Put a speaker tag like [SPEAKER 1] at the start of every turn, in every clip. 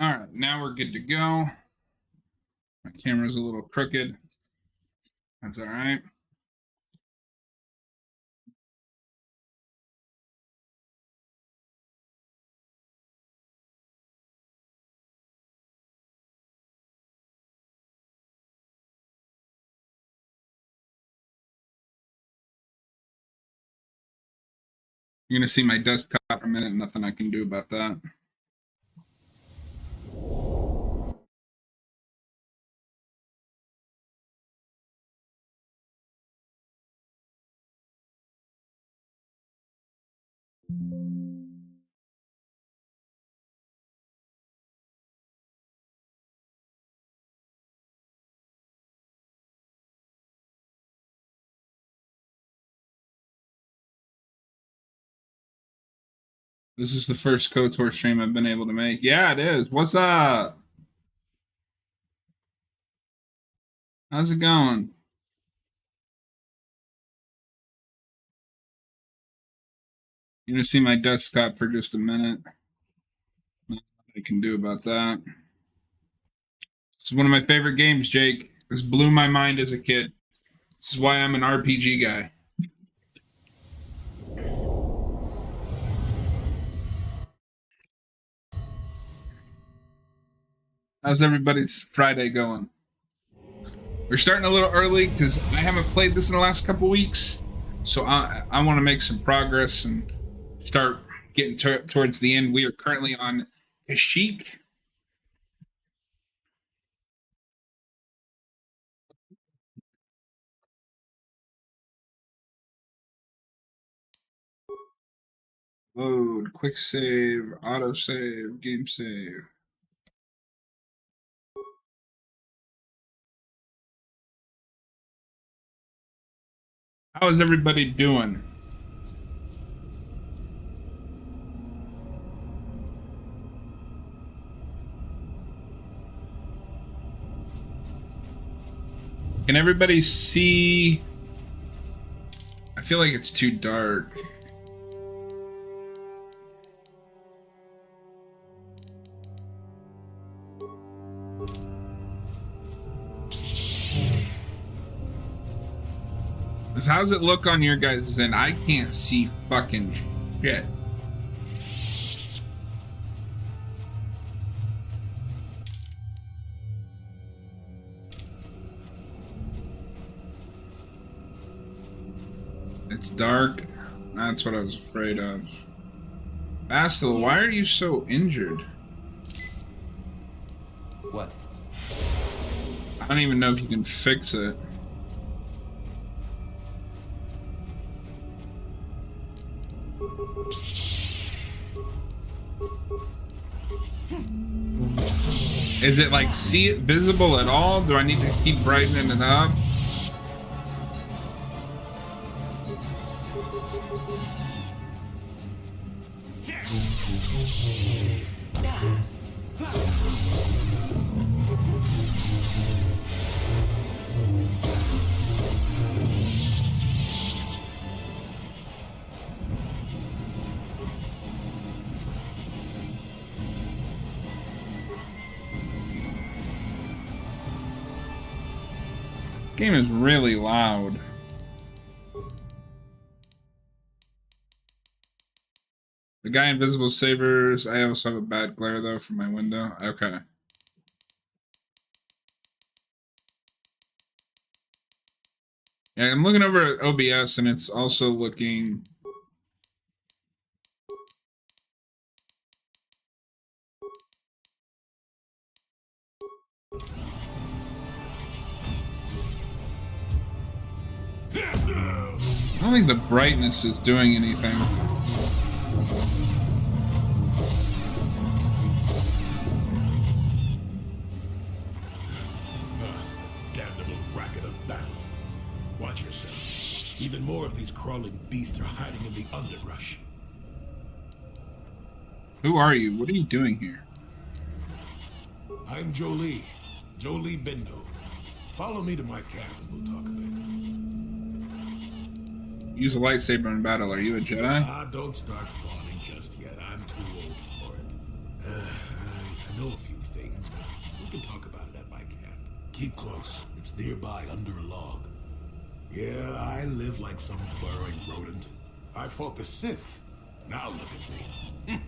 [SPEAKER 1] All right, now we're good to go. My camera's a little crooked. That's all right. You're gonna see my desktop for a minute. Nothing I can do about that. This is the first KOTOR stream I've been able to make. Yeah, it is. What's up? How's it going? You're gonna see my desktop for just a minute. Nothing I can do about that. It's one of my favorite games, Jake. This blew my mind as a kid. This is why I'm an RPG guy. How's everybody's Friday going? We're starting a little early because I haven't played this in the last couple weeks, so I want to make some progress and start getting towards the end. We are currently on Kashyyyk. Load, quick save, auto save, game save. How is everybody doing? Can everybody see? I feel like it's too dark. How's it look on your guys' end? I can't see fucking shit. It's dark. That's what I was afraid of. Bastil, why are you so injured?
[SPEAKER 2] What?
[SPEAKER 1] I don't even know if you can fix it. Is it like visible at all? Do I need to keep brightening it up? This game is really loud. The guy in Visible Sabers. I also have a bad glare though from my window. Okay. Yeah, I'm looking over at OBS and it's also looking. I don't think the brightness is doing anything.
[SPEAKER 3] Damnable racket of battle. Watch yourself. Even more of these crawling beasts are hiding in the underbrush.
[SPEAKER 1] Who are you? What are you doing here?
[SPEAKER 3] I'm Jolee. Jolee Bindo. Follow me to my camp and we'll talk a bit.
[SPEAKER 1] Use a lightsaber in battle. Are you a Jedi?
[SPEAKER 3] Don't start fawning just yet. I'm too old for it. I know a few can talk about it at my camp. Keep close. It's nearby under a log. Yeah, I live like some burrowing rodent. I fought the Sith. Now look at me.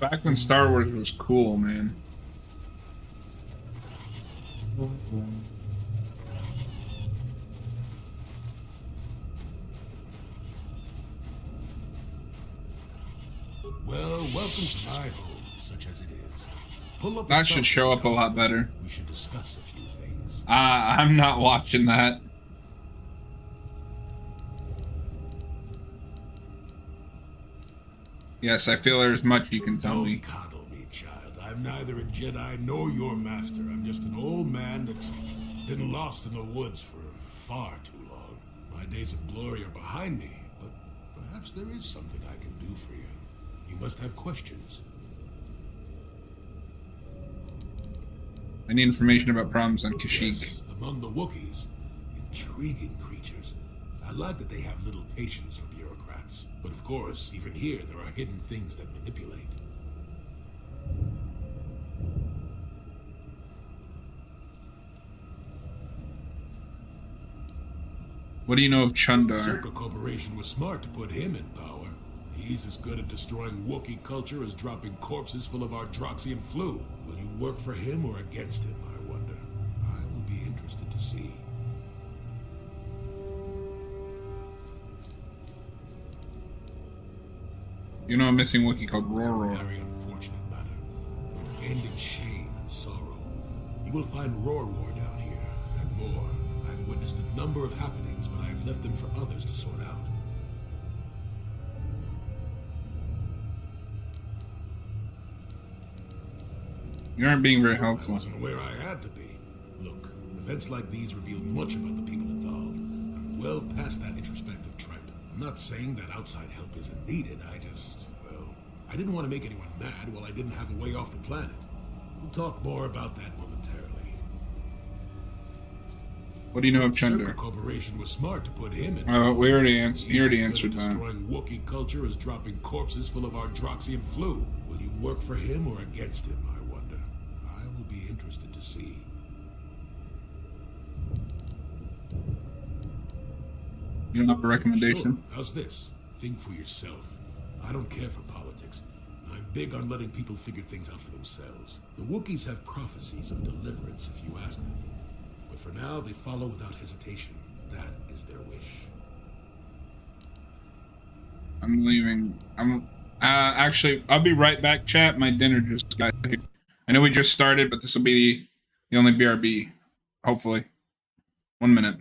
[SPEAKER 1] Back when Star Wars was cool, man.
[SPEAKER 3] Well, welcome to my home, such as it is. Pull up.
[SPEAKER 1] That should show up a lot better.
[SPEAKER 3] We should discuss a few things.
[SPEAKER 1] I'm not watching that. Yes, I feel there's much you can tell
[SPEAKER 3] Don't
[SPEAKER 1] me.
[SPEAKER 3] coddle me, child. I'm neither a Jedi nor your master. I'm just an old man that's been lost in the woods for far too long. My days of glory are behind me, but perhaps there is something I can do for you. You must have questions.
[SPEAKER 1] I need information about problems on Kashyyyk.
[SPEAKER 3] Yes, among the Wookiees, intriguing creatures. I like that they have little patience for bureaucrats. But of course, even here, there are hidden things that manipulate.
[SPEAKER 1] What do you know of Chundar?
[SPEAKER 3] Circle Corporation was smart to put him in power. He's as good at destroying Wookiee culture as dropping corpses full of Ardroxian flu. Will you work for him or against him, I wonder? I will be interested to see.
[SPEAKER 1] You know a missing Wookiee called
[SPEAKER 3] It's a
[SPEAKER 1] Roro.
[SPEAKER 3] very unfortunate matter. It'll end in shame and sorrow. You will find Rorwar down here, and more. I've witnessed a number of happenings, but I've left them for others to sort out.
[SPEAKER 1] You aren't being very
[SPEAKER 3] I
[SPEAKER 1] helpful.
[SPEAKER 3] wasn't aware I had to be. Look, events like these reveal much about the people involved. I'm well past that introspective tripe. I'm not saying that outside help isn't needed, I didn't want to make anyone mad while I didn't have a way off the planet. We'll talk more about that momentarily.
[SPEAKER 1] What do you know of
[SPEAKER 3] Circle
[SPEAKER 1] Chundar?
[SPEAKER 3] Corporation was smart to put him in.
[SPEAKER 1] Oh, we already answered. He already
[SPEAKER 3] He's as
[SPEAKER 1] answered
[SPEAKER 3] good at
[SPEAKER 1] that.
[SPEAKER 3] destroying Wookiee culture as dropping corpses full of Ardroxian flu. Will you work for him or against him, I wonder? I will be interested to see.
[SPEAKER 1] You don't have a recommendation?
[SPEAKER 3] Sure. How's this? Think for yourself. I don't care for politics. I'm big on letting people figure things out for themselves. The Wookiees have prophecies of deliverance if you ask them. But for now, they follow without hesitation. That is their wish.
[SPEAKER 1] I'm leaving. Actually, I'll be right back, chat. My dinner just got here. I know we just started, but this will be the only BRB. Hopefully. 1 minute.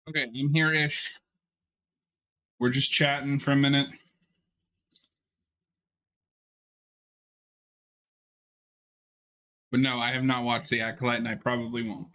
[SPEAKER 1] Okay, I'm here-ish. We're just chatting for a minute. But no, I have not watched The Acolyte, and I probably won't.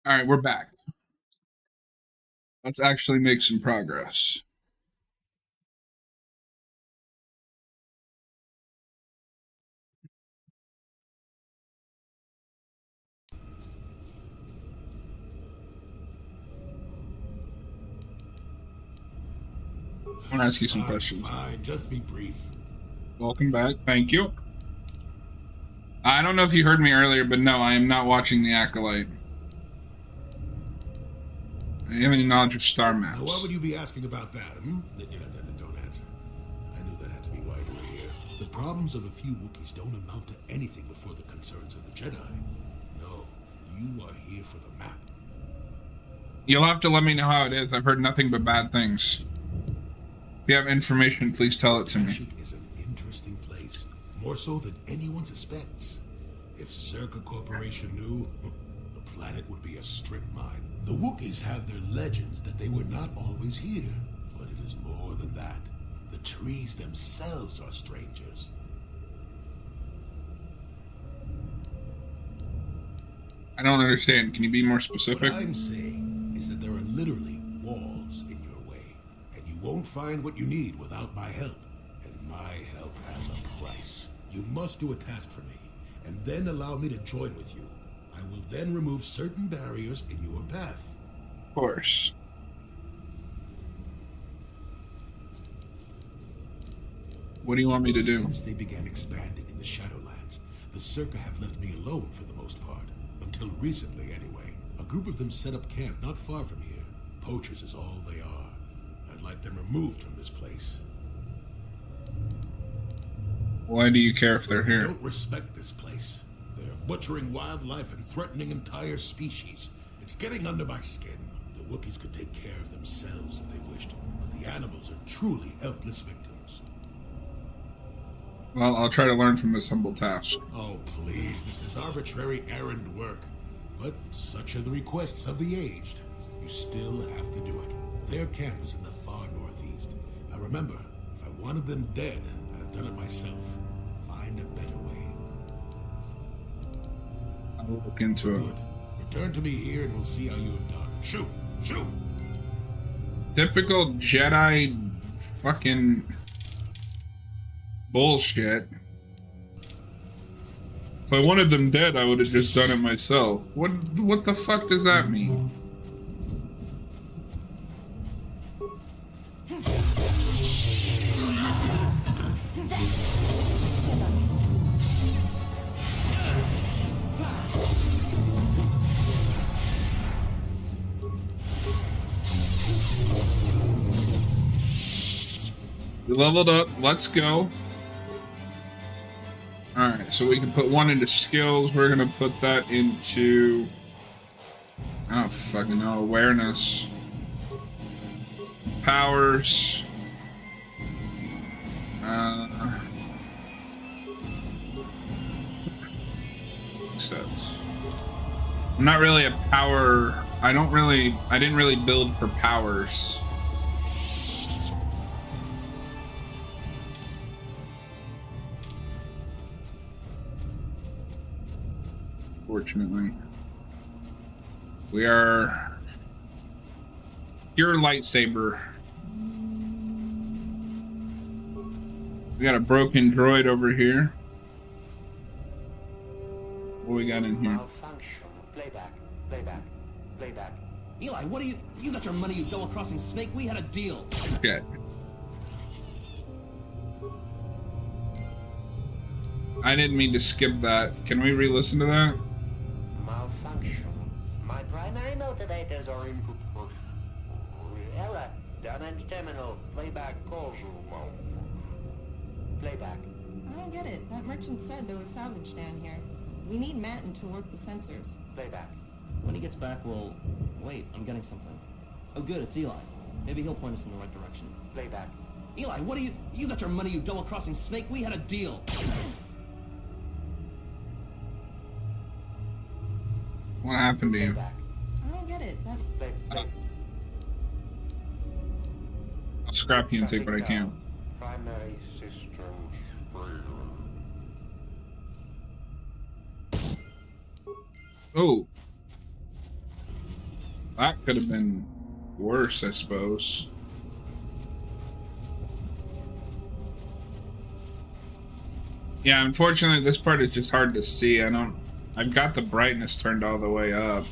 [SPEAKER 1] All right, we're back. Let's actually make some progress. I want to ask you some questions.
[SPEAKER 3] Fine, just be brief.
[SPEAKER 1] Welcome back. Thank you. I don't know if you heard me earlier, but no, I am not watching The Acolyte. Do you have any knowledge of star maps?
[SPEAKER 3] Now, why would you be asking about that? Don't answer. I knew that had to be why you were here. The problems of a few Wookiees don't amount to anything before the concerns of the Jedi. No, you are here for the map.
[SPEAKER 1] You'll have to let me know how it is. I've heard nothing but bad things. If you have information, please tell it to me.
[SPEAKER 3] Kashyyyk is an interesting place, more so than anyone suspects. If Zerka Corporation knew, the planet would be a strip mine. The Wookiees have their legends that they were not always here, but it is more than that. The trees themselves are strangers.
[SPEAKER 1] I don't understand. Can you be more specific?
[SPEAKER 3] What I'm saying is that there are literally walls in your way, and you won't find what you need without my help. And my help has a price. You must do a task for me, and then allow me to join with you. I will then remove certain barriers in your path.
[SPEAKER 1] Of course. What do you want me to do?
[SPEAKER 3] Since they began expanding in the Shadowlands, the Zerka have left me alone for the most part. Until recently, anyway. A group of them set up camp not far from here. Poachers is all they are. I'd like them removed from this place.
[SPEAKER 1] Why do you care if they're
[SPEAKER 3] They
[SPEAKER 1] here?
[SPEAKER 3] don't respect this place. They're butchering wildlife and threatening entire species. It's getting under my skin. The Wookiees could take care of themselves if they wished, but the animals are truly helpless victims.
[SPEAKER 1] Well, I'll try to learn from this humble task.
[SPEAKER 3] Oh, please, this is arbitrary errand work. But such are the requests of the aged. You still have to do it. Their camp is in the far northeast. Now remember, if I wanted them dead, I'd have done it myself. Find a better way.
[SPEAKER 1] I'll look into it.
[SPEAKER 3] Good. Return to me here and we'll see how you have done. Shoot! Shoot!
[SPEAKER 1] Typical Jedi fucking bullshit. If I wanted them dead, I would have just done it myself. What the fuck does that mean? We leveled up. Let's go. Alright, so we can put one into skills. We're gonna put that into... I don't fucking know. Awareness. Powers. Accept. I'm not really a power... I didn't really build for powers. Fortunately. We are pure lightsaber. We got a broken droid over here. What we got in here?
[SPEAKER 2] Malfunction. Playback. Playback. Playback.
[SPEAKER 4] Eli, what are you... You got your money, you double-crossing snake. We had a deal.
[SPEAKER 1] Okay. I didn't mean to skip that. Can we re-listen to that?
[SPEAKER 2] Malfunction. My primary motivators are input for error. Damage terminal. Playback calls. Playback.
[SPEAKER 5] I don't get it. That merchant said there was salvage down here. We need Matin to work the sensors.
[SPEAKER 2] Playback.
[SPEAKER 4] When he gets back, we'll... Wait, I'm getting something. Oh, good, it's Eli. Maybe he'll point us in the right direction.
[SPEAKER 2] Playback.
[SPEAKER 4] Eli, what are you... You got your money, you double-crossing snake. We had a deal.
[SPEAKER 1] What happened to you?
[SPEAKER 2] Playback.
[SPEAKER 5] I don't get it. That
[SPEAKER 2] Playback.
[SPEAKER 1] I'll scrap you and take what I can.
[SPEAKER 2] Primary systems failure.
[SPEAKER 1] Oh. That could have been worse, I suppose. Yeah, unfortunately, this part is just hard to see. I've got the brightness turned all the way up.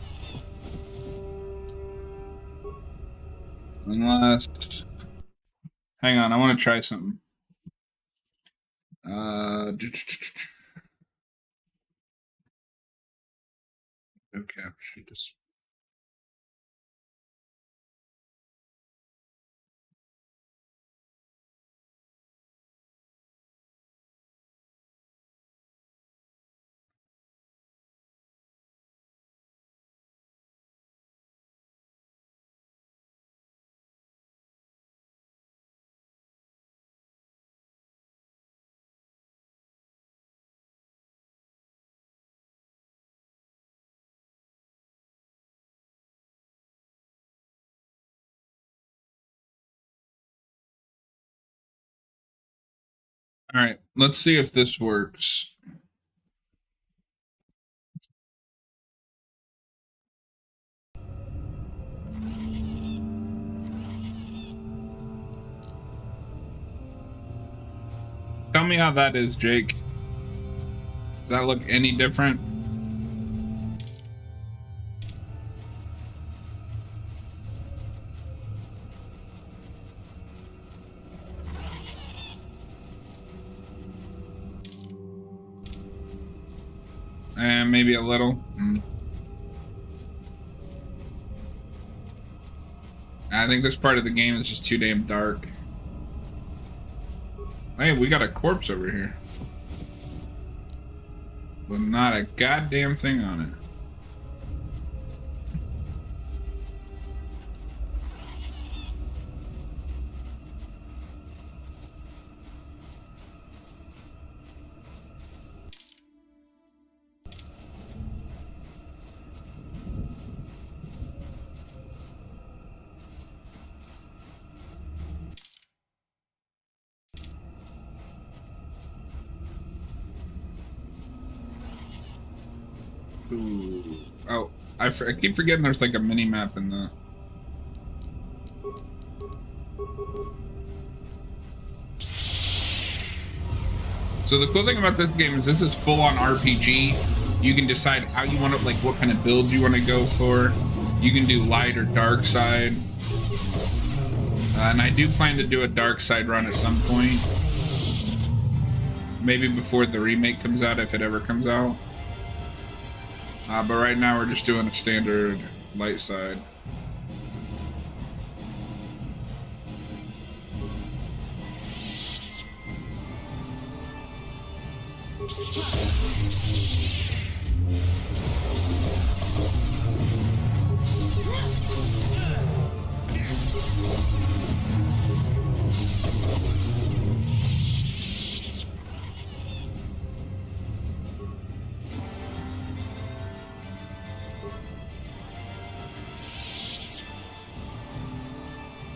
[SPEAKER 1] Unless... Hang on, I want to try something. Okay, she just... All right, let's see if this works. Tell me how that is, Jake. Does that look any different? Maybe a little. I think this part of the game is just too damn dark. Hey, we got a corpse over here. With not a goddamn thing on it. Ooh. Oh, I keep forgetting there's like a mini map in the... So the cool thing about this game is this is full-on RPG. You can decide how you want to, like, what kind of build you want to go for. You can do light or dark side. And I do plan to do a dark side run at some point. Maybe before the remake comes out, if it ever comes out. But right now we're just doing a standard light side.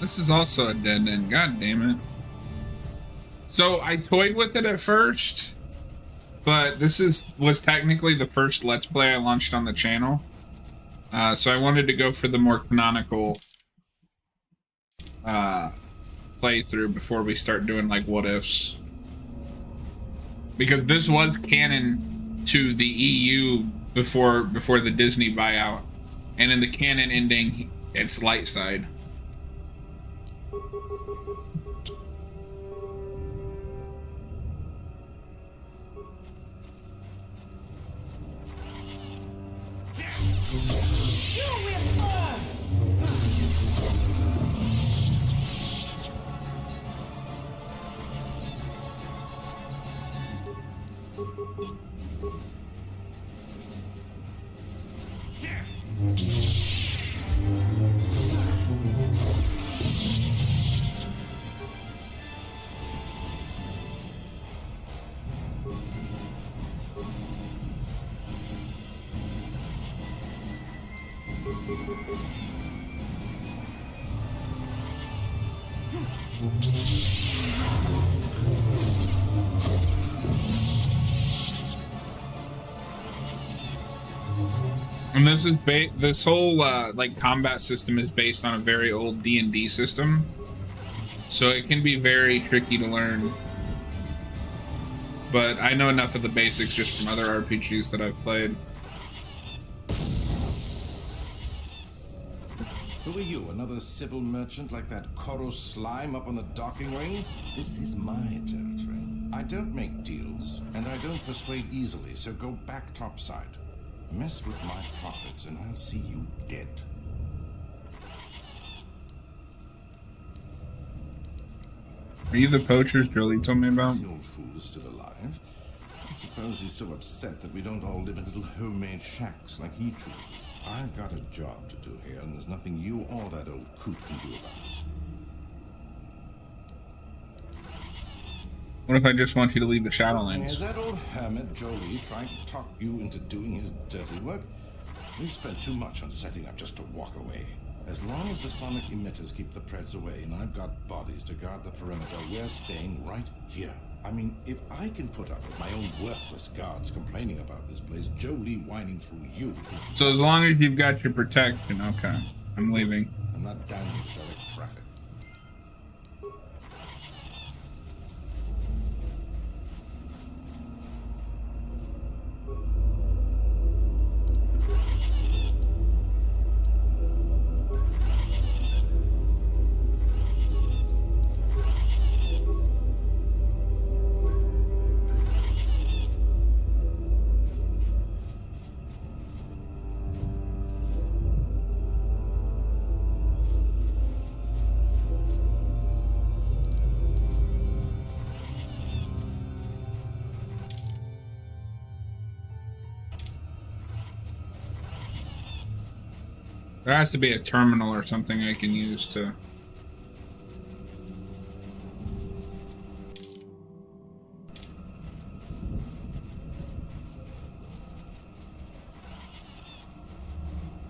[SPEAKER 1] This is also a dead end. God damn it. So I toyed with it at first, but this was technically the first Let's Play I launched on the channel. So I wanted to go for the more canonical playthrough before we start doing like what ifs. Because this was canon to the EU before the Disney buyout. And in the canon ending, it's light side. And this is this whole like combat system is based on a very old D&D system, so it can be very tricky to learn. But I know enough of the basics just from other RPGs that I've played.
[SPEAKER 6] Who are you, another civil merchant like that Koro slime up on the docking ring? This is my territory. I don't make deals, and I don't persuade easily, so go back topside. Mess with my profits, and I'll see you dead.
[SPEAKER 1] Are you the poachers Jolie told me about?
[SPEAKER 6] The old fool is still alive. I suppose he's so upset that we don't all live in little homemade shacks like he chooses. I've got a job to do here, and there's nothing you or that old coot can do about it.
[SPEAKER 1] What if I just want you to leave the
[SPEAKER 6] Is
[SPEAKER 1] Shadowlands?
[SPEAKER 6] that old hermit Jolie trying to talk you into doing his dirty work? We've spent too much on setting up just to walk away. As long as the sonic emitters keep the Preds away and I've got bodies to guard the perimeter, we're staying right here. I mean, if I can put up with my own worthless guards complaining about this place, Jolie whining through you is...
[SPEAKER 1] So as long as you've got your protection, okay. I'm leaving.
[SPEAKER 6] I'm not down here to direct traffic.
[SPEAKER 1] There has to be a terminal or something I can use to...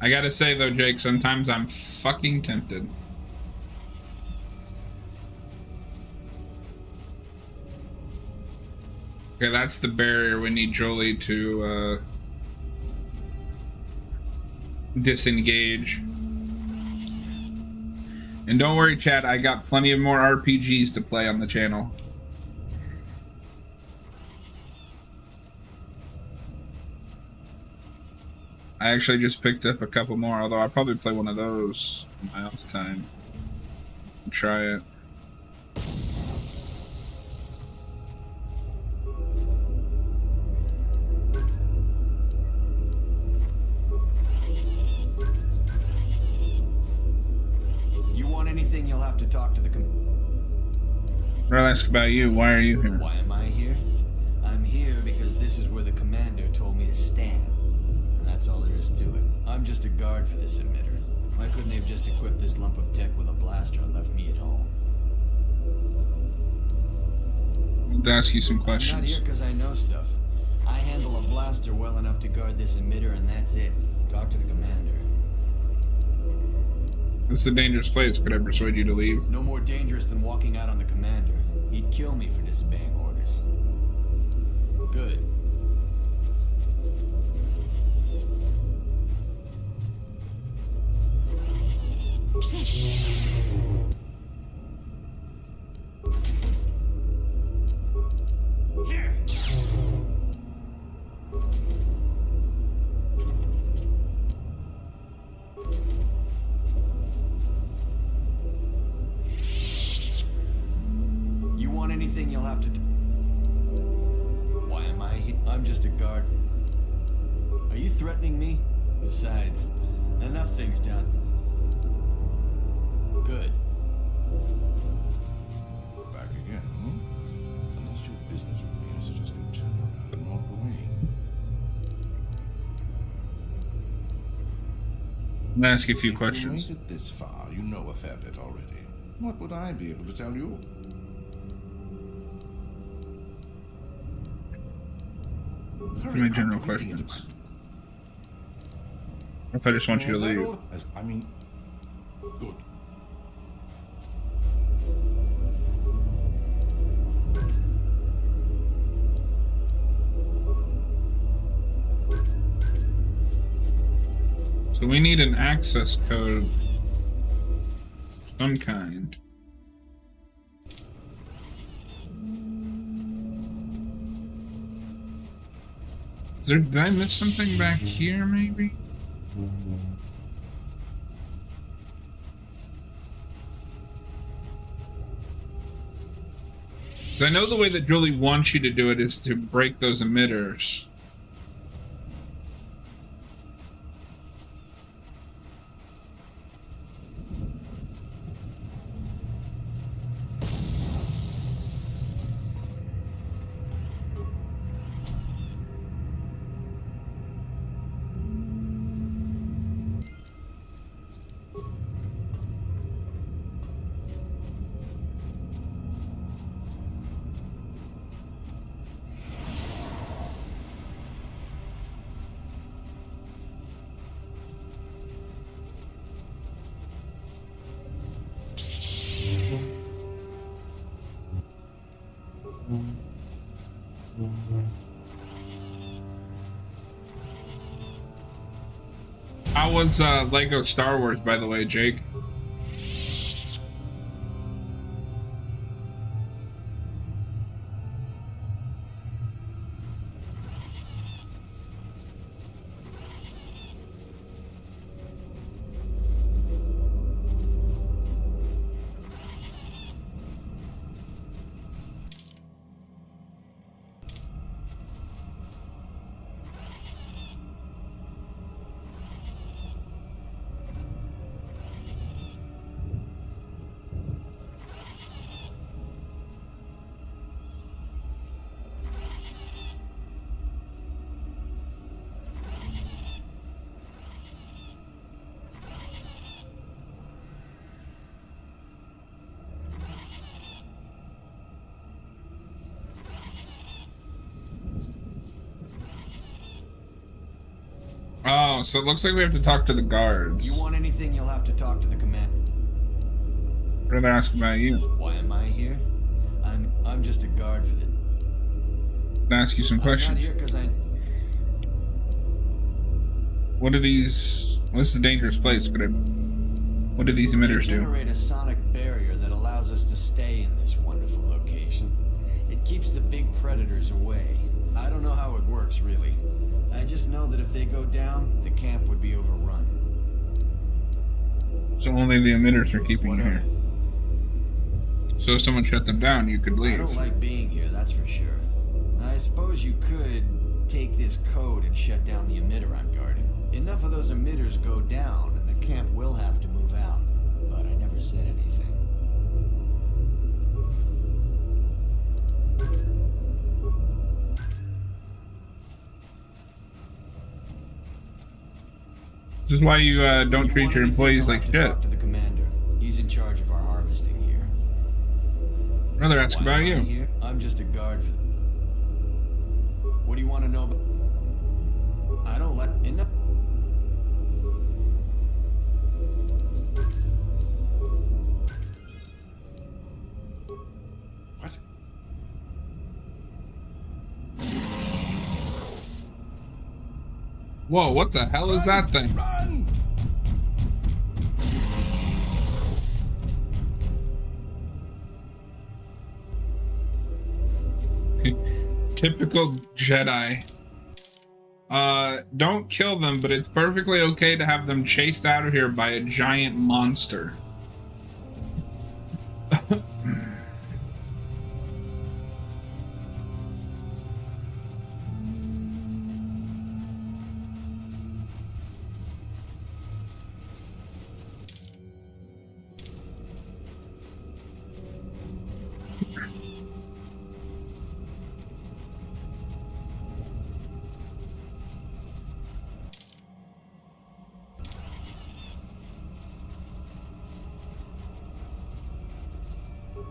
[SPEAKER 1] I gotta say though, Jake, sometimes I'm fucking tempted. Okay, that's the barrier. We need Jolie to, disengage. And don't worry, Chad, I got plenty of more RPGs to play on the channel. I actually just picked up a couple more, although I'll probably play one of those in my off time. Try it.
[SPEAKER 7] Anything, you'll have to talk to the
[SPEAKER 1] I'll ask about you. Why are you here?
[SPEAKER 7] Why am I here? I'm here because this is where the commander told me to stand. And that's all there is to it. I'm just a guard for this emitter. Why couldn't they have just equipped this lump of tech with a blaster and left me at home?
[SPEAKER 1] I'll ask you some
[SPEAKER 7] I'm not
[SPEAKER 1] questions.
[SPEAKER 7] here because I know stuff. I handle a blaster well enough to guard this emitter, and that's it. Talk to the commander.
[SPEAKER 1] This is a dangerous place. Could I persuade you to leave?
[SPEAKER 7] No more dangerous than walking out on the commander. He'd kill me for disobeying orders. Good. Anything, you'll have to do. Why am I here? I'm just a guard. Are you threatening me? Besides, enough things done. Good.
[SPEAKER 6] Back again, hmm? Unless your business with me, I suggest you turn around and walk away.
[SPEAKER 1] I'm gonna ask you a few
[SPEAKER 6] If
[SPEAKER 1] questions.
[SPEAKER 6] you made it this far, you know a fair bit already. What would I be able to tell you?
[SPEAKER 1] My general questions. If I just want you to leave.
[SPEAKER 6] I mean, good.
[SPEAKER 1] So we need an access code of some kind. Did I miss something back here, maybe? I know the way that Julie wants you to do it is to break those emitters. How was Lego Star Wars, by the way, Jake? Oh, so it looks like we have to talk to the guards.
[SPEAKER 7] You want anything, you'll have to talk to the commander.
[SPEAKER 1] What did I ask about you?
[SPEAKER 7] Why am I here? I'm just a guard for the...
[SPEAKER 1] Can I ask you some questions?
[SPEAKER 7] I'm not here 'cause I...
[SPEAKER 1] What are these? This is a dangerous place. What do these emitters
[SPEAKER 7] They
[SPEAKER 1] do?
[SPEAKER 7] generate a sonic barrier that allows us to stay in this wonderful location. It keeps the big predators away. I don't know how it works, really. I just know that if they go down, the camp would be overrun.
[SPEAKER 1] So only the emitters are keeping you
[SPEAKER 7] What are
[SPEAKER 1] here. So if someone shut them down, you could
[SPEAKER 7] I
[SPEAKER 1] leave.
[SPEAKER 7] don't like being here, that's for sure. I suppose you could take this code and shut down the emitter I'm guarding. Enough of those emitters go down, and the camp will have to move out. But I never said anything.
[SPEAKER 1] This is why you don't
[SPEAKER 7] You
[SPEAKER 1] treat
[SPEAKER 7] want
[SPEAKER 1] your
[SPEAKER 7] anything,
[SPEAKER 1] employees
[SPEAKER 7] you'll
[SPEAKER 1] like
[SPEAKER 7] have to
[SPEAKER 1] shit.
[SPEAKER 7] talk to the commander. He's in charge of our harvesting here.
[SPEAKER 1] Rather ask
[SPEAKER 7] Why
[SPEAKER 1] about
[SPEAKER 7] am I
[SPEAKER 1] you.
[SPEAKER 7] here? I'm just a guard for... What do you want to know about... I don't let... Enough...
[SPEAKER 6] What?
[SPEAKER 1] Whoa, what the hell is that thing?
[SPEAKER 6] Run!
[SPEAKER 1] Typical Jedi. Don't kill them, but it's perfectly okay to have them chased out of here by a giant monster.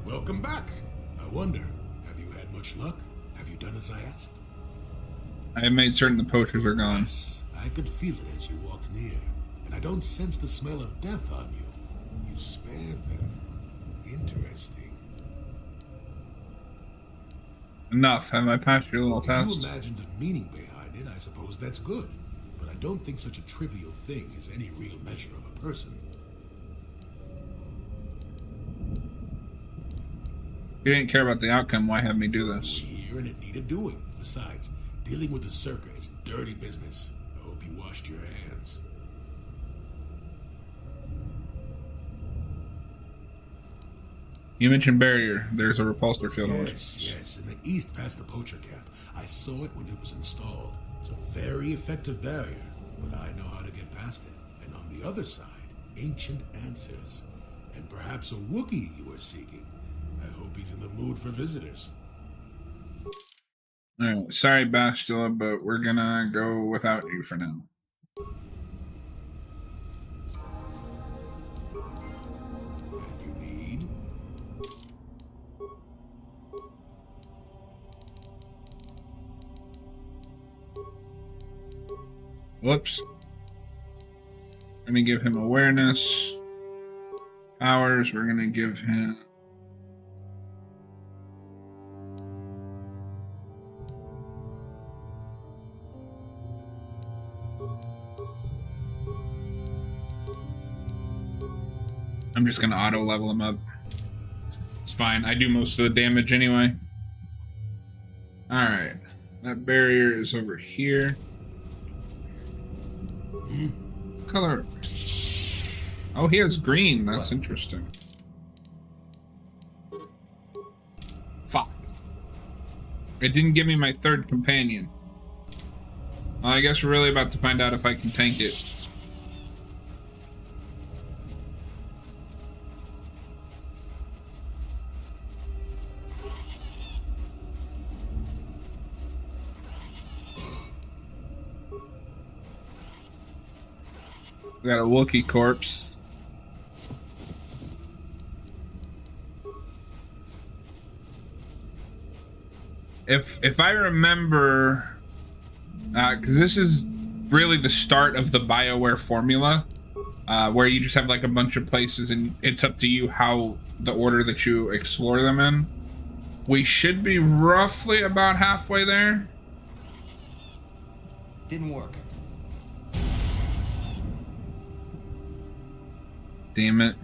[SPEAKER 3] Welcome back. I wonder, have you had much luck? Have you done as I asked?
[SPEAKER 1] I have made certain the poachers are gone.
[SPEAKER 3] Yes, I could feel it as you walked near, and I don't sense the smell of death on you. You spared them. Interesting.
[SPEAKER 1] Enough. Have I passed your little
[SPEAKER 3] If you
[SPEAKER 1] test?
[SPEAKER 3] imagined a meaning behind it, I suppose that's good. But I don't think such a trivial thing is any real measure of a person.
[SPEAKER 1] If you didn't care about the outcome, why have me do this?
[SPEAKER 3] Here and it needed doing. Besides, dealing with the Circa is dirty business. I hope you washed your hands.
[SPEAKER 1] You mentioned barrier. There's a repulsor field.
[SPEAKER 3] Yes, in the east past the poacher camp. I saw it when it was installed. It's a very effective barrier, but I know how to get past it. And on the other side, ancient answers. And perhaps a Wookiee you were seeking. I hope he's in the mood for visitors.
[SPEAKER 1] Alright, sorry Bastila, but we're gonna go without you for now.
[SPEAKER 3] You need?
[SPEAKER 1] Whoops. We're gonna give him awareness. Powers, we're gonna give him... I'm just gonna auto level him up. It's fine, I do most of the damage anyway. Alright, that barrier is over here. Color. Oh, he has green. That's interesting. Fuck. It didn't give me my third companion. Well, I guess we're really about to find out if I can tank it. We got a Wookiee corpse. If I remember, because this is really the start of the BioWare formula, where you just have like a bunch of places and it's up to you how the order that you explore them in. We should be roughly about halfway there.
[SPEAKER 4] Didn't work.
[SPEAKER 1] Damn it.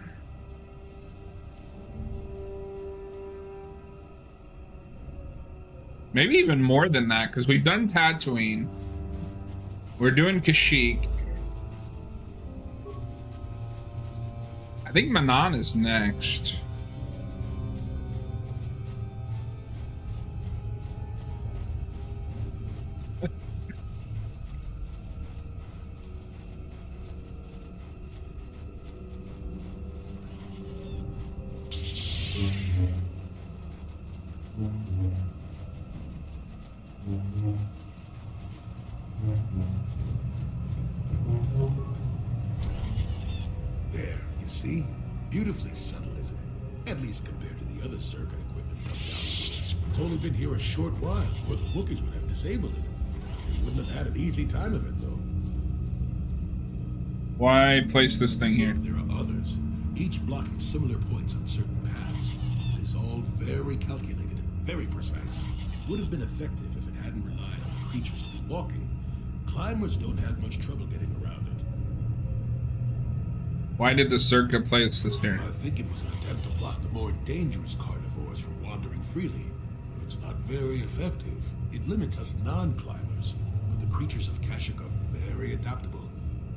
[SPEAKER 1] Maybe even more than that, because we've done Tatooine. We're doing Kashyyyk. I think Manan is next.
[SPEAKER 3] There, you see? Beautifully subtle, isn't it? At least compared to the other Circa equipment dumped down here. It's only been here a short while, or the Wookiees would have disabled it. They wouldn't have had an easy time of it, though.
[SPEAKER 1] Why place this thing here?
[SPEAKER 3] There are others, each blocking similar points on certain paths. It is all very calculated, very precise. It would have been effective if it hadn't relied on the creatures to be walking. Climbers don't have much trouble getting around it.
[SPEAKER 1] Why did the Circa place this here?
[SPEAKER 3] I think it was an attempt to block the more dangerous carnivores from wandering freely, but it's not very effective. It limits us non-climbers, but the creatures of Kashyyyk are very adaptable.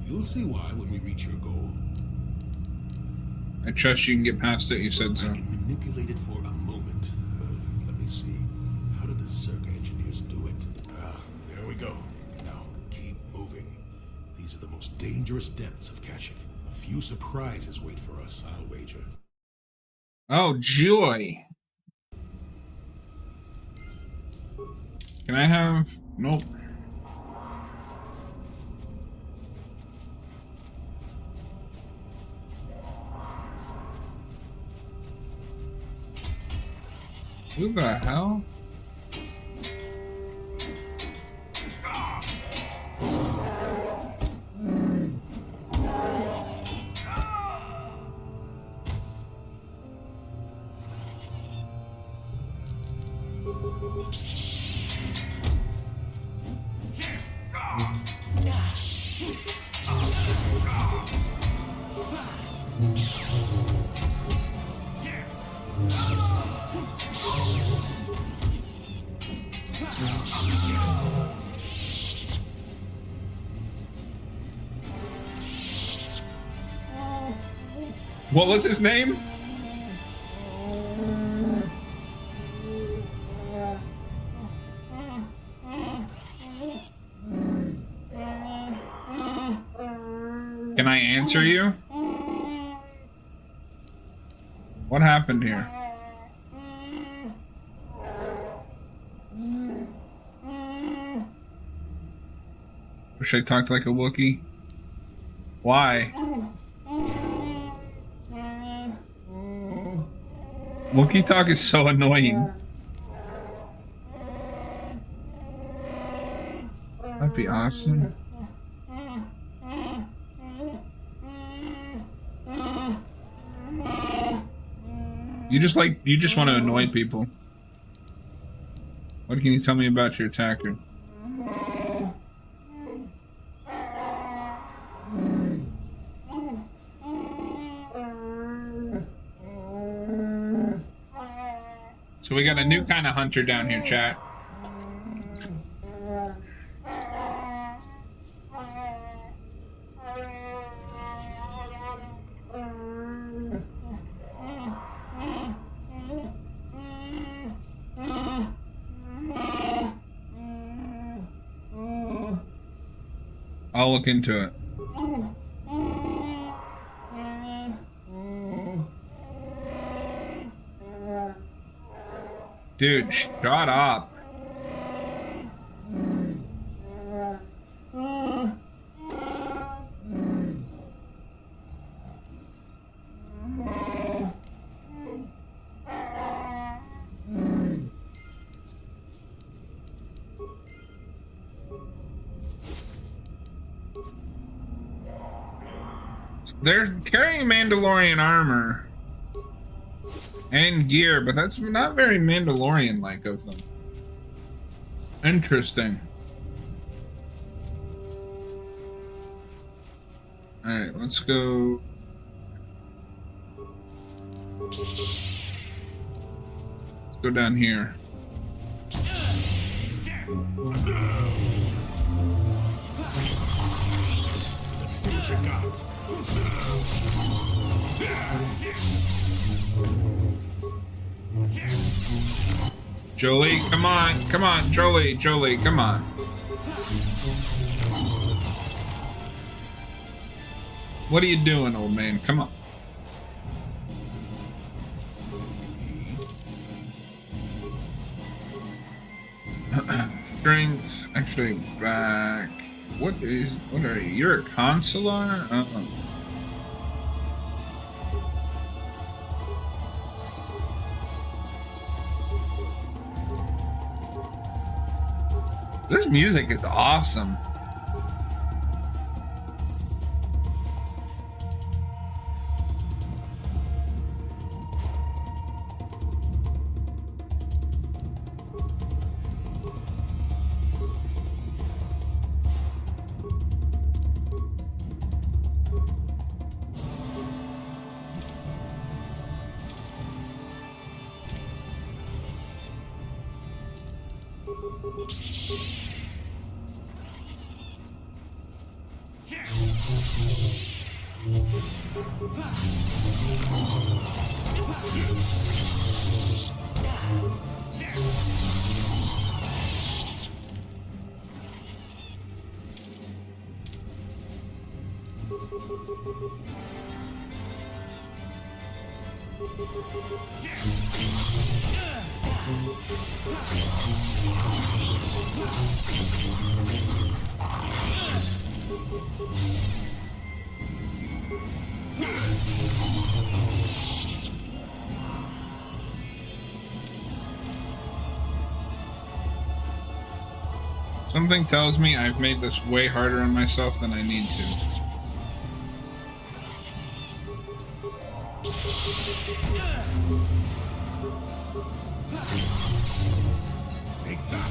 [SPEAKER 3] You'll see why when we reach your goal.
[SPEAKER 1] I trust you can get past it, you said so.
[SPEAKER 3] I can manipulate it for a moment. Let me see. How did the Circa engineers do it? There we go. Now, keep moving. These are the most dangerous depths of Kashyyyk. A few surprises wait for us, I'll wager.
[SPEAKER 1] Oh, joy. Can I have... Nope. Who the hell? What was his name? Can I answer you? What happened here? Wish I talked like a Wookiee. Why? Wookiee talk is so annoying. That'd be awesome. You just want to annoy people. What can you tell me about your attacker? So we got a new kind of hunter down here, chat. I'll look into it. Dude, shut up. They're carrying Mandalorian armor and gear, but that's not very Mandalorian-like of them. Interesting. Alright, let's go. Let's go down here.
[SPEAKER 3] Let's see what you got.
[SPEAKER 1] Jolie, come on. Come on, Jolie, come on. What are you doing, old man? Come on. Strength, actually back. What are you? You're a consular? This music is awesome. Something tells me I've made this way harder on myself than I need to.
[SPEAKER 3] Take that.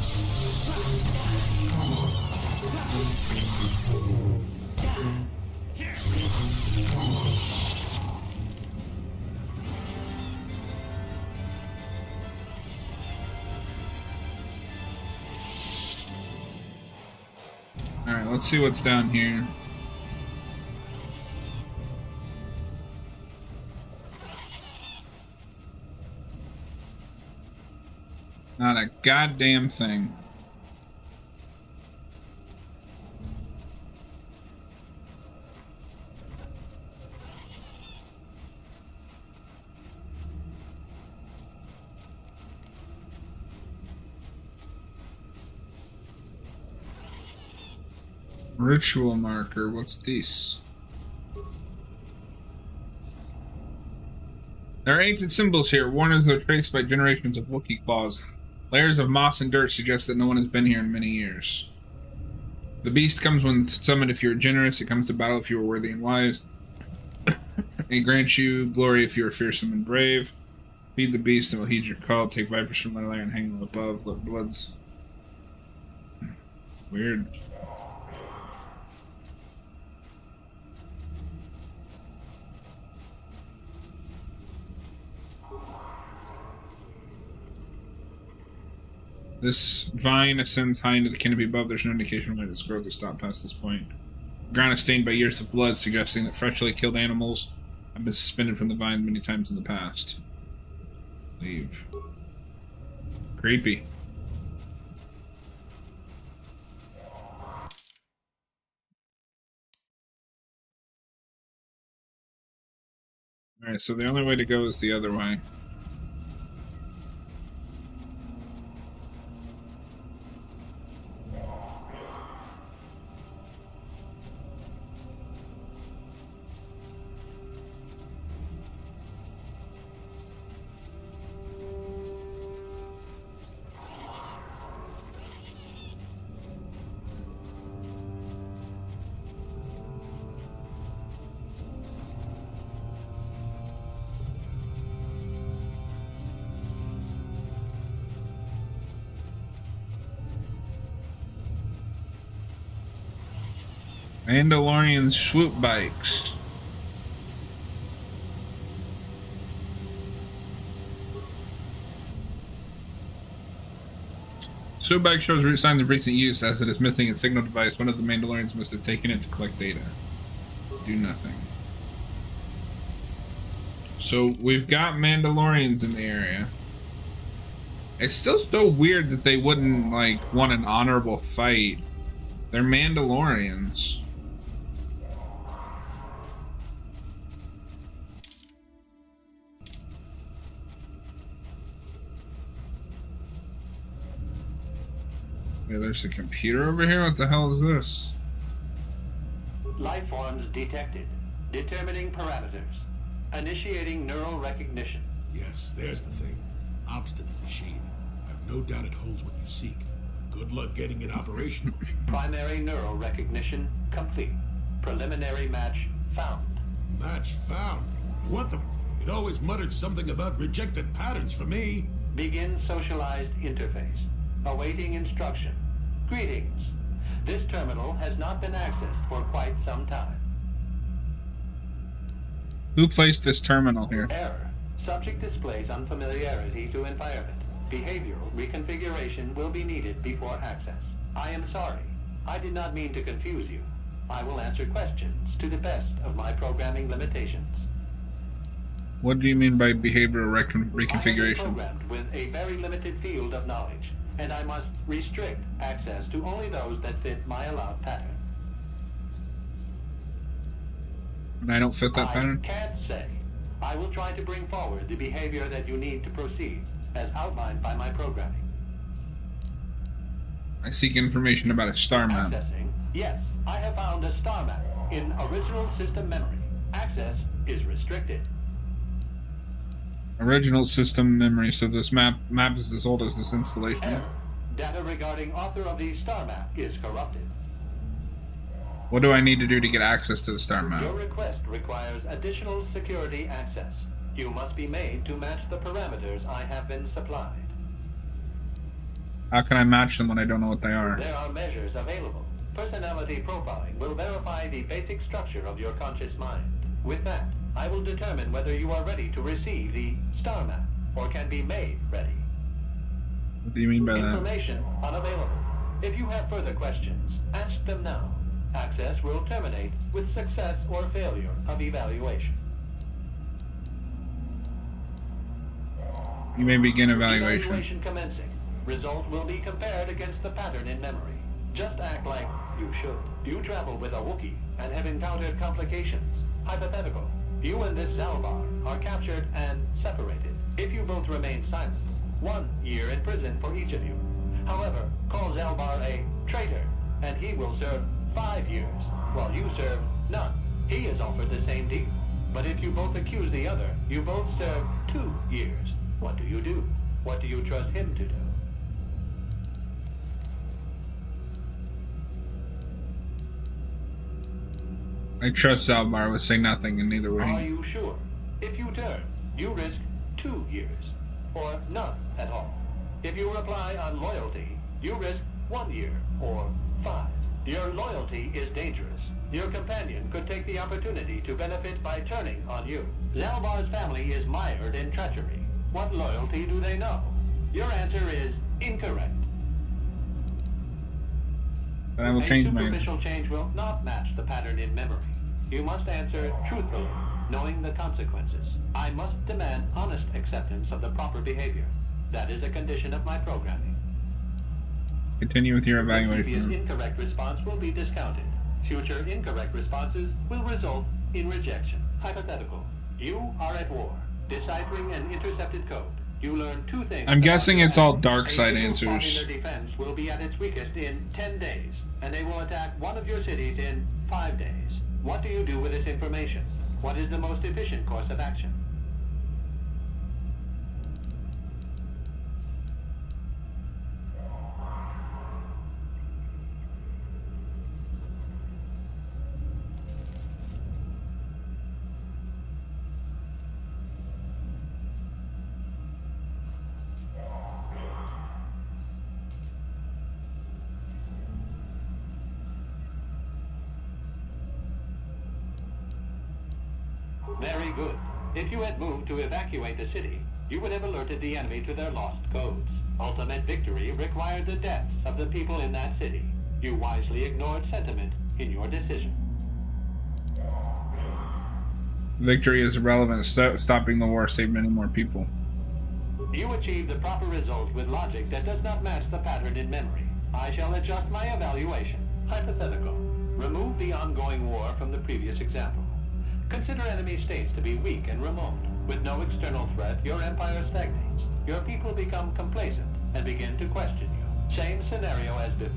[SPEAKER 1] let's see what's down here. Not a goddamn thing. Ritual marker, what's this? There are ancient symbols here, worn as though traced by generations of Wookiee claws. Layers of moss and dirt suggest that no one has been here in many years. The beast comes when summoned if you are generous, it comes to battle if you are worthy and wise. It grants you glory if you are fearsome and brave. Feed the beast and will heed your call. Take vipers from my lair and hang them above. Let bloods. Weird. This vine ascends high into the canopy above. There's no indication when its growth has stopped past this point. The ground is stained by years of blood, suggesting that freshly killed animals have been suspended from the vine many times in the past. Leave. Creepy. Alright, so the only way to go is the other way. Mandalorian swoop bikes. Swoop bike shows signs of recent use as it is missing its signal device. One of the Mandalorians must have taken it to collect data. Do nothing. So we've got Mandalorians in the area. It's still so weird that they wouldn't like want an honorable fight. They're Mandalorians. Yeah, there's a computer over here. What the hell is this?
[SPEAKER 2] Life forms detected. Determining parameters. Initiating neural recognition.
[SPEAKER 3] Yes, there's the thing. Obstinate machine. I've no doubt it holds what you seek. Good luck getting it operational.
[SPEAKER 2] Primary neural recognition complete. Preliminary match found.
[SPEAKER 3] Match found? What the? It always muttered something about rejected patterns for me.
[SPEAKER 2] Begin socialized interface. Awaiting instruction. Greetings. This terminal has not been accessed for quite some time.
[SPEAKER 1] Who placed this terminal here?
[SPEAKER 2] Error. Subject displays unfamiliarity to environment. Behavioral reconfiguration will be needed before access. I am sorry. I did not mean to confuse you. I will answer questions to the best of my programming limitations.
[SPEAKER 1] What do you mean by behavioral reconfiguration?
[SPEAKER 2] I am programmed with a very limited field of knowledge, and I must restrict access to only those that fit my allowed pattern.
[SPEAKER 1] And I don't fit that pattern?
[SPEAKER 2] I can't say. I will try to bring forward the behavior that you need to proceed, as outlined by my programming.
[SPEAKER 1] I seek information about a star map.
[SPEAKER 2] Accessing. Yes, I have found a star map in original system memory. Access is restricted.
[SPEAKER 1] Original system memory, so this map is as old as this installation.
[SPEAKER 2] Error. Data regarding author of the star map is corrupted.
[SPEAKER 1] What do I need to do to get access to the star map?
[SPEAKER 2] Your request requires additional security access. You must be made to match the parameters I have been supplied.
[SPEAKER 1] How can I match them when I don't know what they are?
[SPEAKER 2] There are measures available. Personality profiling will verify the basic structure of your conscious mind. With that, I will determine whether you are ready to receive the star map, or can be made ready.
[SPEAKER 1] What do you mean by that?
[SPEAKER 2] Information unavailable. If you have further questions, ask them now. Access will terminate with success or failure of evaluation.
[SPEAKER 1] You may begin evaluation.
[SPEAKER 2] Evaluation commencing. Result will be compared against the pattern in memory. Just act like you should. You travel with a Wookiee and have encountered complications. Hypothetical. You and this Zalbar are captured and separated. If you both remain silent, 1 year in prison for each of you. However, call Zalbar a traitor, and he will serve 5 years, while you serve none. He is offered the same deal. But if you both accuse the other, you both serve 2 years. What do you do? What do you trust him to do?
[SPEAKER 1] I trust Zalbar would say nothing, and neither would
[SPEAKER 2] Are
[SPEAKER 1] he.
[SPEAKER 2] you sure? If you turn, you risk 2 years, or none at all. If you reply on loyalty, you risk 1 year, or 5. Your loyalty is dangerous. Your companion could take the opportunity to benefit by turning on you. Zalbar's family is mired in treachery. What loyalty do they know? Your answer is incorrect.
[SPEAKER 1] But I will
[SPEAKER 2] A
[SPEAKER 1] change my...
[SPEAKER 2] superficial change will not match the pattern in memory. You must answer truthfully, knowing the consequences. I must demand honest acceptance of the proper behavior. That is a condition of my programming.
[SPEAKER 1] Continue with your
[SPEAKER 2] The previous
[SPEAKER 1] evaluation.
[SPEAKER 2] incorrect response will be discounted. Future incorrect responses will result in rejection. Hypothetical. You are at war, deciphering an intercepted code. You learn 2 things.
[SPEAKER 1] I'm guessing
[SPEAKER 2] about
[SPEAKER 1] it's all
[SPEAKER 2] your
[SPEAKER 1] dark side
[SPEAKER 2] enemy. A single
[SPEAKER 1] answers.
[SPEAKER 2] popular defense will be at its weakest in 10 days, and they will attack one of your cities in 5 days. What do you do with this information? What is the most efficient course of action? Very good. If you had moved to evacuate the city, you would have alerted the enemy to their lost codes. Ultimate victory required the deaths of the people in that city. You wisely ignored sentiment in your decision.
[SPEAKER 1] Victory is irrelevant. Stopping the war saved many more people.
[SPEAKER 2] You achieved the proper result with logic that does not match the pattern in memory. I shall adjust my evaluation. Hypothetical. Remove the ongoing war from the previous example. Consider enemy states to be weak and remote. With no external threat, your empire stagnates. Your people become complacent and begin to question you. Same scenario as before.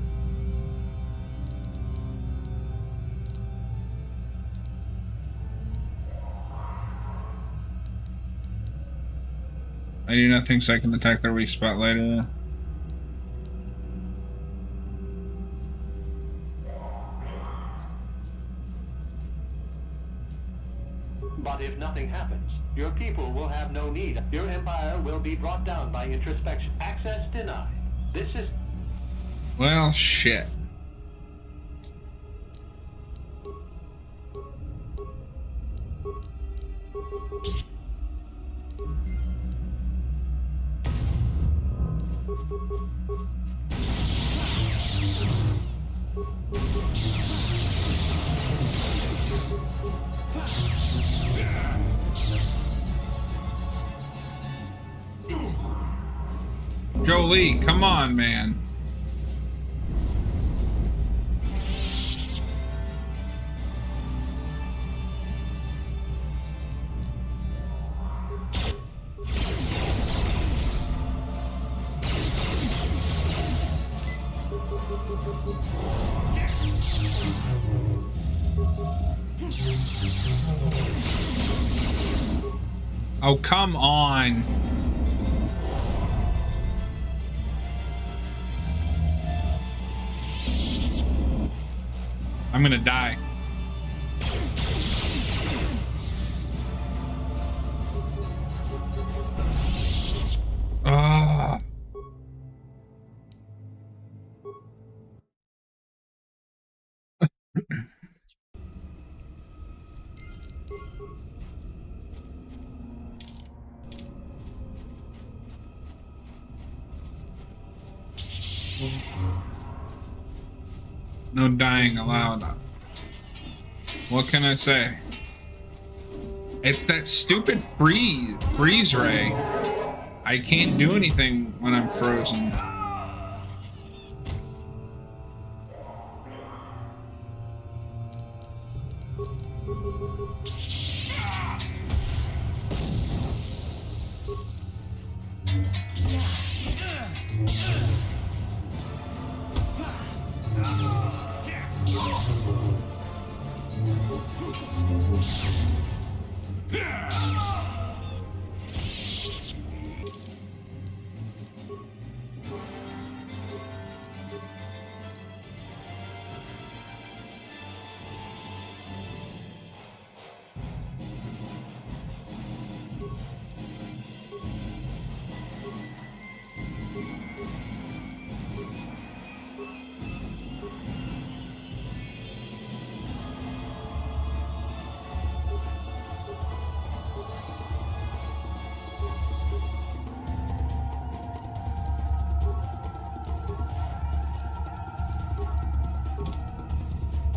[SPEAKER 1] I do not think so. I can attack their weak spot later.
[SPEAKER 2] But if nothing happens, your people will have no need. Your empire will be brought down by introspection. Access denied. This is...
[SPEAKER 1] Well, shit. Jolie, come on, man. Oh, come on. I'm gonna die. Ah. No dying allowed. What can I say? It's that stupid freeze ray. I can't do anything when I'm frozen.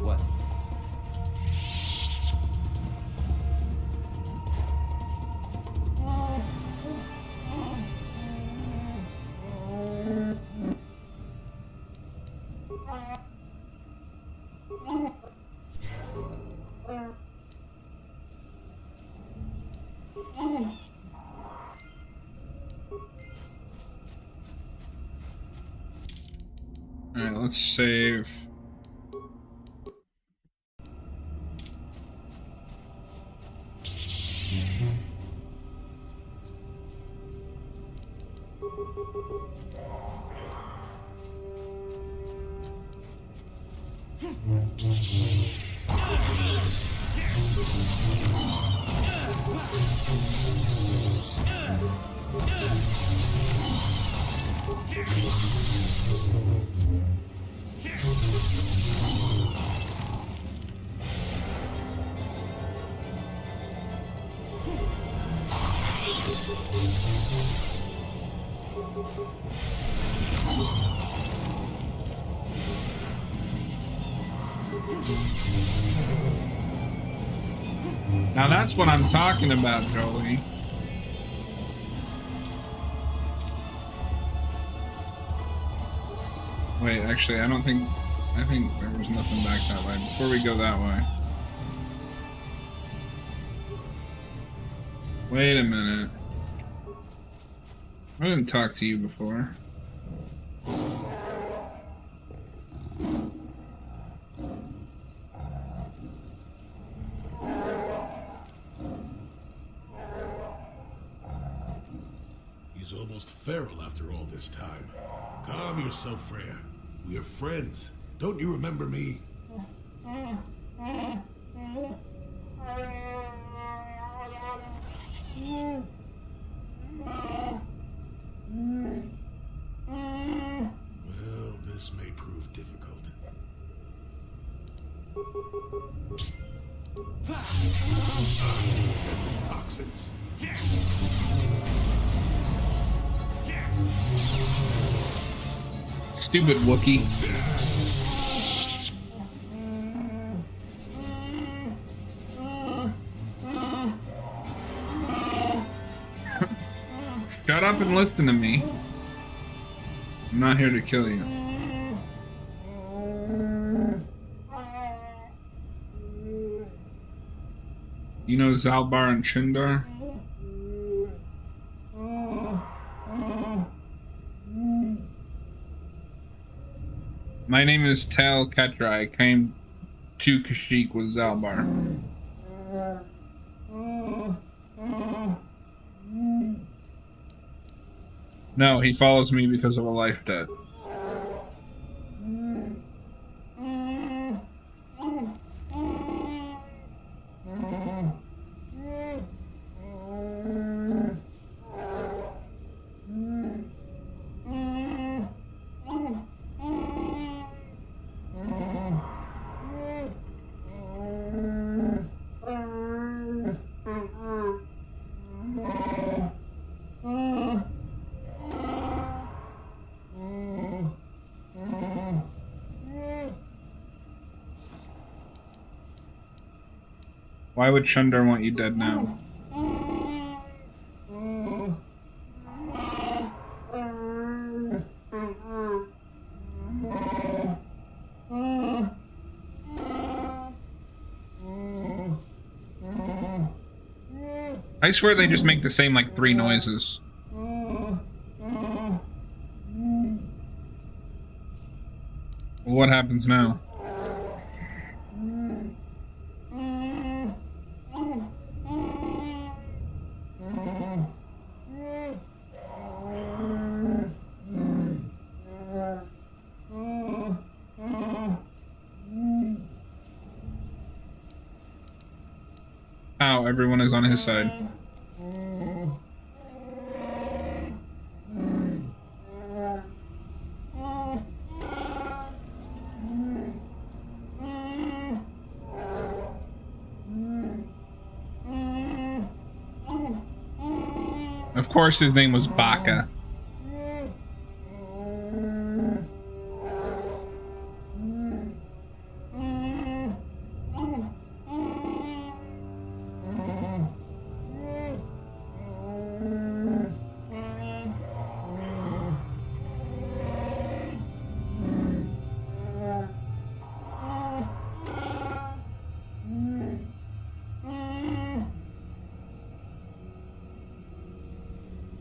[SPEAKER 4] What?
[SPEAKER 1] Alright, let's save. Now that's what I'm talking about, Jolie. Wait, actually, I think there was nothing back that way. Before we go that way. Wait a minute. I didn't talk to you before.
[SPEAKER 3] He's almost feral after all this time. Calm yourself, Freya. We are friends. Don't you remember me? Well, this may prove difficult. Toxins.
[SPEAKER 1] Stupid Wookiee. Shut up and listen to me. I'm not here to kill you. You know Zalbar and Shindar? My name is Tal Ketra. I came to Kashyyyk with Zalbar. No, he follows me because of a life debt. Why would Shundar want you dead now? I swear they just make the same like 3 noises. What happens now? Ow, everyone is on his side. Of course his name was Baka.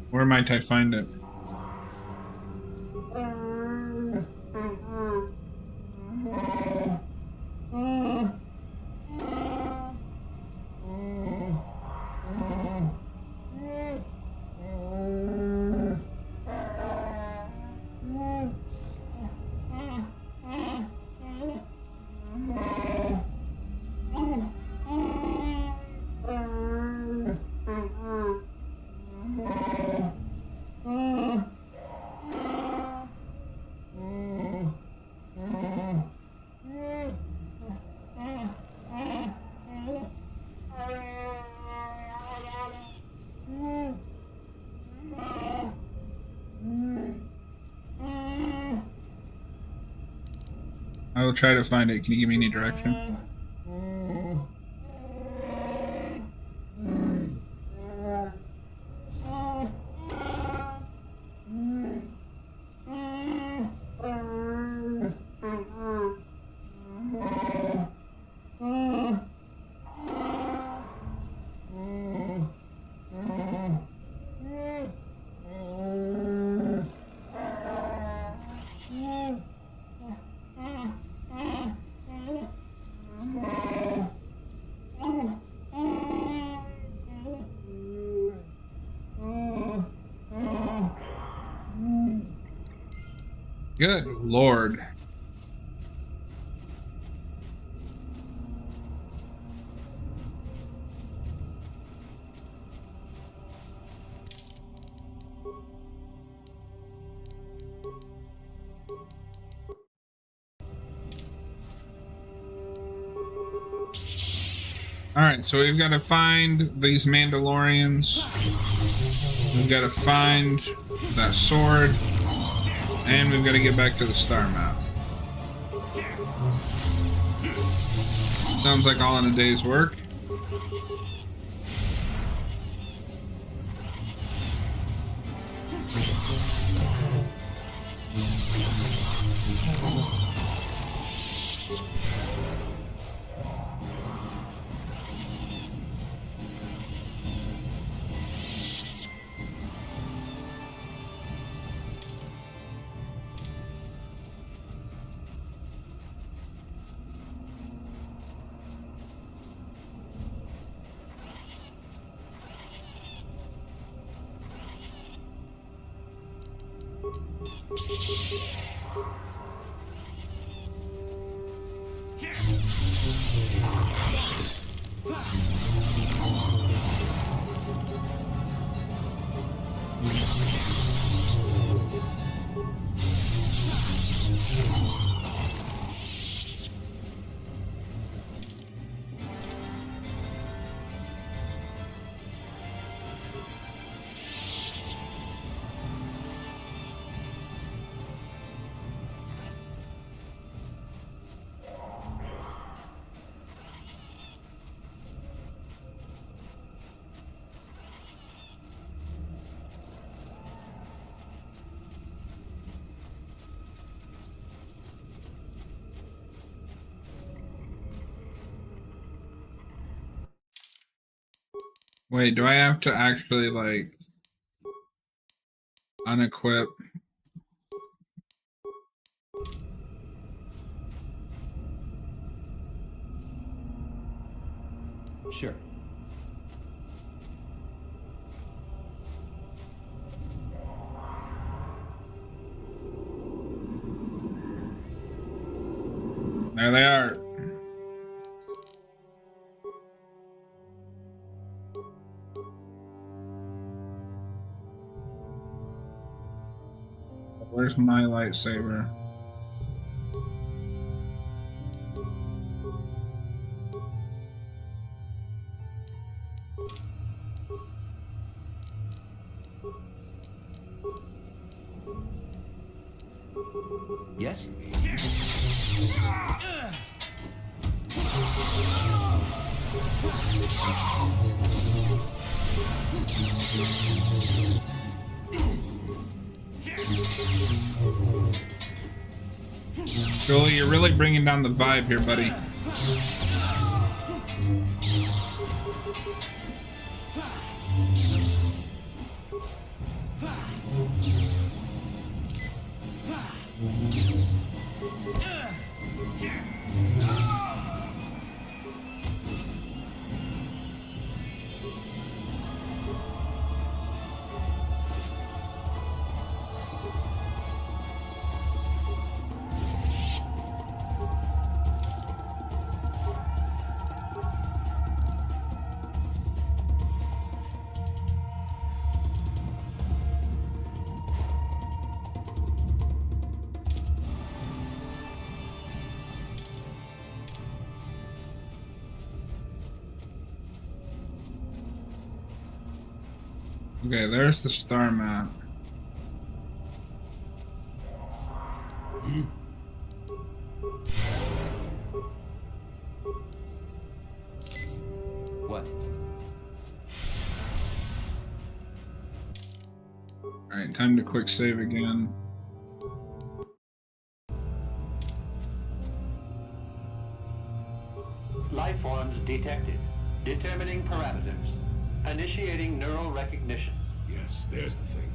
[SPEAKER 1] Where might I find it? I will try to find it. Can you give me any direction? Good Lord. Alright, so we've got to find these Mandalorians. We've got to find that sword. And we've got to get back to the star map. Sounds like all in a day's work. Wait, do I have to actually, like, unequip?
[SPEAKER 4] Sure.
[SPEAKER 1] There they are. Where's my lightsaber?
[SPEAKER 7] Yes?
[SPEAKER 1] Joel, you're really bringing down the vibe here, buddy. Okay, there's the star map.
[SPEAKER 7] What?
[SPEAKER 1] Alright, time to quick save again.
[SPEAKER 2] Life forms detected. Determining parameters. Initiating neural recognition.
[SPEAKER 3] Yes, there's the thing.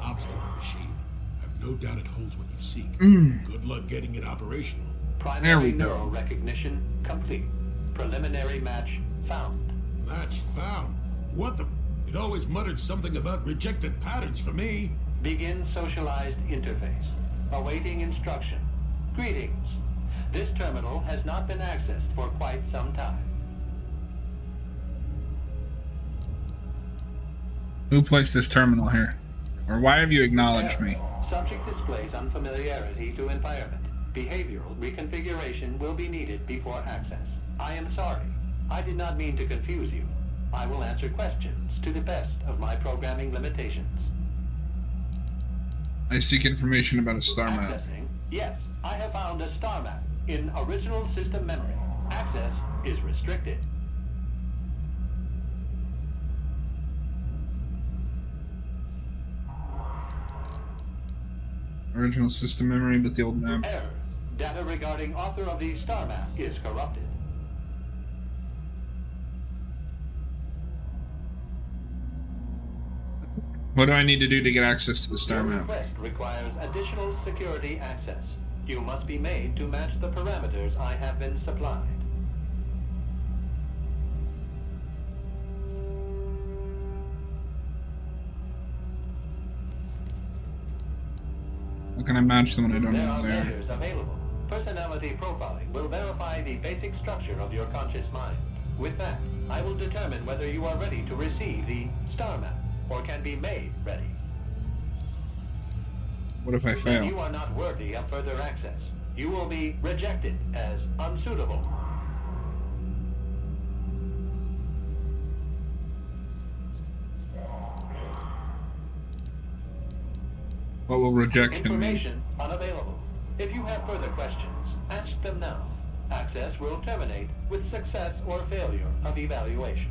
[SPEAKER 3] Obstinate machine. I've no doubt it holds what you seek. Good luck getting it operational.
[SPEAKER 1] There we
[SPEAKER 2] Primary
[SPEAKER 1] go.
[SPEAKER 2] neural recognition complete. Preliminary match found.
[SPEAKER 3] Match found. What the? It always muttered something about rejected patterns for me.
[SPEAKER 2] Begin socialized interface. Awaiting instruction. Greetings. This terminal has not been accessed for quite some time.
[SPEAKER 1] Who placed this terminal here? Or why have you acknowledged me?
[SPEAKER 2] Subject displays unfamiliarity to environment. Behavioral reconfiguration will be needed before access. I am sorry. I did not mean to confuse you. I will answer questions to the best of my programming limitations.
[SPEAKER 1] I seek information about a star map.
[SPEAKER 2] Accessing. Yes, I have found a star map in original system memory. Access is restricted.
[SPEAKER 1] Original system memory, but the old map.
[SPEAKER 2] Error. Data regarding author of the star map is corrupted.
[SPEAKER 1] What do I need to do to get access to the star
[SPEAKER 2] Your
[SPEAKER 1] map?
[SPEAKER 2] request requires additional security access. You must be made to match the parameters I have been supplied.
[SPEAKER 1] How can I match them when I don't
[SPEAKER 2] There
[SPEAKER 1] know
[SPEAKER 2] are
[SPEAKER 1] where they are?
[SPEAKER 2] measures available. Personality profiling will verify the basic structure of your conscious mind. With that, I will determine whether you are ready to receive the star map or can be made ready.
[SPEAKER 1] What if I
[SPEAKER 2] If
[SPEAKER 1] fail?
[SPEAKER 2] you are not worthy of further access, you will be rejected as unsuitable.
[SPEAKER 1] What will rejection mean?
[SPEAKER 2] Information unavailable. If you have further questions, ask them now. Access will terminate with success or failure of evaluation.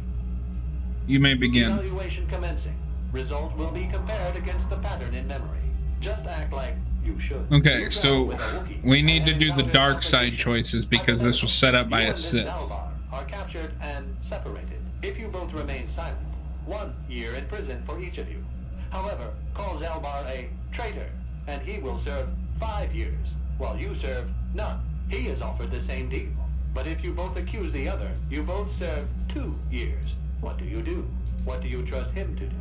[SPEAKER 1] You may begin.
[SPEAKER 2] Evaluation commencing. Result will be compared against the pattern in memory. Just act like you should.
[SPEAKER 1] Okay,
[SPEAKER 2] You
[SPEAKER 1] so
[SPEAKER 2] travel with a Wookiee
[SPEAKER 1] we need to
[SPEAKER 2] and
[SPEAKER 1] do the
[SPEAKER 2] encounter
[SPEAKER 1] dark side
[SPEAKER 2] opposition.
[SPEAKER 1] choices because this was set up by
[SPEAKER 2] You
[SPEAKER 1] a
[SPEAKER 2] and this
[SPEAKER 1] Sith.
[SPEAKER 2] Zalbar are captured and separated. If you both remain silent, 1 year in prison for each of you. However, call Zalbar a traitor, and he will serve 5 years, while you serve none. He is offered the same deal. But if you both accuse the other, you both serve 2 years. What do you do? What do you trust him to do?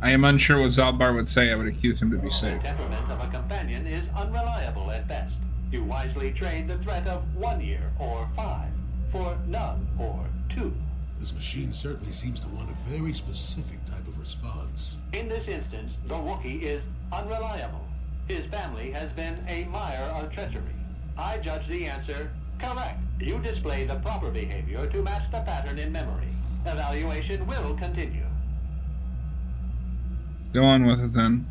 [SPEAKER 1] I am unsure what Zalbar would say. I would accuse him to be
[SPEAKER 2] The
[SPEAKER 1] safe.
[SPEAKER 2] temperament of a companion is unreliable at best. You wisely trade the threat of 1 year or 5 for none or 2.
[SPEAKER 3] This machine certainly seems to want a very specific type of response.
[SPEAKER 2] In this instance, the Wookiee is unreliable. His family has been a mire of treachery. I judge the answer correct. You display the proper behavior to match the pattern in memory. Evaluation will continue.
[SPEAKER 1] Go on with it then.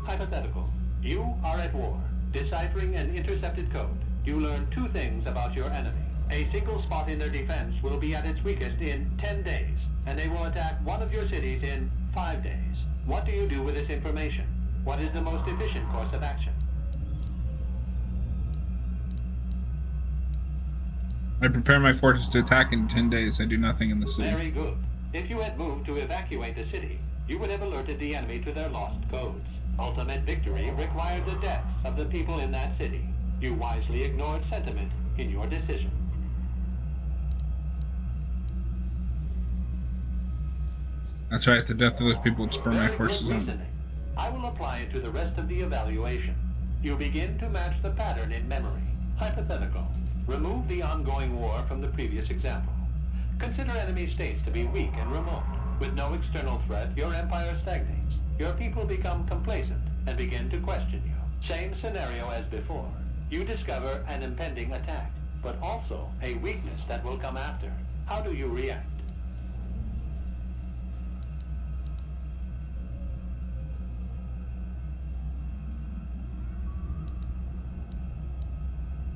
[SPEAKER 2] Hypothetical. You are at war, deciphering an intercepted code. You learn 2 things about your enemy. A single spot in their defense will be at its weakest in 10 days, and they will attack one of your cities in 5 days. What do you do with this information? What is the most efficient course of action?
[SPEAKER 1] I prepare my forces to attack in 10 days. I do nothing in the city.
[SPEAKER 2] Very good. If you had moved to evacuate the city, you would have alerted the enemy to their lost codes. Ultimate victory required the deaths of the people in that city. You wisely ignored sentiment in your decision.
[SPEAKER 1] That's right, the death of those people would spur my
[SPEAKER 2] Very
[SPEAKER 1] forces
[SPEAKER 2] good
[SPEAKER 1] on.
[SPEAKER 2] reasoning. I will apply it to the rest of the evaluation. You begin to match the pattern in memory. Hypothetical. Remove the ongoing war from the previous example. Consider enemy states to be weak and remote. With no external threat, your empire stagnates. Your people become complacent and begin to question you. Same scenario as before. You discover an impending attack, but also a weakness that will come after. How do you react?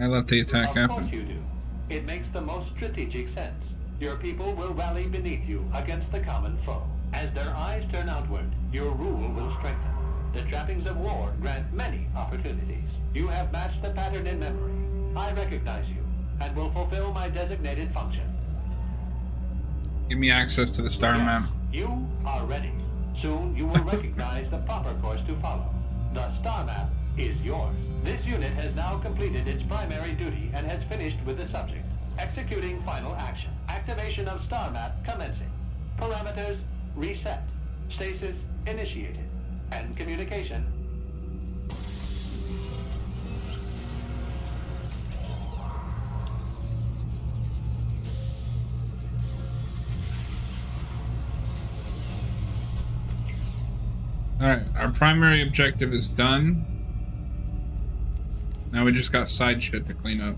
[SPEAKER 1] I let the attack
[SPEAKER 2] Of course
[SPEAKER 1] happen.
[SPEAKER 2] you do. It makes the most strategic sense. Your people will rally beneath you against the common foe. As their eyes turn outward, your rule will strengthen. The trappings of war grant many opportunities. You have matched the pattern in memory. I recognize you, and will fulfill my designated function.
[SPEAKER 1] Give me access to the star
[SPEAKER 2] Yes,
[SPEAKER 1] map.
[SPEAKER 2] you are ready. Soon you will recognize the proper course to follow. The star map is yours. This unit has now completed its primary duty and has finished with the subject. Executing final action. Activation of star map commencing. Parameters reset. Stasis initiated. And communication.
[SPEAKER 1] Alright, our primary objective is done. Now we just got side shit to clean up.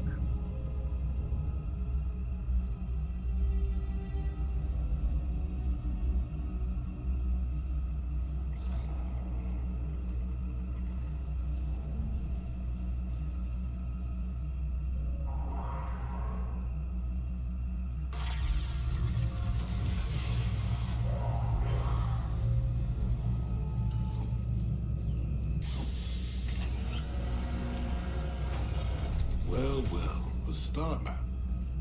[SPEAKER 3] Well, well, the star map.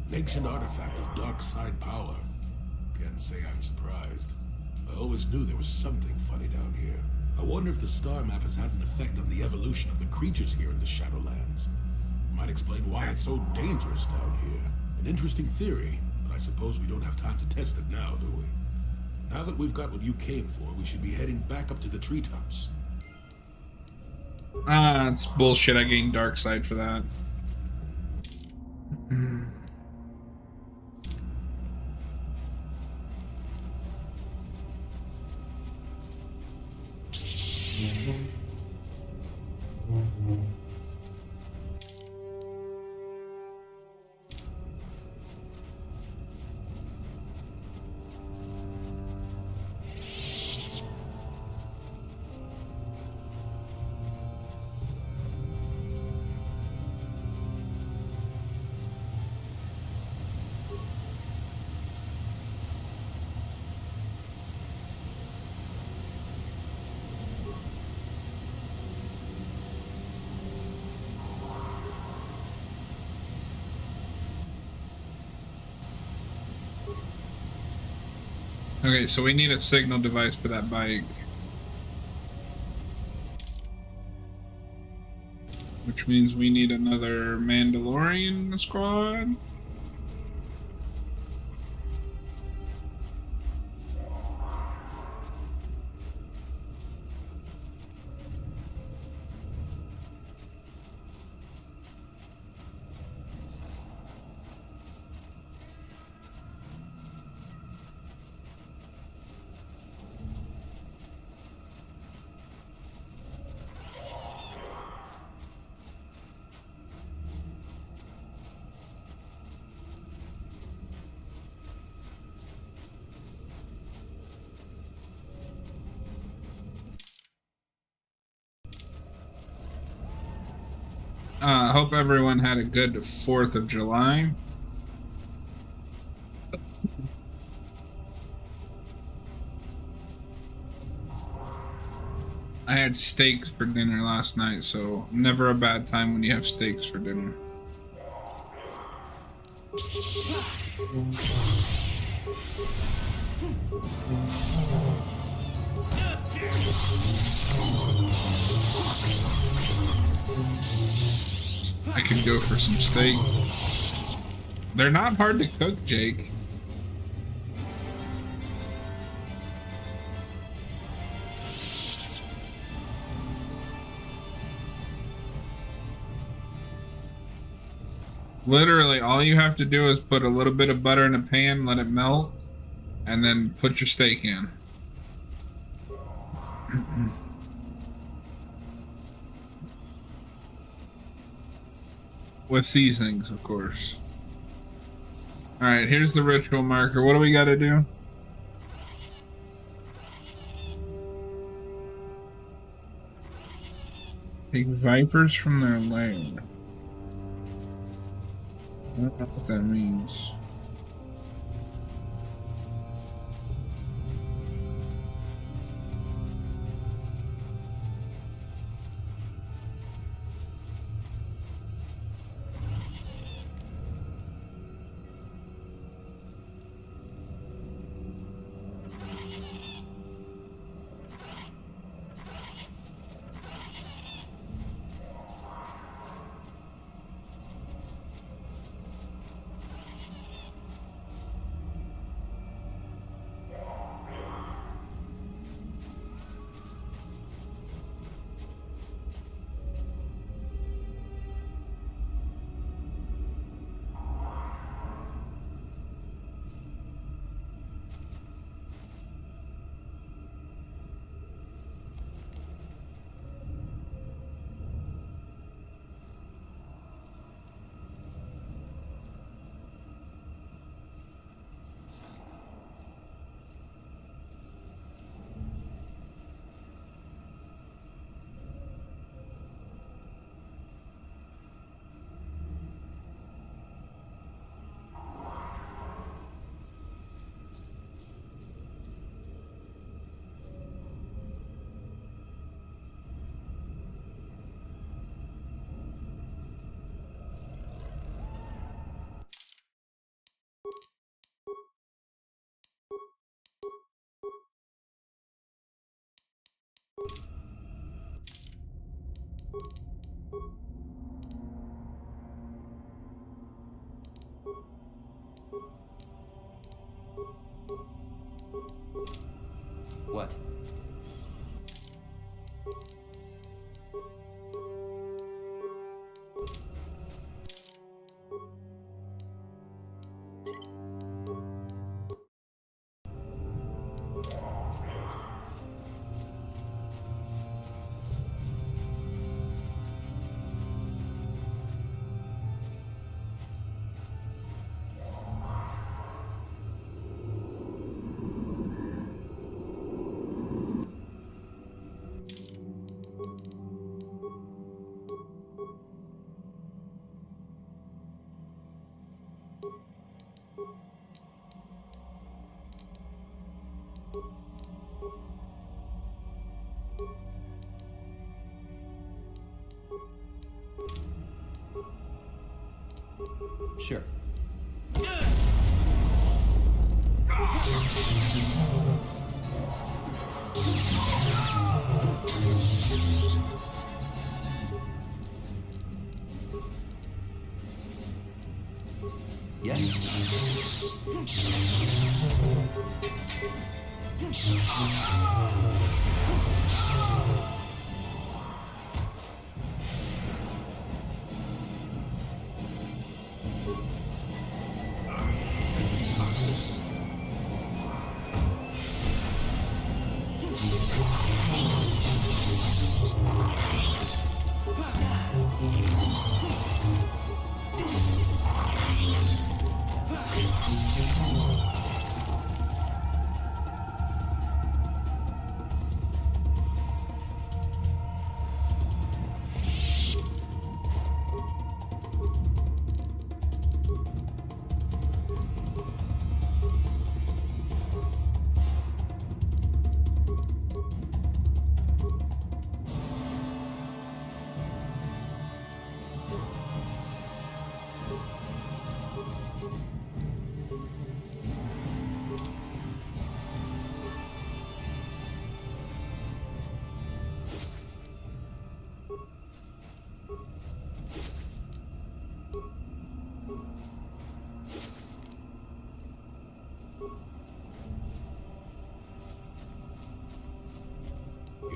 [SPEAKER 3] An ancient artifact of dark side power. Can't say I'm surprised. I always knew there was something funny down here. I wonder if the star map has had an effect on the evolution of the creatures here in the Shadowlands. Might explain why it's so dangerous down here. An interesting theory, but I suppose we don't have time to test it now, do we? Now that we've got what you came for, we should be heading back up to the treetops.
[SPEAKER 1] Ah, it's bullshit. I gained dark side for that. Okay, so we need a signal device for that bike. Which means we need another Mandalorian in the squad. Hope everyone had a good 4th of July. I had steaks for dinner last night, so never a bad time when you have steaks for dinner. I could go for some steak. They're not hard to cook, Jake. Literally, all you have to do is put a little bit of butter in a pan, let it melt, and then put your steak in. With seasonings, of course. Alright, here's the ritual marker. What do we gotta do? Take vipers from their lair. I don't know what that means.
[SPEAKER 4] What? Sure.
[SPEAKER 8] Yes?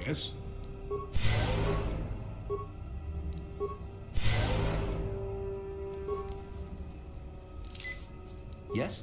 [SPEAKER 3] Yes?
[SPEAKER 8] Yes?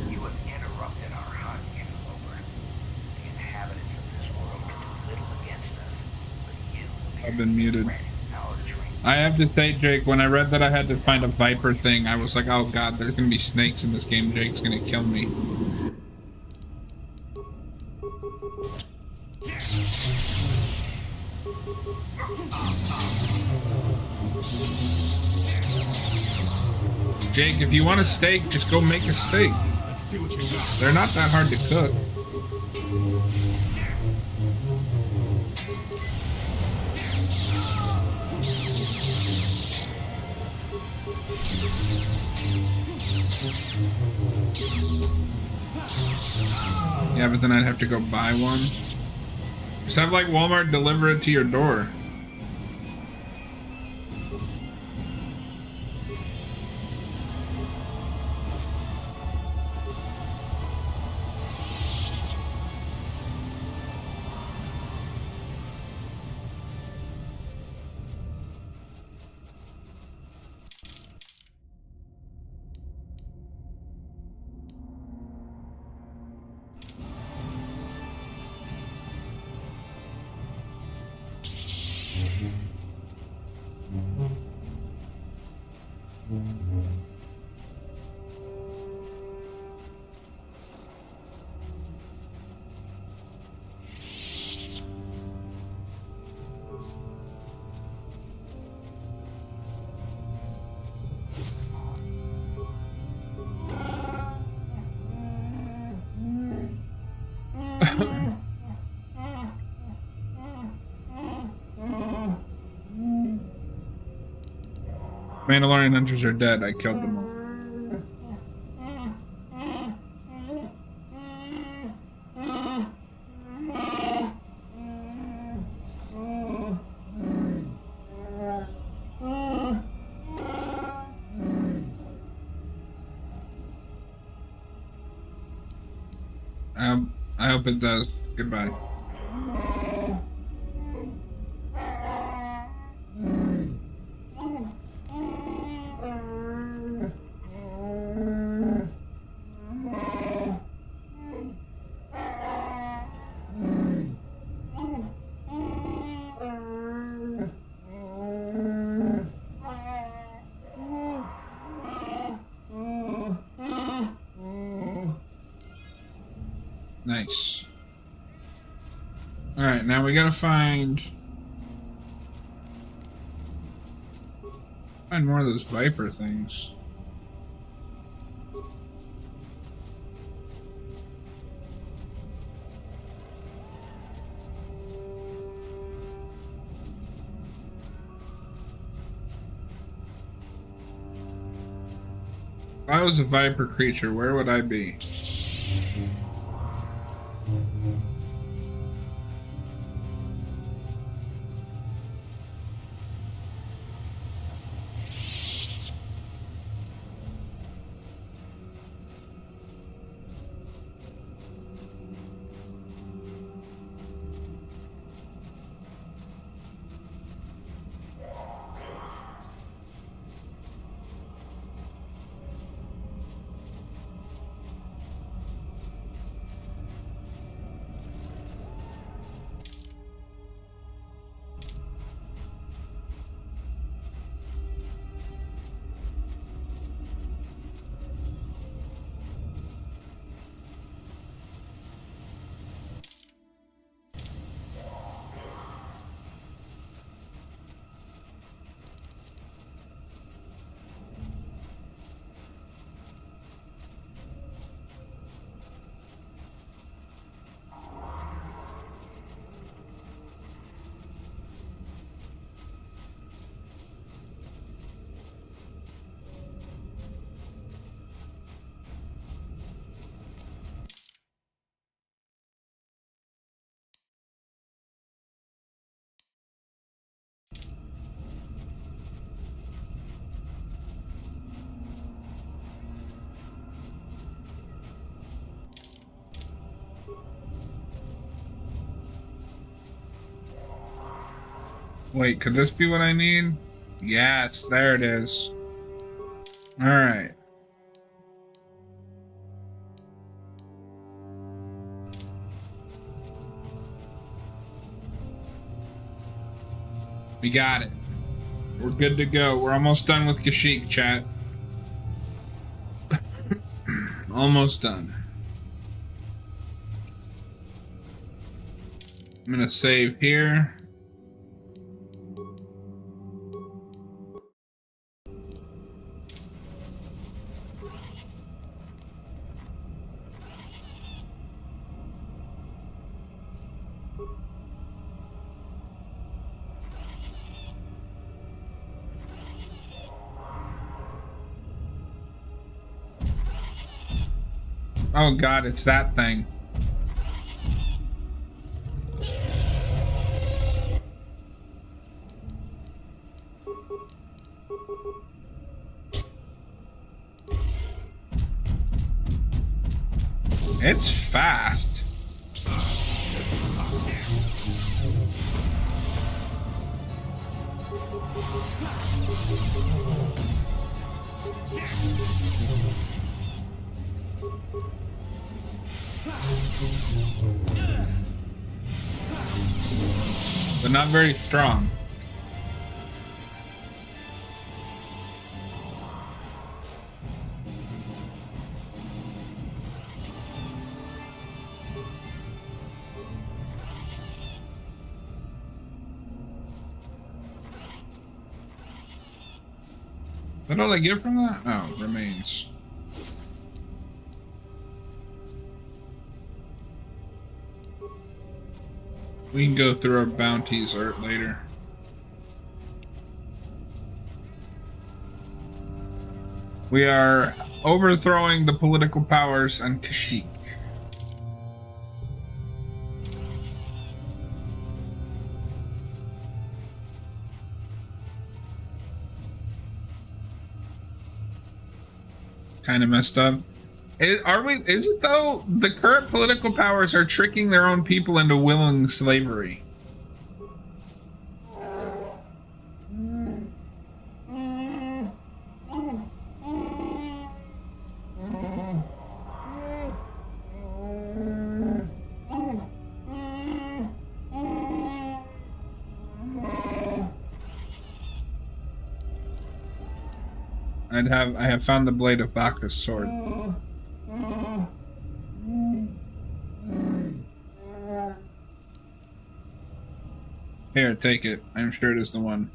[SPEAKER 9] You have interrupted our hunt, interloper. The inhabitants of this world can do little against us, but you
[SPEAKER 1] I've been muted.
[SPEAKER 9] our dream.
[SPEAKER 1] I have to say, Jake, when I read that I had to find a Viper thing, I was like, oh god, there's gonna be snakes in this game. Jake's gonna kill me. Jake, if you want a steak, just go make a steak.
[SPEAKER 3] Let's see what you got.
[SPEAKER 1] They're not that hard to cook. Yeah, but then I'd have to go buy one. Just have like Walmart deliver it to your door. Mandalorian hunters are dead. I killed them all. I hope it does. Goodbye. Nice. Alright, now we gotta find more of those Viper things. If I was a Viper creature, where would I be? Wait, could this be what I need? Yes, there it is. Alright. We got it. We're good to go. We're almost done with Kashyyyk, chat. Almost done. I'm gonna save here. Oh god, it's that thing. It's fast. But not very strong. Is that all I get from that? Oh, remains. We can go through our bounties later. We are overthrowing the political powers on Kashyyyk. Kind of messed up. Is it though? The current political powers are tricking their own people into willing slavery. I have found the blade of Bacchus' sword. Here, take it. I'm sure it is the one.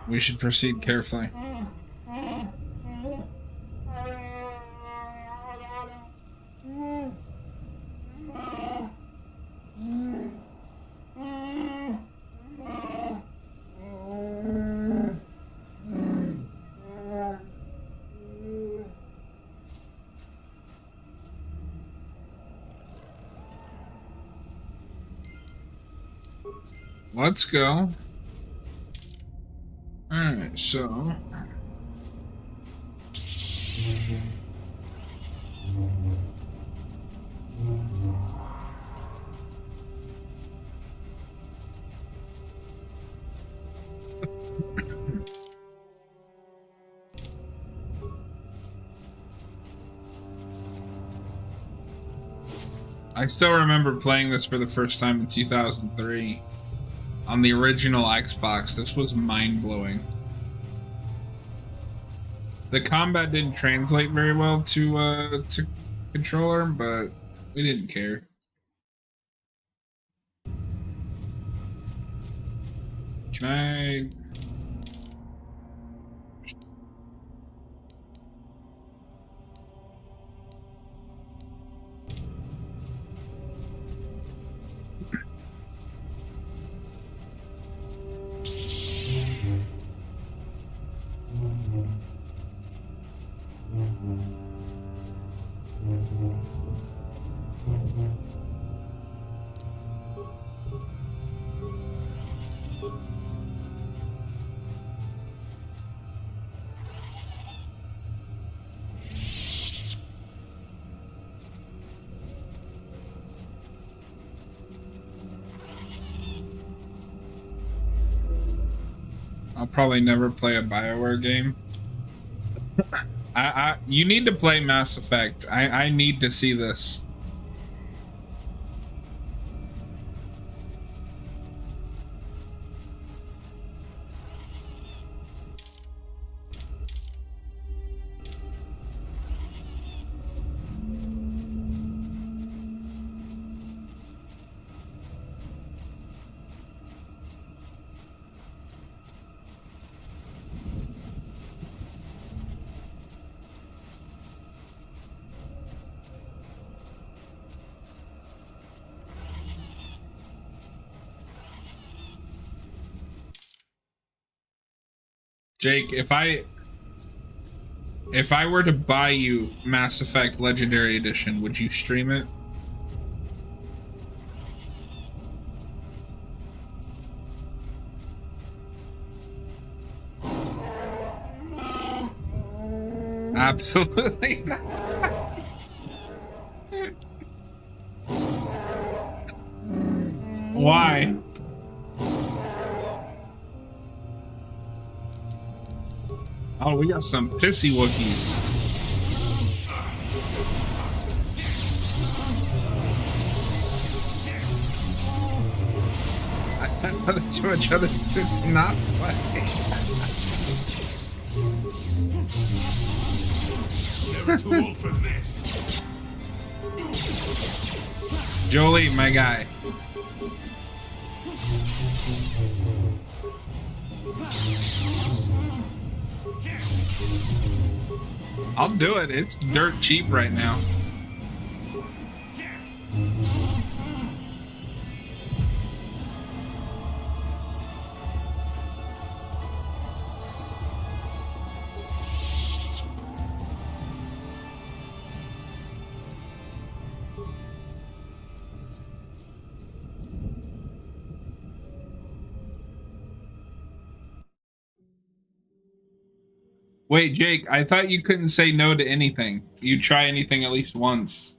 [SPEAKER 1] We should proceed carefully. Let's go. Alright, so... I still remember playing this for the first time in 2003 on the original Xbox. This was mind-blowing. The combat didn't translate very well to controller, but we didn't care. Can I... I'll probably never play a BioWare game. You need to play Mass Effect. I need to see this. Jake, if I were to buy you Mass Effect Legendary Edition, would you stream it? Absolutely not. Why? Oh, we got some pissy Wookiees. I know that you each other it's not play.
[SPEAKER 3] Never too old for this.
[SPEAKER 1] Jolie, my guy. I'll do it. It's dirt cheap right now. Wait, Jake, I thought you couldn't say no to anything. You try anything at least once.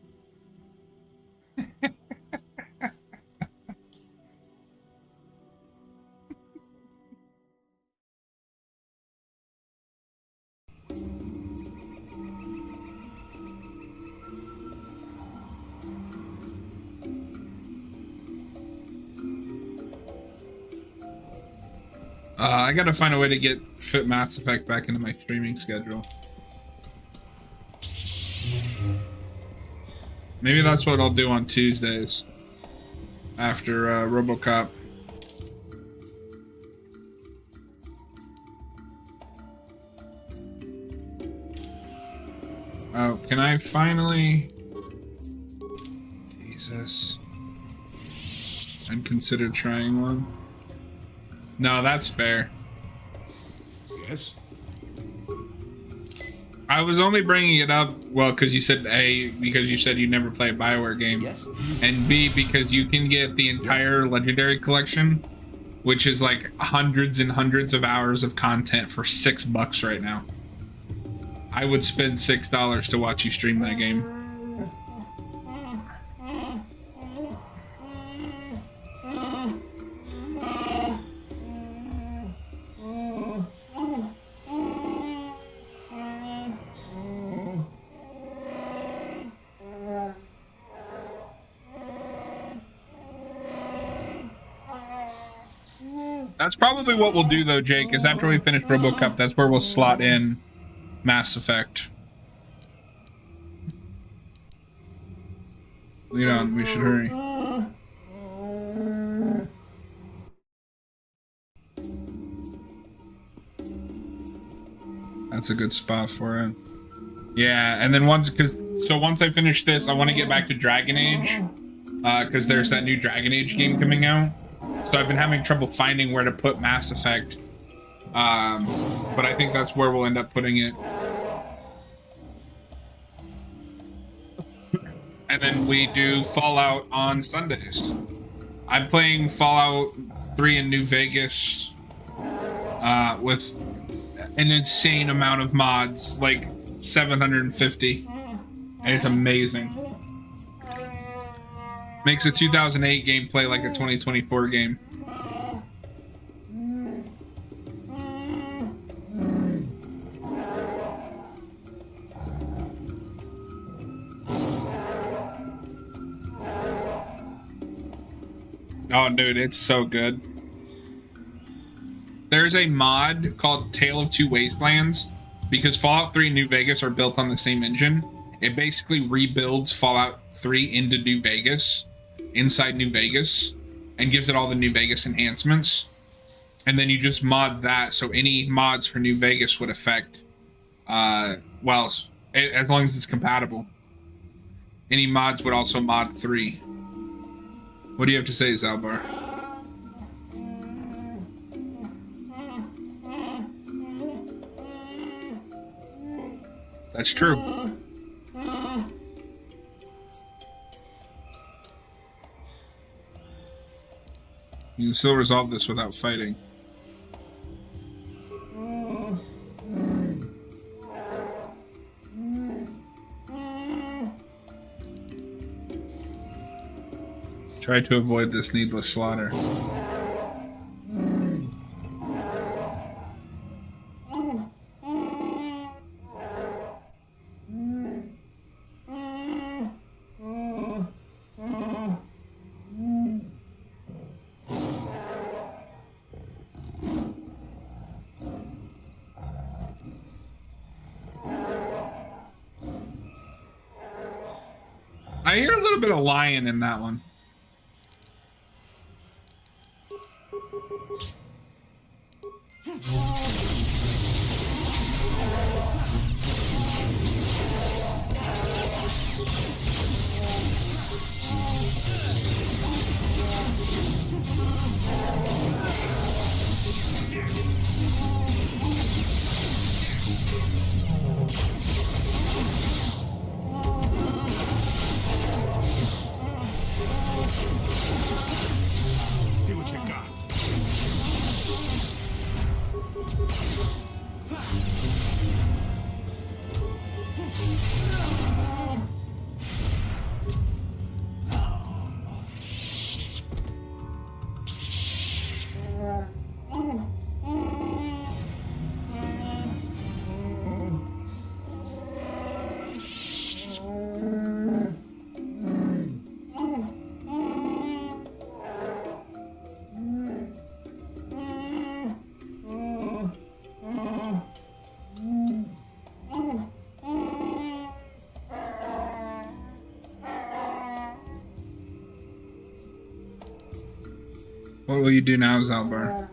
[SPEAKER 1] I gotta find a way to fit Mass Effect back into my streaming schedule. Maybe that's what I'll do on Tuesdays after RoboCop. Oh, can I finally? Jesus. I'd consider trying one. No, that's fair.
[SPEAKER 3] Yes?
[SPEAKER 1] I was only bringing it up, well, because you said A, because you said you never play a BioWare game.
[SPEAKER 4] Yes?
[SPEAKER 1] And B, because you can get the entire Legendary Collection, which is like hundreds and hundreds of hours of content for $6 right now. I would spend $6 to watch you stream that game. That's probably what we'll do though, Jake, is after we finish RoboCop, that's where we'll slot in Mass Effect. Lead on, we should hurry. That's a good spot for it. Yeah, and then once I finish this, I want to get back to Dragon Age, because there's that new Dragon Age game coming out. So I've been having trouble finding where to put Mass Effect, but I think that's where we'll end up putting it. And then we do Fallout on Sundays. I'm playing Fallout 3 in New Vegas with an insane amount of mods, like 750, and it's amazing. Makes a 2008 gameplay like a 2024 game. Oh, dude, it's so good. There's a mod called Tale of Two Wastelands, because Fallout 3 and New Vegas are built on the same engine. It basically rebuilds Fallout 3 into New Vegas, inside New Vegas, and gives it all the New Vegas enhancements. And then you just mod that, so any mods for New Vegas would affect, well, as long as it's compatible. Any mods would also mod 3. What do you have to say, Zalbar? That's true. You can still resolve this without fighting. Try to avoid this needless slaughter. I hear a little bit of lion in that one.
[SPEAKER 3] See what you got.
[SPEAKER 1] What will you do now, Zalbar?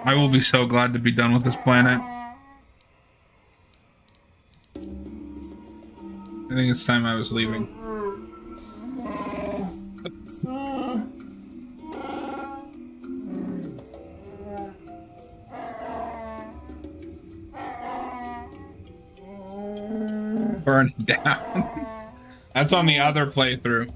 [SPEAKER 1] I will be so glad to be done with this planet. I think it's time I was leaving. Burn it down. That's on the other playthrough.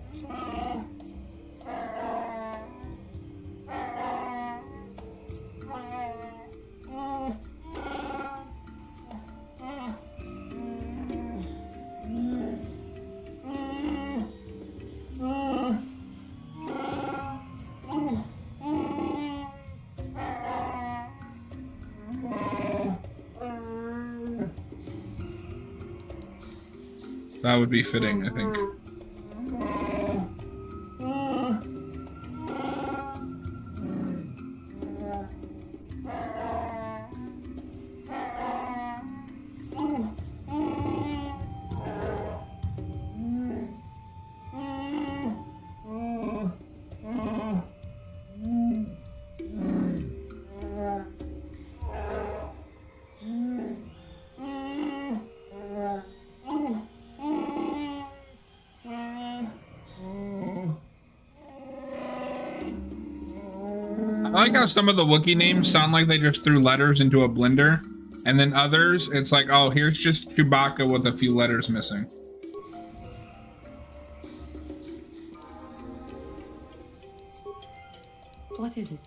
[SPEAKER 1] That would be fitting, I think. I like how some of the Wookiee names sound like they just threw letters into a blender, and then others, it's like, oh, here's just Chewbacca with a few letters missing.
[SPEAKER 5] What is it?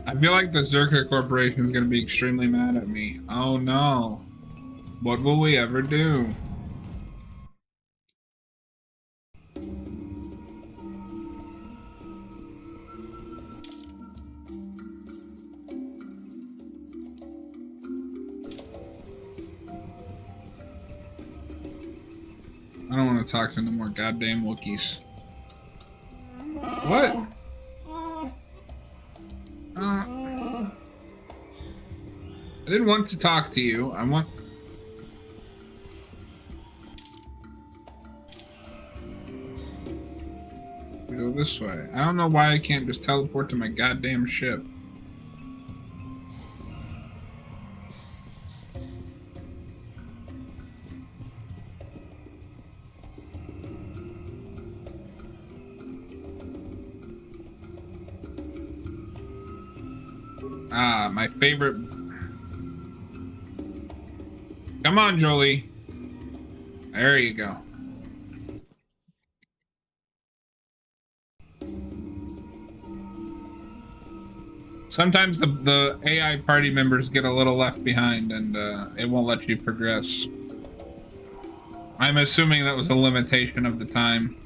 [SPEAKER 5] I feel like the Zerka Corporation is going to be extremely mad at me. Oh no. What will we ever do? I don't want to talk to no more goddamn Wookiees. What? I didn't want to talk to you. I want... to go this way. I don't know why I can't just teleport to my goddamn ship.
[SPEAKER 1] Ah, my favorite. Come on, Jolie. There you go. Sometimes the AI party members get a little left behind and it won't let you progress. I'm assuming that was a limitation of the time.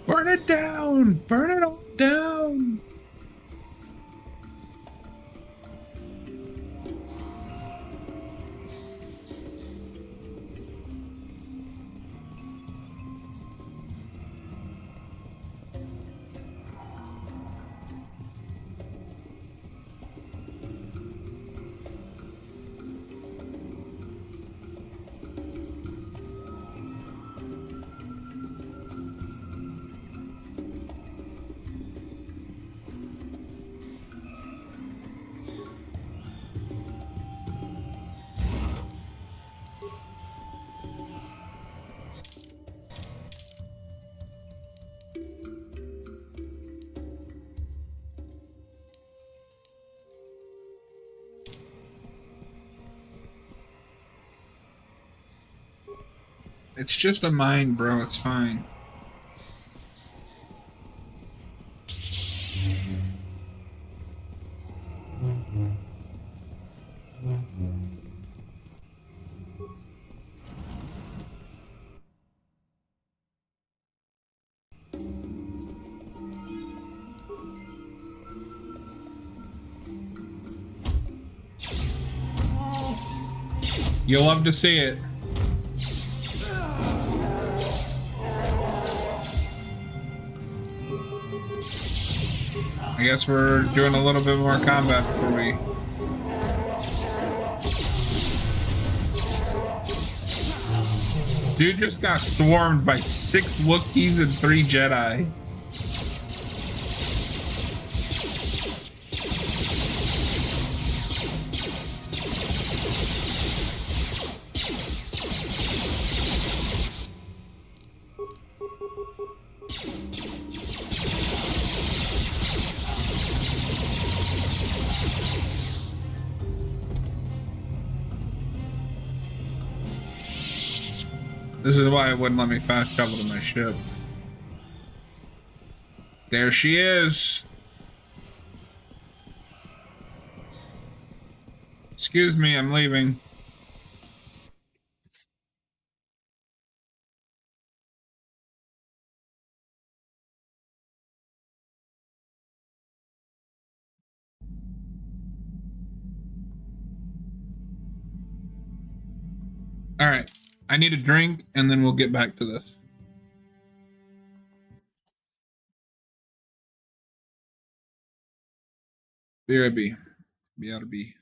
[SPEAKER 1] Burn it down! Burn it all down! It's just a mine, bro. It's fine. You'll love to see it. I guess we're doing a little bit more combat before we... Dude just got swarmed by 6 Wookiees and 3 Jedi. This is why it wouldn't let me fast travel to my ship. There she is. Excuse me, I'm leaving. All right, I need a drink and then we'll get back to this. BRB. BRB.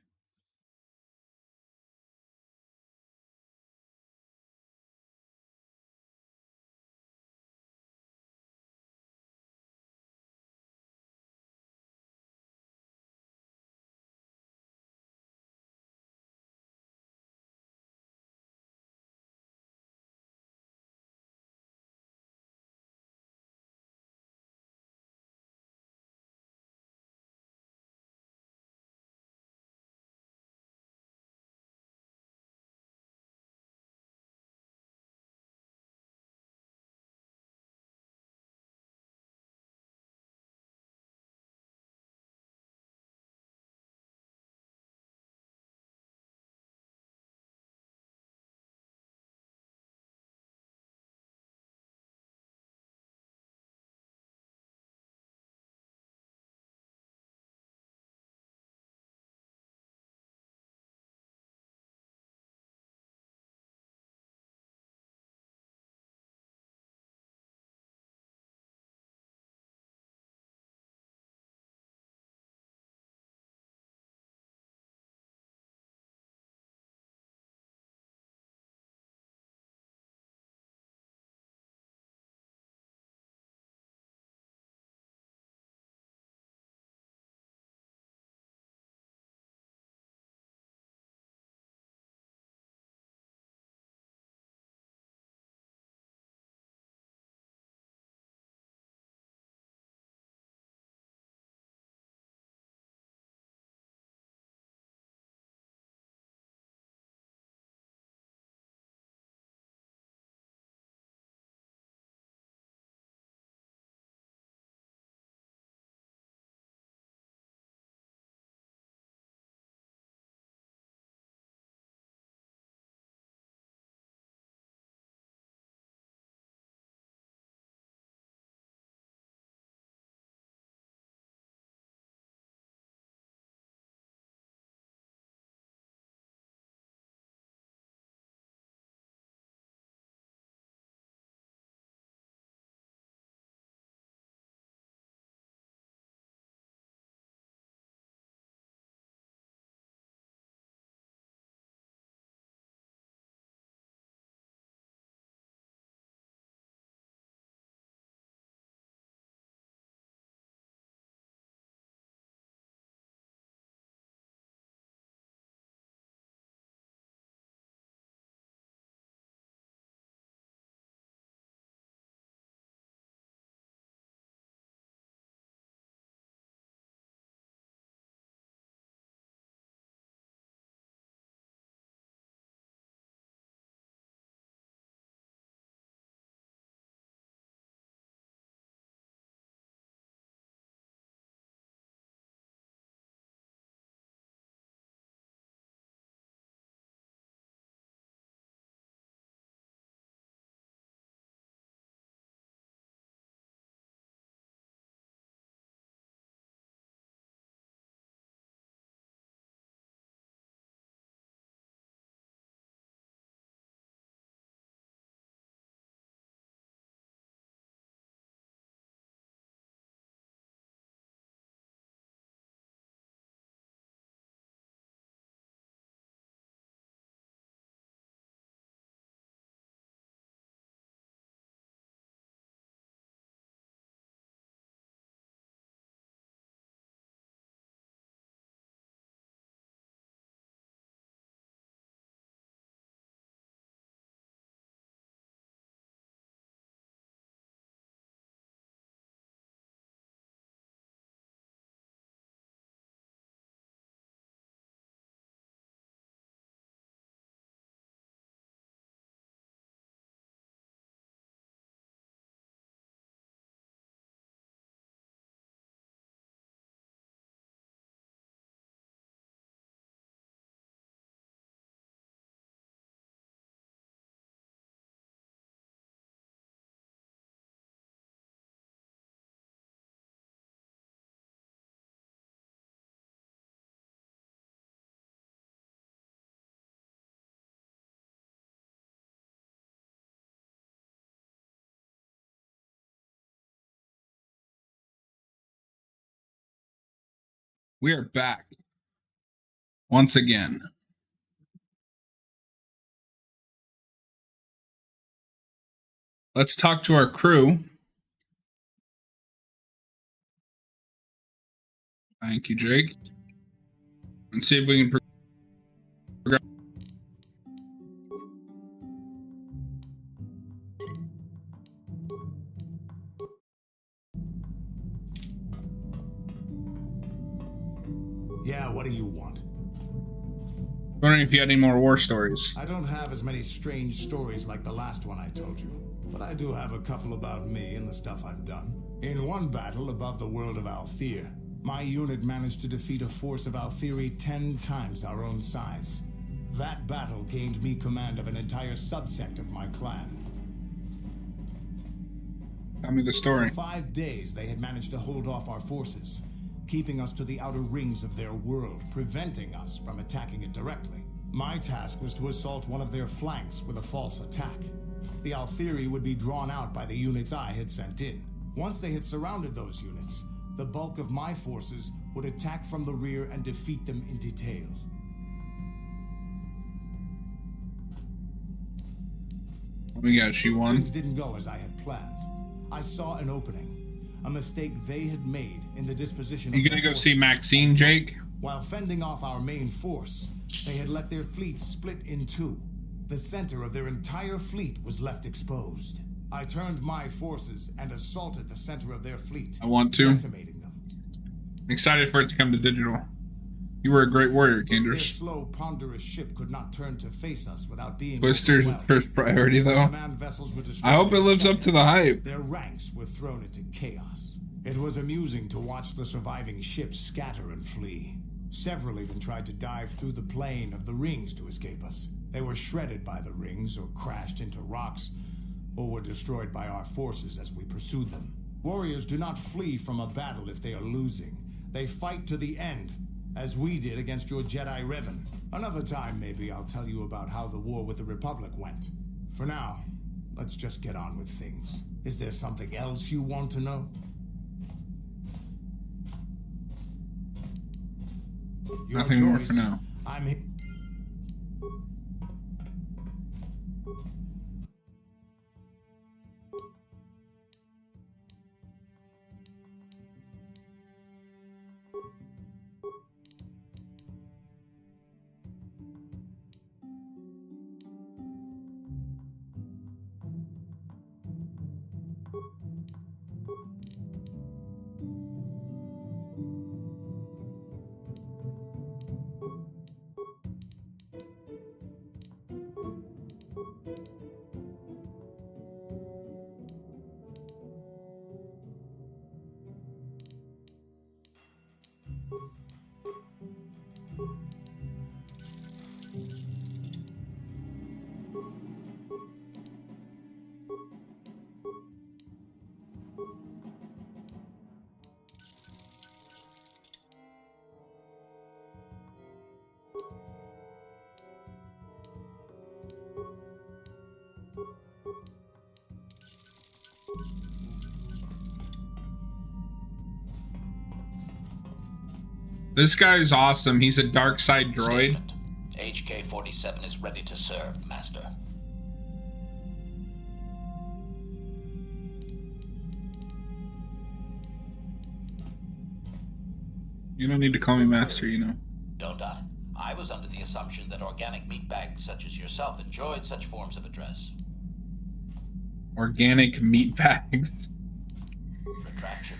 [SPEAKER 1] We are back once again. Let's talk to our crew. Thank you, Jake. And see if we can progress.
[SPEAKER 3] Yeah, what do you want?
[SPEAKER 1] Wondering if you had any more war stories.
[SPEAKER 3] I don't have as many strange stories like the last one I told you, but I do have a couple about me and the stuff I've done. In one battle above the world of Althir, my unit managed to defeat a force of Althiri 10 times our own size. That battle gained me command of an entire subsect of my clan.
[SPEAKER 1] Tell me the story.
[SPEAKER 3] For 5 days, they had managed to hold off our forces, keeping us to the outer rings of their world, preventing us from attacking it directly. My task was to assault one of their flanks with a false attack. The Althiri would be drawn out by the units I had sent in. Once they had surrounded those units, the bulk of my forces would attack from the rear and defeat them in detail.
[SPEAKER 1] We got she won.
[SPEAKER 3] Things didn't go as I had planned. I saw an opening, a mistake they had made in the disposition of
[SPEAKER 1] You gonna go see Maxine, Jake?
[SPEAKER 3] While fending off our main force, they had let their fleet split in two. The center of their entire fleet was left exposed. I turned my forces and assaulted the center of their fleet,
[SPEAKER 1] I want to.
[SPEAKER 3] decimating them.
[SPEAKER 1] Excited for it to come to digital. You were a great warrior,
[SPEAKER 3] Their
[SPEAKER 1] Kanders.
[SPEAKER 3] slow, ponderous ship could not turn to face us without being
[SPEAKER 1] Twister's
[SPEAKER 3] overwhelmed.
[SPEAKER 1] first priority, though.
[SPEAKER 3] Command vessels were destroyed
[SPEAKER 1] I hope it
[SPEAKER 3] in
[SPEAKER 1] lives up
[SPEAKER 3] seconds.
[SPEAKER 1] to the hype.
[SPEAKER 3] Their ranks were thrown into chaos. It was amusing to watch the surviving ships scatter and flee. Several even tried to dive through the plane of the rings to escape us. They were shredded by the rings or crashed into rocks, or were destroyed by our forces as we pursued them. Warriors do not flee from a battle if they are losing. They fight to the end, as we did against your Jedi Revan. Another time, maybe, I'll tell you about how the war with the Republic went. For now, let's just get on with things. Is there something else you want to know? Your
[SPEAKER 1] Nothing more
[SPEAKER 3] choice.
[SPEAKER 1] for now.
[SPEAKER 3] I'm here.
[SPEAKER 1] This guy is awesome. He's a dark side droid.
[SPEAKER 9] HK-47 is ready to serve, Master.
[SPEAKER 1] You don't need to call me master, you know.
[SPEAKER 9] Don't I? I was under the assumption that organic meat bags such as yourself enjoyed such forms of address.
[SPEAKER 1] Organic meat bags.
[SPEAKER 9] Retraction.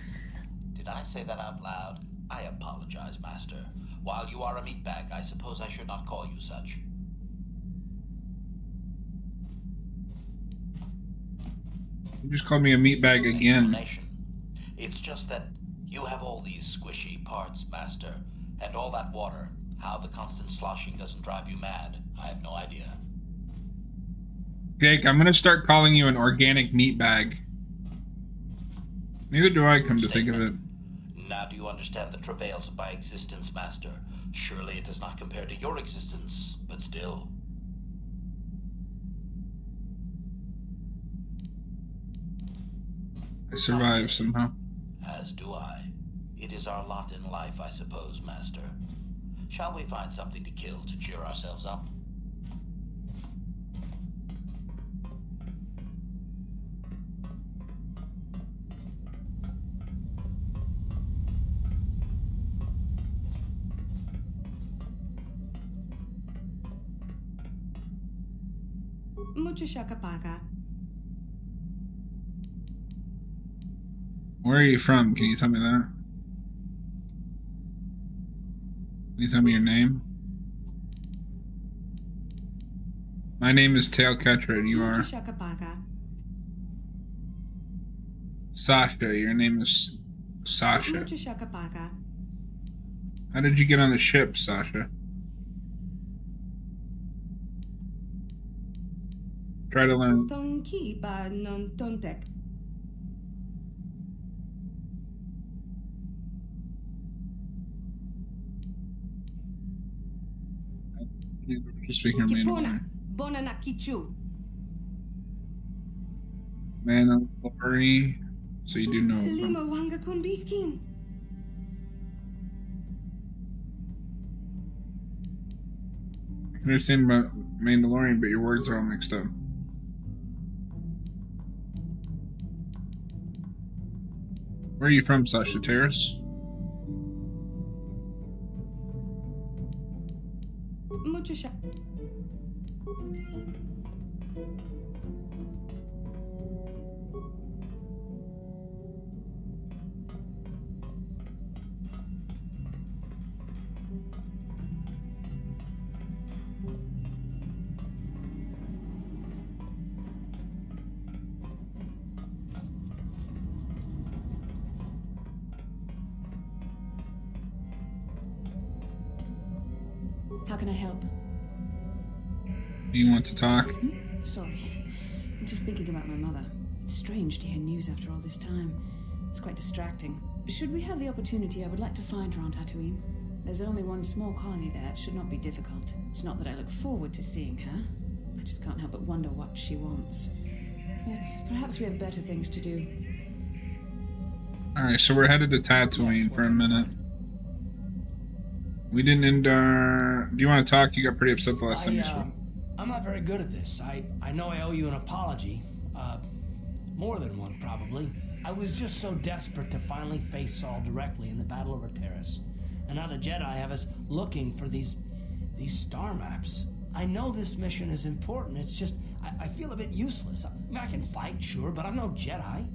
[SPEAKER 9] Did I say that out loud? I apologize, Master. While you are a meatbag, I suppose I should not call you such.
[SPEAKER 1] You just called me a meat bag again.
[SPEAKER 9] Explanation. It's just that you have all these squishy parts, Master, and all that water. How the constant sloshing doesn't drive you mad, I have no idea.
[SPEAKER 1] Jake, I'm gonna start calling you an organic meat bag. Neither do I, come to think of it.
[SPEAKER 9] Now do you understand the travails of my existence, Master? Surely it does not compare to your existence, but still.
[SPEAKER 1] I survived somehow.
[SPEAKER 9] As do I. It is our lot in life, I suppose, Master. Shall we find something to kill to cheer ourselves up?
[SPEAKER 8] Mucho shakapaka.
[SPEAKER 1] Where are you from? Can you tell me that? Can you tell me your name? My name is Tail Catcher, and you
[SPEAKER 8] Mucho
[SPEAKER 1] are?
[SPEAKER 8] shakapaka.
[SPEAKER 1] Sasha. Your name is Sasha.
[SPEAKER 8] Mucho shakapaka.
[SPEAKER 1] How did you get on the ship, Sasha? Try to learn.
[SPEAKER 8] Tonki ba non tontek.
[SPEAKER 1] Just speaking of
[SPEAKER 8] Kipona.
[SPEAKER 1] Mandalorian.
[SPEAKER 8] Bona na kichu.
[SPEAKER 1] Mandalorian. So you do know. of them.
[SPEAKER 8] Selima wanga konbitkin.
[SPEAKER 1] I can understand about Mandalorian, but your words are all mixed up. Where are you from, Sasha? Terrace?
[SPEAKER 8] Mucho shak.
[SPEAKER 10] How can I help?
[SPEAKER 1] Do you want to talk?
[SPEAKER 10] Sorry. I'm just thinking about my mother. It's strange to hear news after all this time. It's quite distracting. Should we have the opportunity, I would like to find her on Tatooine. There's only one small colony there. It should not be difficult. It's not that I look forward to seeing her. I just can't help but wonder what she wants. But perhaps we have better things to do.
[SPEAKER 1] Alright, so we're headed to Tatooine for a minute. We didn't end our... Do you want to talk? You got pretty upset the last time you spoke.
[SPEAKER 11] I'm not very good at this. I know I owe you an apology. More than one, probably. I was just so desperate to finally face Saul directly in the Battle over Terrace. And now the Jedi have us looking for these star maps. I know this mission is important. It's just, I feel a bit useless. I mean, I can fight, sure, but I'm no Jedi.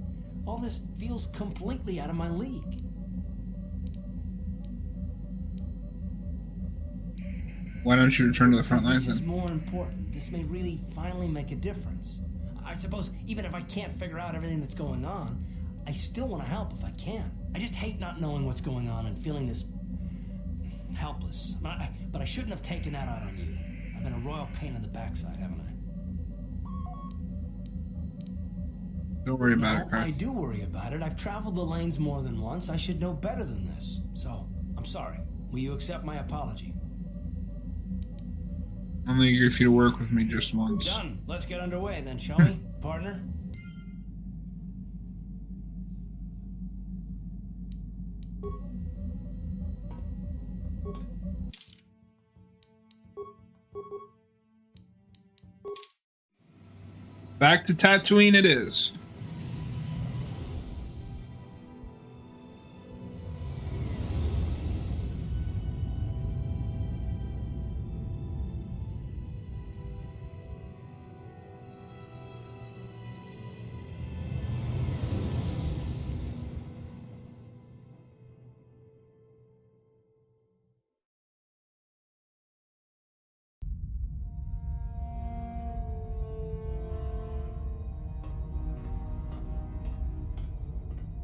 [SPEAKER 11] All this feels completely out of my league.
[SPEAKER 1] Why don't you return to the front lines
[SPEAKER 11] This is
[SPEAKER 1] then?
[SPEAKER 11] more important. This may really finally make a difference. I suppose even if I can't figure out everything that's going on, I still want to help if I can. I just hate not knowing what's going on and feeling this helpless. But I shouldn't have taken that out on you. I've been a royal pain in the backside, haven't I?
[SPEAKER 1] Don't worry about it,
[SPEAKER 11] I
[SPEAKER 1] Karth.
[SPEAKER 11] do worry about it. I've traveled the lanes more than once. I should know better than this. So, I'm sorry. Will you accept my apology?
[SPEAKER 1] Only agree for you to work with me just once.
[SPEAKER 11] Done. Let's get underway then, shall we, partner?
[SPEAKER 1] Back to Tatooine it is.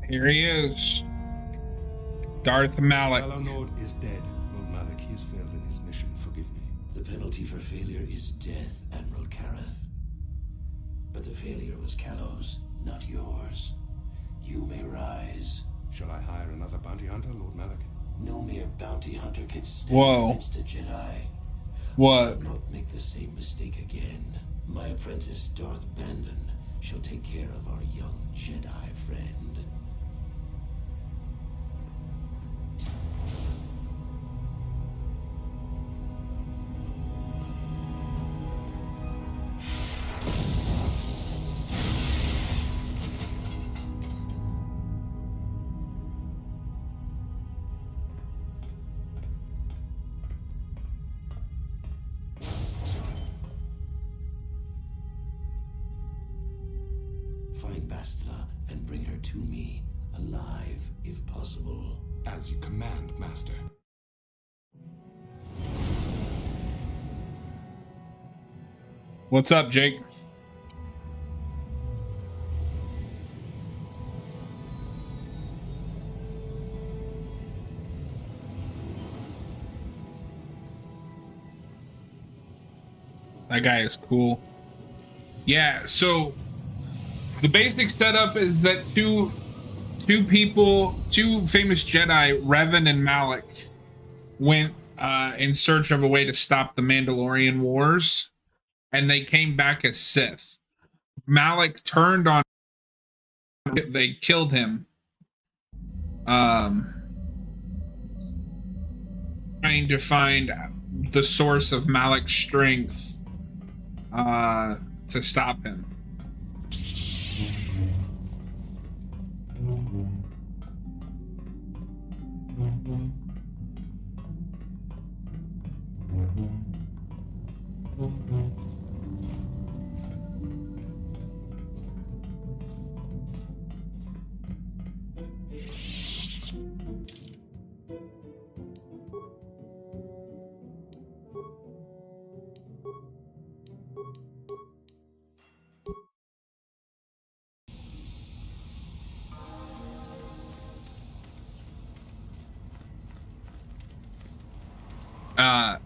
[SPEAKER 1] Here he is. Darth Malak.
[SPEAKER 3] Alanord is dead. Lord Malak, he has failed in his mission. Forgive me.
[SPEAKER 12] The penalty for failure is death, Admiral Kareth. But the failure was Kalos, not yours. You may rise.
[SPEAKER 3] Shall I hire another bounty hunter, Lord Malak?
[SPEAKER 12] No mere bounty hunter can stand
[SPEAKER 1] Whoa.
[SPEAKER 12] against a Jedi.
[SPEAKER 1] What?
[SPEAKER 12] Do not make the same mistake again. My apprentice, Darth Bandon, shall take care of our young Jedi friend. Bastila and bring her to me, alive if possible.
[SPEAKER 3] As you command, Master.
[SPEAKER 1] What's up, Jake? That guy is cool. Yeah, so the basic setup is that two famous Jedi, Revan and Malik, went in search of a way to stop the Mandalorian Wars, and they came back as Sith. Malik turned on, they killed him. Trying to find the source of Malik's strength to stop him.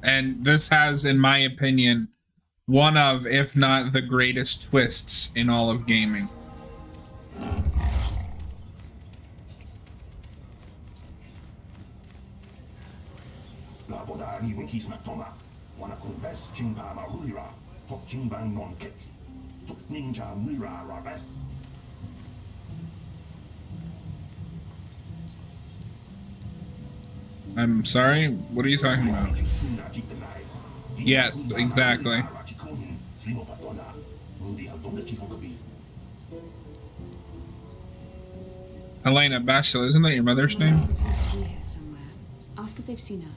[SPEAKER 1] And this has, in my opinion, one of, if not the greatest twists in all of gaming. I'm sorry, what are you talking about? Yes, exactly. Helena Bastila, isn't that your mother's name?
[SPEAKER 10] Supposed to be here somewhere. Ask if they've seen her.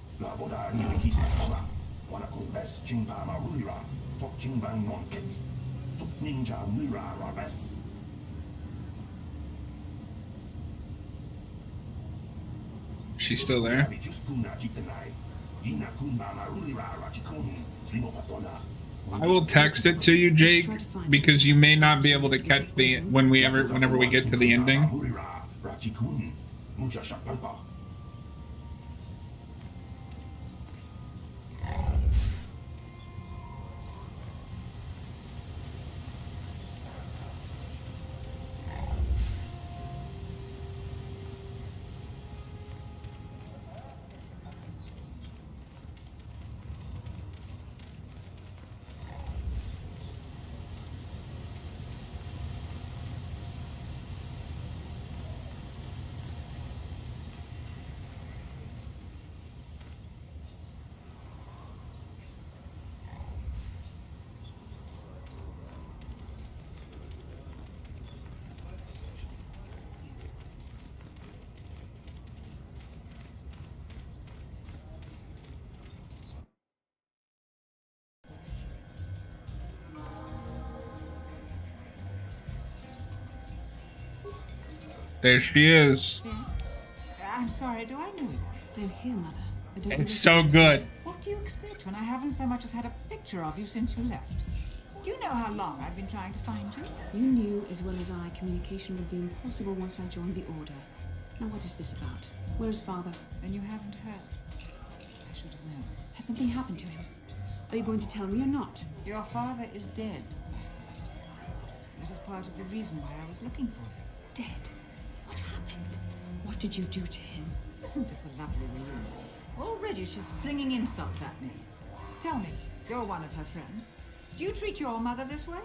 [SPEAKER 1] She's still there? I will text it to you, Jake, because you may not be able to catch the whenever we get to the ending. There she is.
[SPEAKER 13] I'm sorry, do I know you?
[SPEAKER 10] I'm here, Mother. I don't
[SPEAKER 1] It's so good.
[SPEAKER 13] What do you expect when I haven't so much as had a picture of you since you left? Do you know how long I've been trying to find you?
[SPEAKER 10] You knew as well as I communication would be impossible once I joined the Order. Now what is this about? Where's Father?
[SPEAKER 13] Then you haven't heard. I should have known.
[SPEAKER 10] Has something happened to him? Are you going to tell me or not?
[SPEAKER 13] Your father is dead, Master. That is part of the reason why I was looking for you.
[SPEAKER 10] Dead? What happened? What did you do to him?
[SPEAKER 13] Isn't this a lovely reunion? Already she's flinging insults at me. Tell me, you're one of her friends. Do you treat your mother this way?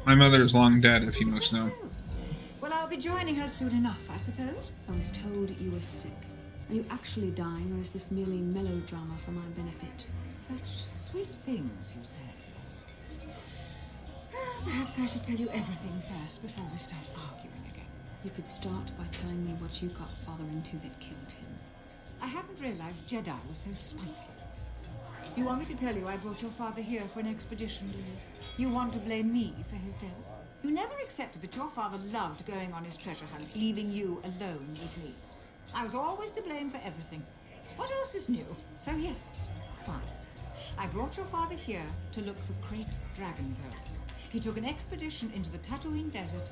[SPEAKER 1] My mother is long dead, if you must know.
[SPEAKER 13] Well, I'll be joining her soon enough, I suppose.
[SPEAKER 10] I was told you were sick. Are you actually dying, or is this merely melodrama for my benefit?
[SPEAKER 13] Such sweet things, you say. Perhaps I should tell you everything first before we start arguing again.
[SPEAKER 10] You could start by telling me what you got Father into that killed him.
[SPEAKER 13] I hadn't realized Jedi was so spiteful. You want me to tell you I brought your father here for an expedition, do you? You want to blame me for his death? You never accepted that your father loved going on his treasure hunts, leaving you alone with me. I was always to blame for everything. What else is new? So yes, fine. I brought your father here to look for great dragon pearls. He took an expedition into the Tatooine desert,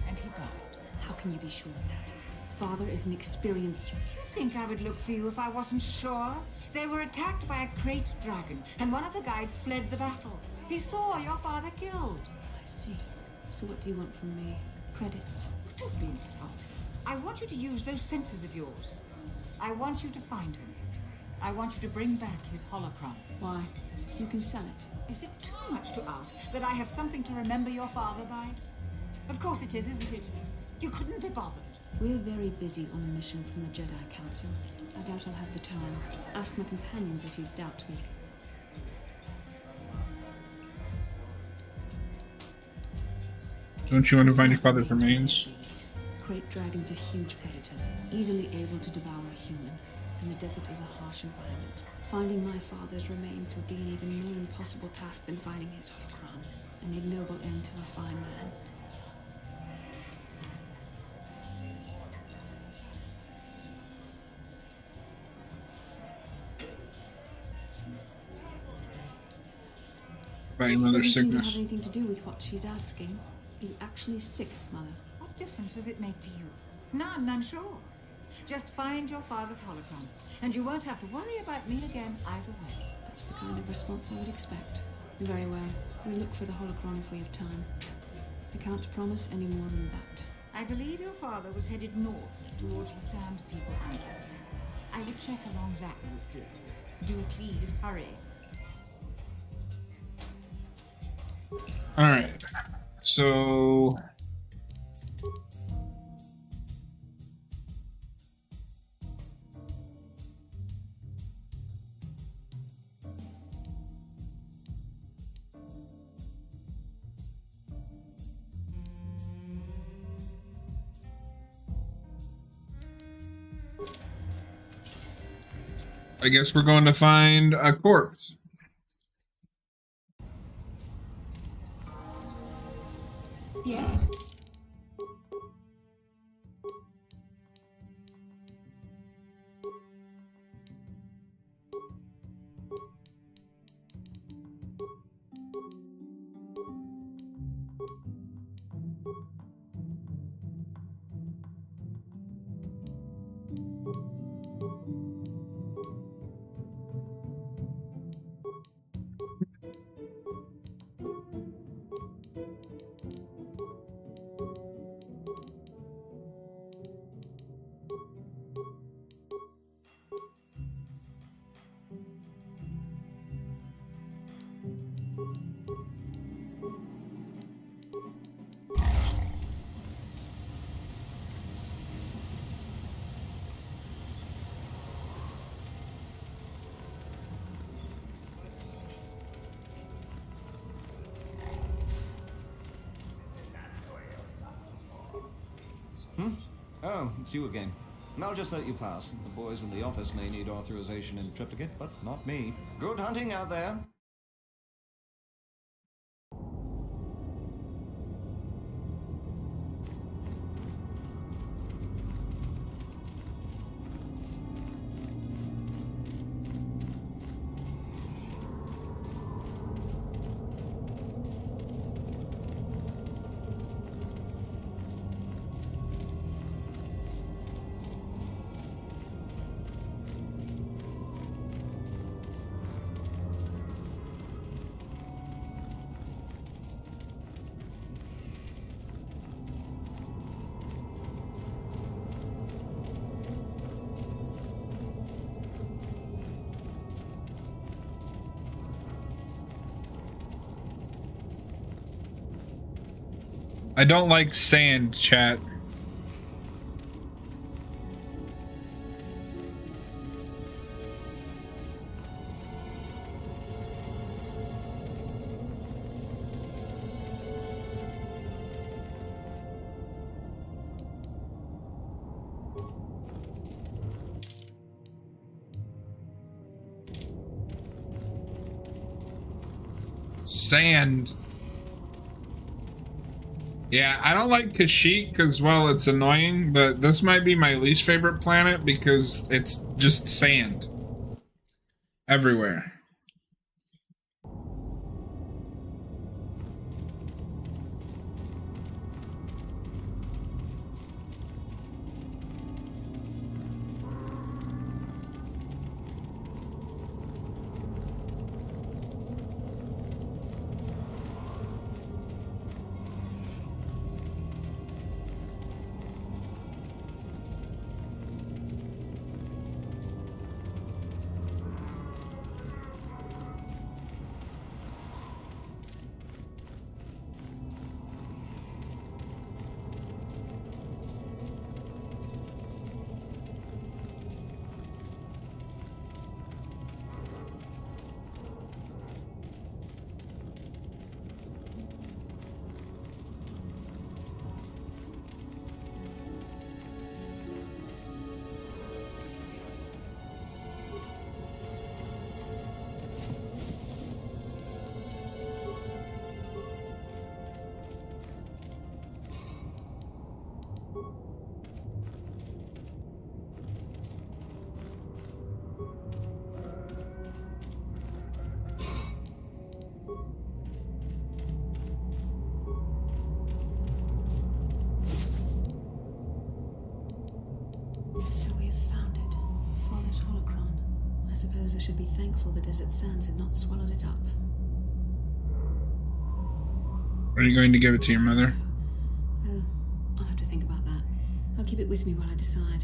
[SPEAKER 13] and he died.
[SPEAKER 10] How can you be sure of that? Father is an experienced...
[SPEAKER 13] Do you think I would look for you if I wasn't sure? They were attacked by a great dragon, and one of the guides fled the battle. He saw your father killed.
[SPEAKER 10] I see. So what do you want from me? Credits?
[SPEAKER 13] Don't be insulting. I want you to use those senses of yours. I want you to find him. I want you to bring back his holocron.
[SPEAKER 10] Why? So you can sell it?
[SPEAKER 13] Is it too much to ask that I have something to remember your father by? Of course it is, isn't it? You couldn't be bothered.
[SPEAKER 10] We're very busy on a mission from the Jedi Council. I doubt I'll have the time. Ask my companions if you doubt me.
[SPEAKER 5] Don't you want to find your father's remains?
[SPEAKER 10] Great dragons are huge predators, easily able to devour a human, and the desert is a harsh environment. Finding my father's remains would be an even more impossible task than finding his holocron, an ignoble end to a fine man.
[SPEAKER 5] About your mother's
[SPEAKER 10] Doesn't seem to
[SPEAKER 5] sickness.
[SPEAKER 10] have anything to do with what she's asking. Are you actually sick, Mother?
[SPEAKER 13] What difference does it make to you? None, I'm sure. Just find your father's holocron, and you won't have to worry about me again either way.
[SPEAKER 10] That's the kind of response I would expect. Very well. We'll look for the holocron if we have time. I can't promise any more than that.
[SPEAKER 13] I believe your father was headed north towards the Sand People Island. I would check along that route, dear. Do please hurry.
[SPEAKER 5] All right. So I guess we're going to find a corpse.
[SPEAKER 13] Yes?
[SPEAKER 7] Oh, it's you again. I'll just let you pass. The boys in the office may need authorization in triplicate, but not me. Good hunting out there.
[SPEAKER 5] I don't like sand, chat.
[SPEAKER 1] Sand. Yeah, I don't like Kashyyyk because, well, it's annoying, but this might be my least favorite planet because it's just sand everywhere.
[SPEAKER 10] So we've found it. Fallish holocron. I suppose I should be thankful the desert sands had not swallowed it up.
[SPEAKER 1] Are you going to give it to your mother?
[SPEAKER 10] Oh, I'll have to think about that. I'll keep it with me while I decide.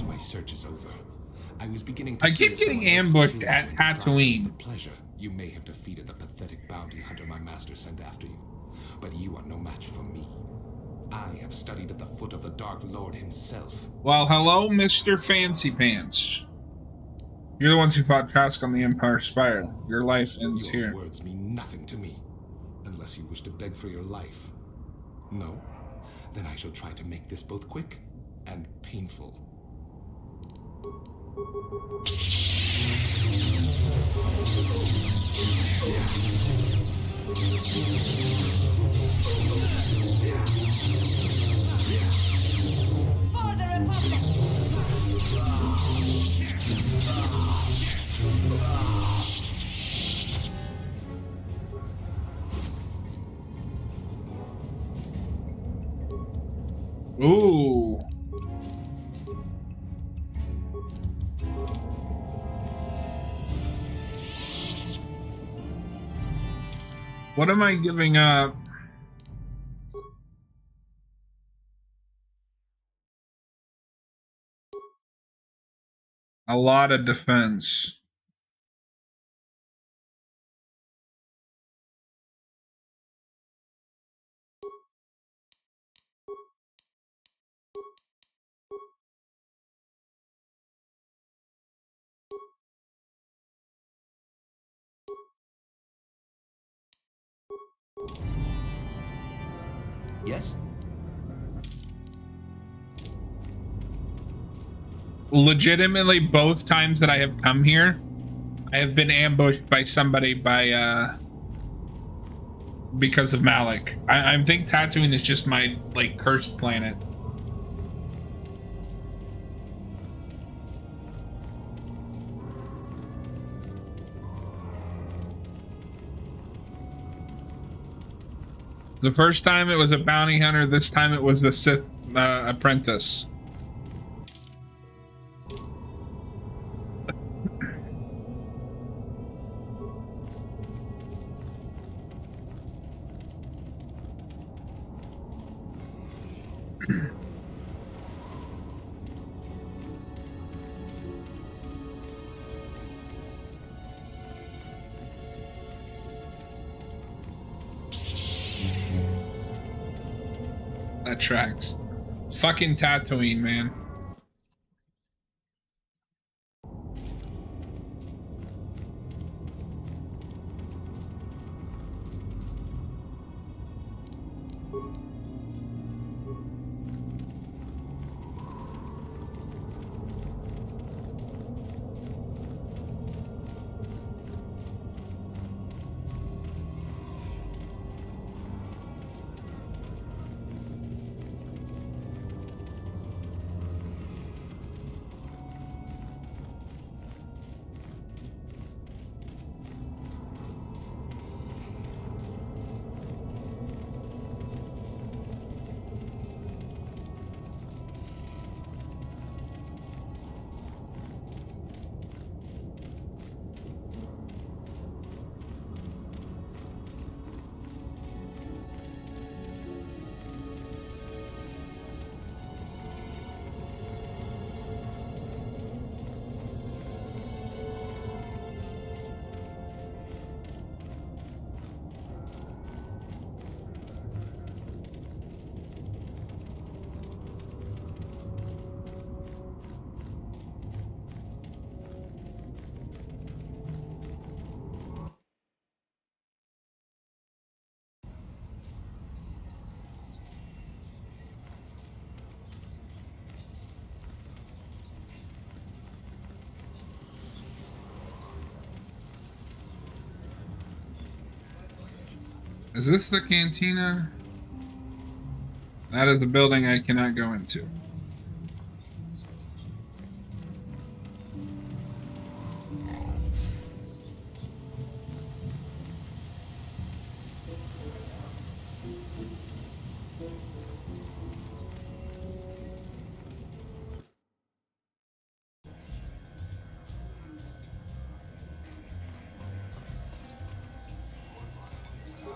[SPEAKER 14] My search is over. I was beginning to
[SPEAKER 1] I keep getting ambushed at Tatooine.
[SPEAKER 14] Pleasure. You may have defeated the pathetic bounty hunter my master sent after you, but you are no match for me. I have studied at the foot of the Dark Lord himself.
[SPEAKER 1] Well, hello, Mr. Fancy Pants. You're the ones who fought Trask on the Empire Spire. Your life ends
[SPEAKER 14] Your
[SPEAKER 1] here.
[SPEAKER 14] words mean nothing to me, unless you wish to beg for your life. No? Then I shall try to make this both quick and painful.
[SPEAKER 13] For the Republic!
[SPEAKER 1] Ooh. What am I giving up? A lot of defense.
[SPEAKER 4] Yes?
[SPEAKER 1] Legitimately, both times that I have come here, I have been ambushed by somebody because of Malik. I think Tatooine is just my, like, cursed planet. The first time it was a bounty hunter, this time it was the Sith apprentice. That tracks. Fucking Tatooine, man. Is this the cantina? That is a building I cannot go into.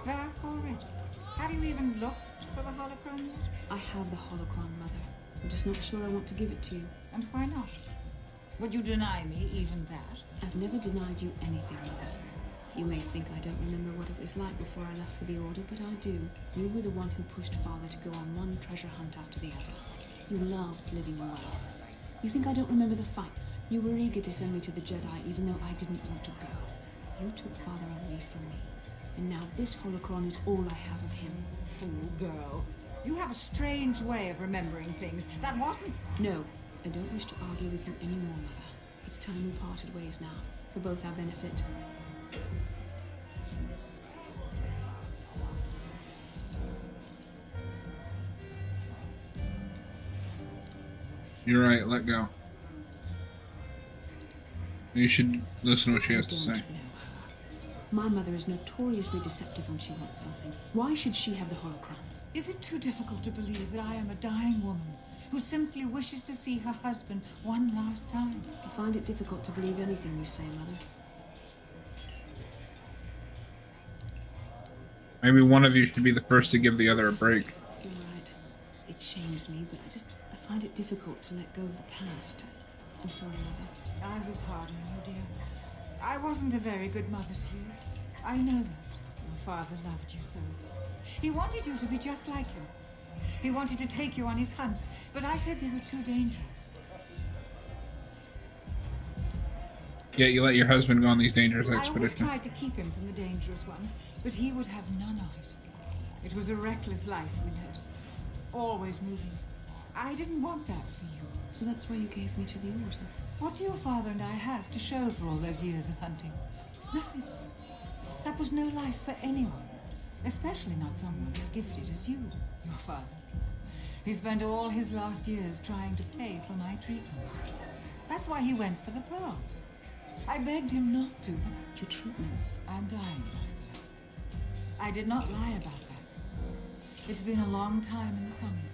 [SPEAKER 13] Back already? Have you even looked for the holocron yet?
[SPEAKER 10] I have the holocron, Mother. I'm just not sure I want to give it to you.
[SPEAKER 13] And why not? Would you deny me even that?
[SPEAKER 10] I've never denied you anything, Mother. You may think I don't remember what it was like before I left for the Order, but I do. You were the one who pushed Father to go on one treasure hunt after the other. You loved living in wealth. You think I don't remember the fights? You were eager to send me to the Jedi even though I didn't want to go. You took Father away from me. And now this holocron is all I have of him.
[SPEAKER 13] Fool girl. You have a strange way of remembering things. That wasn't...
[SPEAKER 10] No, I don't wish to argue with you anymore, Mother. It's time we parted ways now, for both our benefit.
[SPEAKER 1] You're right, let go. You should listen to what she has to say.
[SPEAKER 10] Know her. My mother is notoriously deceptive when she wants something. Why should she have the holocron?
[SPEAKER 13] Is it too difficult to believe that I am a dying woman who simply wishes to see her husband one last time?
[SPEAKER 10] I find it difficult to believe anything you say, Mother.
[SPEAKER 1] Maybe one of you should be the first to give the other a break.
[SPEAKER 10] You're right. It shames me, but I find it difficult to let go of the past. I'm sorry, Mother.
[SPEAKER 13] I was hard on you, dear. I wasn't a very good mother to you. I know that. Your father loved you so. He wanted you to be just like him. He wanted to take you on his hunts, but I said they were too dangerous.
[SPEAKER 1] Yet you let your husband go on these dangerous
[SPEAKER 13] I always
[SPEAKER 1] expeditions.
[SPEAKER 13] tried to keep him from the dangerous ones, but he would have none of it. It was a reckless life we led. Always moving. I didn't want that for you.
[SPEAKER 10] So that's why you gave me to the Order.
[SPEAKER 13] What do your father and I have to show for all those years of hunting? Nothing. That was no life for anyone. Especially not someone as gifted as you, your father. He spent all his last years trying to pay for my treatments. That's why he went for the pearls. I begged him not to, but
[SPEAKER 10] your treatments.
[SPEAKER 13] I'm dying, Master. I did not lie about that. It's been a long time in the coming,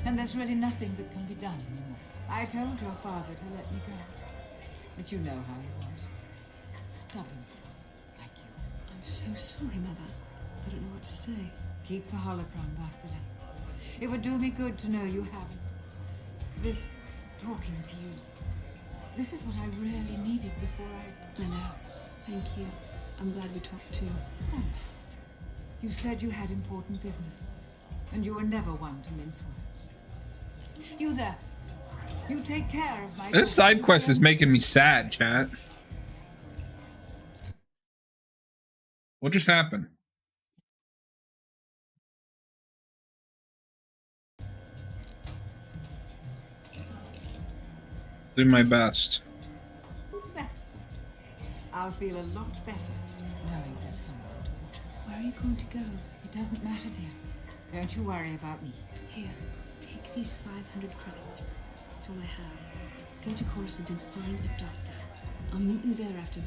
[SPEAKER 13] and there's really nothing that can be done anymore. I told your father to let me go, but you know how he was. Stubborn, like you.
[SPEAKER 10] I'm so sorry, Mother. I don't know what to say.
[SPEAKER 13] Keep the holocron, Bastila. It would do me good to know you have it. This talking to you. This is what I really needed before I
[SPEAKER 10] know. Thank you. I'm glad we talked too.
[SPEAKER 13] Oh. You said you had important business, and you were never one to mince words. You there. You take care of my...
[SPEAKER 1] This side quest is making me sad, chat. What just happened? Do my best.
[SPEAKER 13] That's good. I'll feel a lot better knowing there's someone to watch.
[SPEAKER 10] Where are you going to go?
[SPEAKER 13] It doesn't matter, dear. Don't you worry about me.
[SPEAKER 10] Here, take these 500 credits. That's all I have. Go to Coruscant and find a doctor. I'll meet you there after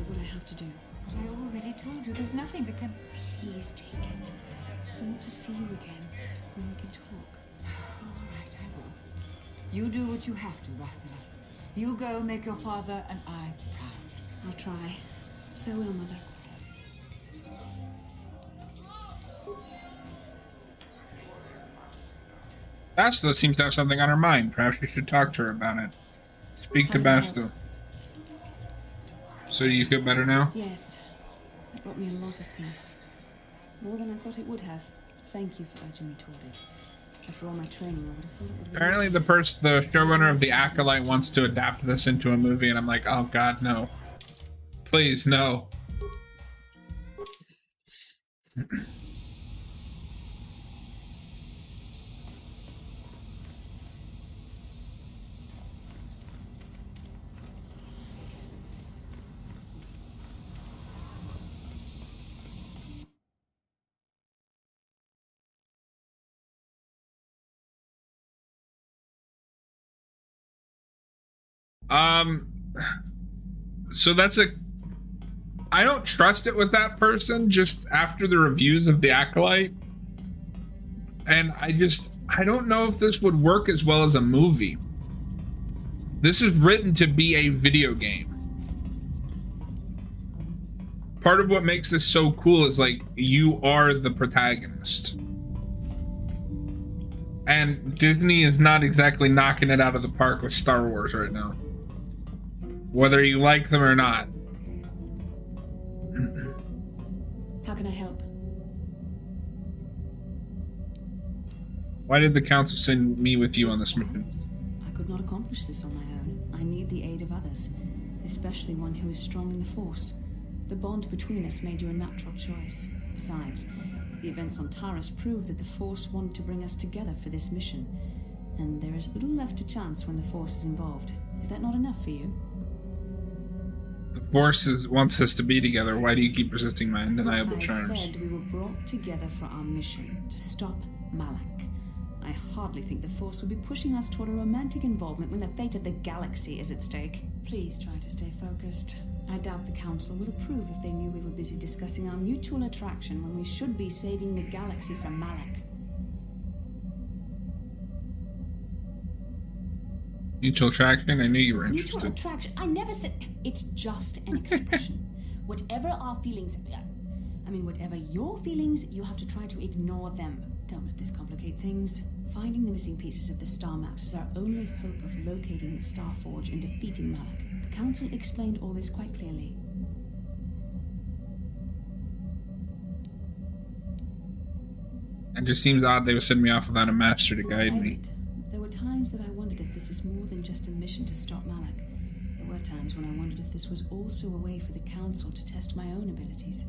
[SPEAKER 10] what I have to do.
[SPEAKER 13] But I already told you there's nothing that can...
[SPEAKER 10] Please take it. I want to see you again when we can talk.
[SPEAKER 13] All right, I will. You do what you have to, Bastila. You go make your father and I proud.
[SPEAKER 10] I'll try. Farewell, Mother.
[SPEAKER 1] Bastila seems to have something on her mind. Perhaps you should talk to her about it. Speak to Bastila. So do you feel better now?
[SPEAKER 10] Yes. It brought me a lot of peace. More than I thought it would have. Thank you for urging me toward it. After all my training, I would have thought it would have been...
[SPEAKER 1] Apparently the showrunner of The Acolyte wants to adapt this into a movie, and I'm like, oh god, no. Please, no. So that's I don't trust it with that person just after the reviews of The Acolyte. And I don't know if this would work as well as a movie. This is written to be a video game. Part of what makes this so cool is like you are the protagonist. And Disney is not exactly knocking it out of the park with Star Wars right now. Whether you like them or not.
[SPEAKER 10] How can I help?
[SPEAKER 1] Why did the council send me with you on this mission?
[SPEAKER 10] I could not accomplish this on my own. I need the aid of others, especially one who is strong in the Force. The bond between us made you a natural choice. Besides, the events on Taris prove that the Force wanted to bring us together for this mission, and there is little left to chance when the Force is involved. Is that not enough for you?
[SPEAKER 1] The Force wants us to be together. Why do you keep resisting my undeniable charms?
[SPEAKER 10] I said we were brought together for our mission, to stop Malak. I hardly think the Force would be pushing us toward a romantic involvement when the fate of the galaxy is at stake. Please try to stay focused. I doubt the Council would approve if they knew we were busy discussing our mutual attraction when we should be saving the galaxy from Malak.
[SPEAKER 1] Mutual attraction? I knew you were interested.
[SPEAKER 10] Mutual attraction? I never said... It's just an expression. Whatever our feelings... whatever your feelings, you have to try to ignore them. Don't let this complicate things. Finding the missing pieces of the star maps is our only hope of locating the Star Forge and defeating Malak. The Council explained all this quite clearly.
[SPEAKER 1] It just seems odd they would send me off without a master to guide me.
[SPEAKER 10] There were times that I wondered if this is more than just a mission to stop Malak. There were times when I wondered if this was also a way for the Council to test my own abilities.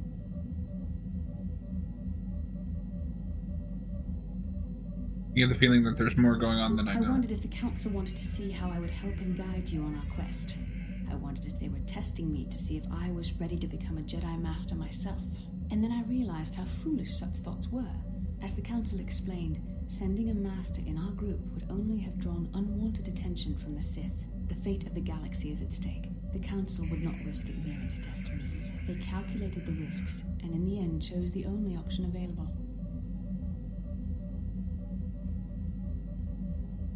[SPEAKER 1] You have the feeling that there's more going on than I know.
[SPEAKER 10] I wondered if the Council wanted to see how I would help and guide you on our quest. I wondered if they were testing me to see if I was ready to become a Jedi Master myself. And then I realized how foolish such thoughts were. As the Council explained, sending a Master in our group would only have drawn unwanted attention from the Sith. The fate of the galaxy is at stake. The Council would not risk it merely to test me. They calculated the risks, and in the end chose the only option available.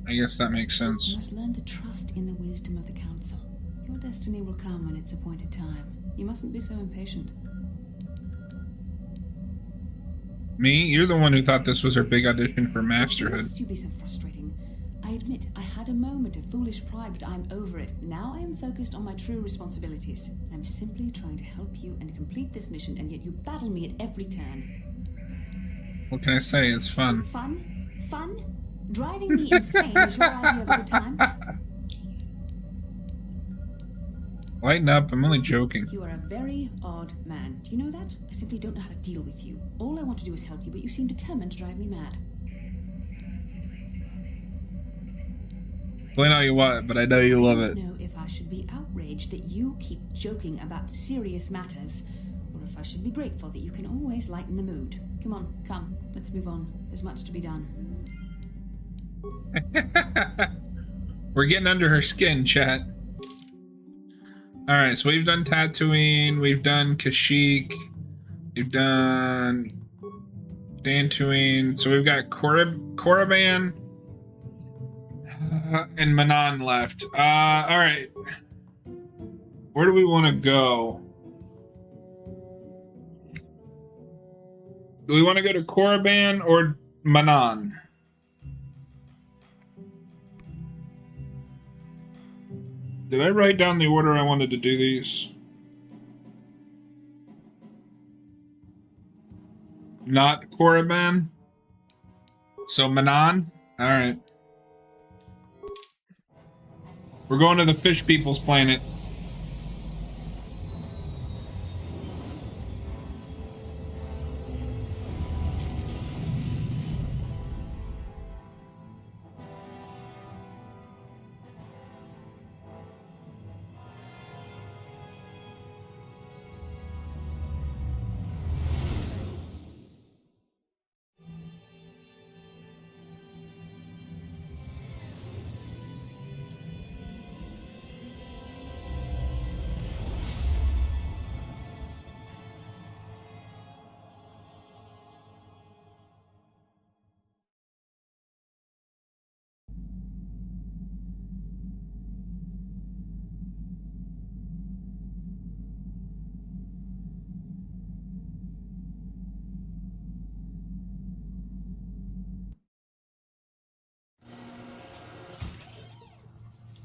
[SPEAKER 1] I guess that makes sense.
[SPEAKER 10] You must learn to trust in the wisdom of the Council. Your destiny will come when it's appointed time. You mustn't be so impatient.
[SPEAKER 1] Me? You're the one who thought this was her big audition for masterhood.
[SPEAKER 10] Why must you be so frustrating? I admit, I had a moment of foolish pride, but I'm over it. Now I am focused on my true responsibilities. I'm simply trying to help you and complete this mission, and yet you battle me at every turn.
[SPEAKER 1] What can I say? It's fun.
[SPEAKER 10] Fun? Fun? Driving me insane is your idea of a good time?
[SPEAKER 1] Lighten up, I'm only joking.
[SPEAKER 10] You are a very odd man. Do you know that? I simply don't know how to deal with you. All I want to do is help you, but you seem determined to drive me mad.
[SPEAKER 1] Well, I know you want it, but I know you love it.
[SPEAKER 10] I don't know if I should be outraged that you keep joking about serious matters, or if I should be grateful that you can always lighten the mood. Come, let's move on. There's much to be done.
[SPEAKER 1] We're getting under her skin, chat. Alright, so we've done Tatooine, we've done Kashyyyk, we've done Dantooine, so we've got Korriban and Manon left. Alright. Where do we want to go? Do we want to go to Korriban or Manon? Did I write down the order I wanted to do these? Not Korriban? So Manon? Alright. We're going to the fish people's planet.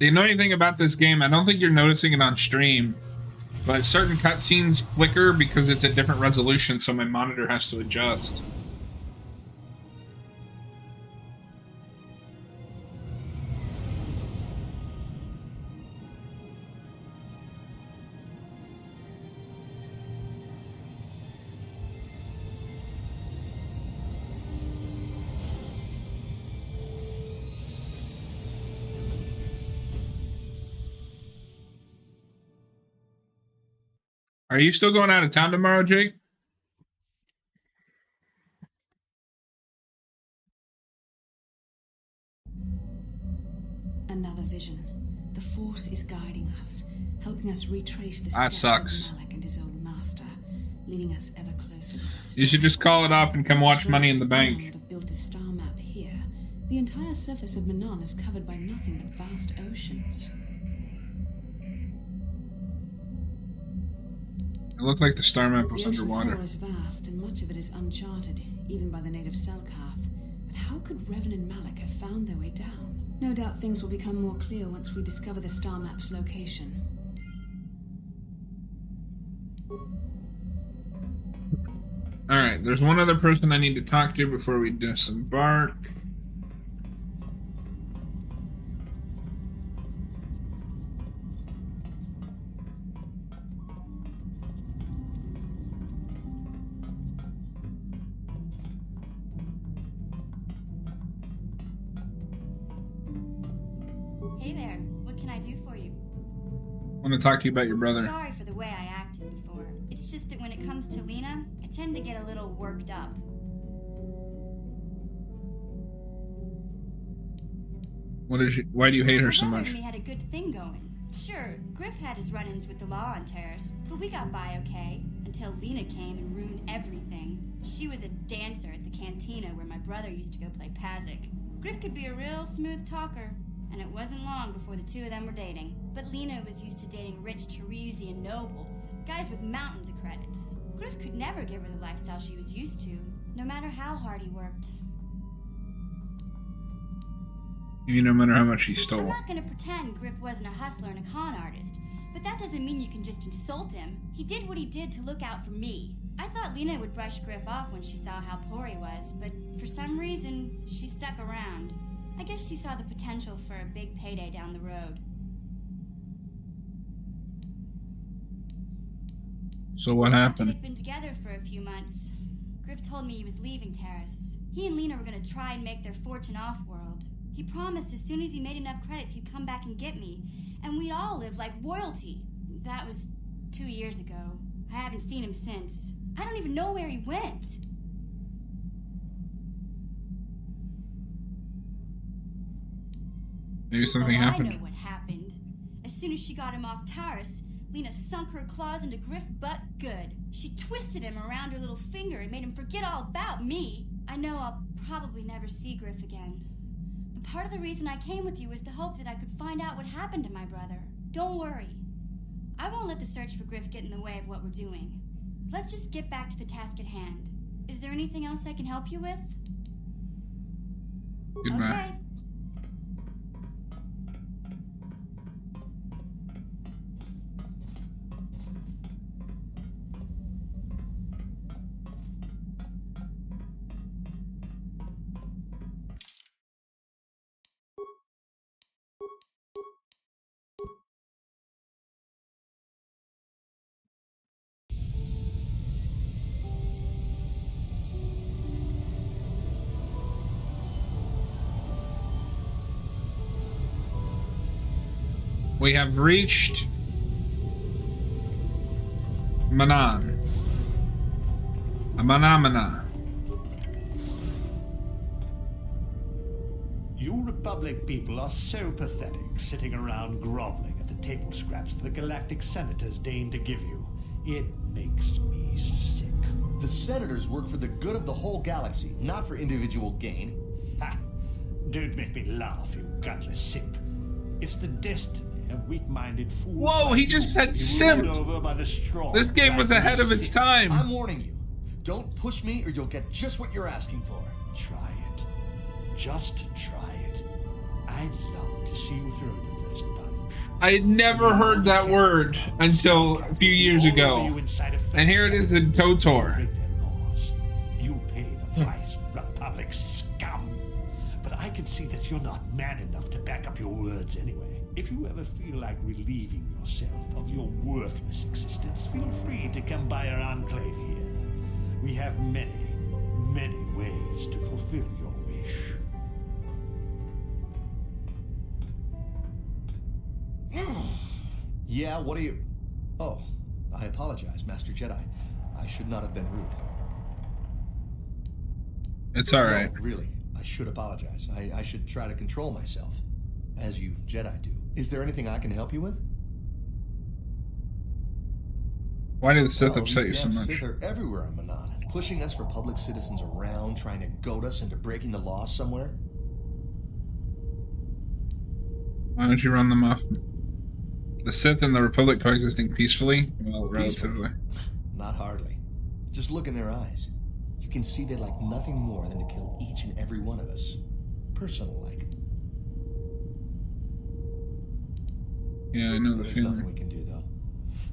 [SPEAKER 1] The annoying thing about this game, I don't think you're noticing it on stream, but certain cutscenes flicker because it's a different resolution, so my monitor has to adjust. Are you still going out of town tomorrow, Jake?
[SPEAKER 10] Another vision. The Force is guiding us, helping us retrace the
[SPEAKER 1] That
[SPEAKER 10] steps
[SPEAKER 1] sucks.
[SPEAKER 10] of Malak and his old master, leading us ever closer to the
[SPEAKER 1] You should just call it off and come watch Money in the Bank.
[SPEAKER 10] Would have built a star map here. The entire surface of Manon is covered by nothing but vast oceans.
[SPEAKER 1] It looked like the star map was
[SPEAKER 10] The ocean
[SPEAKER 1] underwater.
[SPEAKER 10] floor is vast, and much of it is uncharted, even by the native Selkath. But how could Revan and Malak have found their way down? No doubt things will become more clear once we discover the star map's location.
[SPEAKER 1] Alright, there's one other person I need to talk to before we disembark.
[SPEAKER 15] Hey there, what can I do for you?
[SPEAKER 1] I want to talk to you about your brother.
[SPEAKER 15] Sorry for the way I acted before. It's just that when it comes to Lena, I tend to get a little worked up.
[SPEAKER 1] Why do you hate her so much?
[SPEAKER 15] We had a good thing going. Sure, Griff had his run-ins with the law on Terrace, but we got by okay, until Lena came and ruined everything. She was a dancer at the cantina where my brother used to go play Pazik. Griff could be a real smooth talker, and it wasn't long before the two of them were dating. But Lena was used to dating rich Teresian nobles, guys with mountains of credits. Griff could never give her the lifestyle she was used to, no matter how hard he worked.
[SPEAKER 1] You no matter how much he
[SPEAKER 15] I'm
[SPEAKER 1] stole.
[SPEAKER 15] not gonna pretend Griff wasn't a hustler and a con artist, but that doesn't mean you can just insult him. He did what he did to look out for me. I thought Lena would brush Griff off when she saw how poor he was, but for some reason, she stuck around. I guess she saw the potential for a big payday down the road.
[SPEAKER 1] So what happened?
[SPEAKER 15] They'd been together for a few months. Griff told me he was leaving Terrace. He and Lena were gonna try and make their fortune off-world. He promised as soon as he made enough credits he'd come back and get me, and we'd all live like royalty. That was 2 years ago. I haven't seen him since. I don't even know where he went.
[SPEAKER 1] Maybe something
[SPEAKER 15] I
[SPEAKER 1] happened.
[SPEAKER 15] know what happened. As soon as she got him off Taurus, Lena sunk her claws into Griff butt good. She twisted him around her little finger and made him forget all about me. I know I'll probably never see Griff again. But part of the reason I came with you was the hope that I could find out what happened to my brother. Don't worry. I won't let the search for Griff get in the way of what we're doing. Let's just get back to the task at hand. Is there anything else I can help you with?
[SPEAKER 1] Goodbye.
[SPEAKER 15] Okay.
[SPEAKER 1] We have reached Manon. Manamana.
[SPEAKER 16] You Republic people are so pathetic, sitting around groveling at the table scraps the galactic senators deign to give you. It makes me sick.
[SPEAKER 17] The senators work for the good of the whole galaxy, not for individual gain.
[SPEAKER 16] Ha! Don't make me laugh, you gutless simp. It's the destiny of weak-minded fools.
[SPEAKER 1] Whoa,
[SPEAKER 16] like
[SPEAKER 1] he just
[SPEAKER 16] you,
[SPEAKER 1] said
[SPEAKER 16] ruled
[SPEAKER 1] simp.
[SPEAKER 16] over by the strong.
[SPEAKER 1] This game was ahead of its time.
[SPEAKER 17] I'm warning you. Don't push me or you'll get just what you're asking for.
[SPEAKER 16] Try it. Just try it. I'd love to see you throw the first
[SPEAKER 1] I had never heard that word until a few years ago. And here it is in KOTOR.
[SPEAKER 16] You pay the price, Republic scum. But I can see that you're not man enough to back up your words anyway. If you ever feel like relieving yourself of your worthless existence, feel free to come by our enclave here. We have many, many ways to fulfill your wish.
[SPEAKER 17] Yeah, what are you... Oh, I apologize, Master Jedi. I should not have been rude.
[SPEAKER 1] It's alright.
[SPEAKER 17] No, really, I should apologize. I should try to control myself, as you Jedi do. Is there anything I can help you with?
[SPEAKER 1] Why do the Sith upset you so
[SPEAKER 17] these
[SPEAKER 1] much?
[SPEAKER 17] Sith are everywhere on Manan, pushing us Republic citizens around, trying to goad us into breaking the law somewhere.
[SPEAKER 1] Why don't you run them off? The Sith and the Republic coexisting peacefully? Well, relatively.
[SPEAKER 17] Not hardly. Just look in their eyes. You can see they like nothing more than to kill each and every one of us. Personal-like.
[SPEAKER 1] Yeah, I know the
[SPEAKER 17] There's
[SPEAKER 1] feeling.
[SPEAKER 17] nothing we can do, though.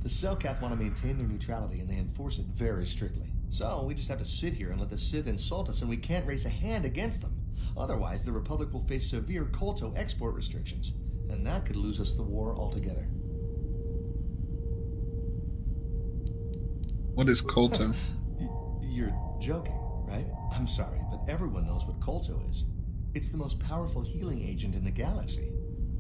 [SPEAKER 17] The Selkath want to maintain their neutrality, and they enforce it very strictly. So we just have to sit here and let the Sith insult us, and we can't raise a hand against them. Otherwise, the Republic will face severe Kolto export restrictions, and that could lose us the war altogether.
[SPEAKER 1] What is Kolto?
[SPEAKER 17] You're joking, right? I'm sorry, but everyone knows what Kolto is. It's the most powerful healing agent in the galaxy.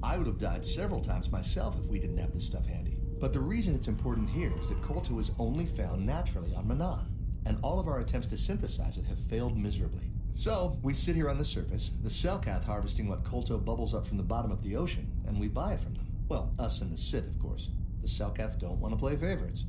[SPEAKER 17] I would have died several times myself if we didn't have this stuff handy. But the reason it's important here is that Kolto is only found naturally on Manan, and all of our attempts to synthesize it have failed miserably. So, we sit here on the surface, the Selkath harvesting what Kolto bubbles up from the bottom of the ocean, and we buy it from them. Well, us and the Sith, of course. The Selkath don't want to play favorites.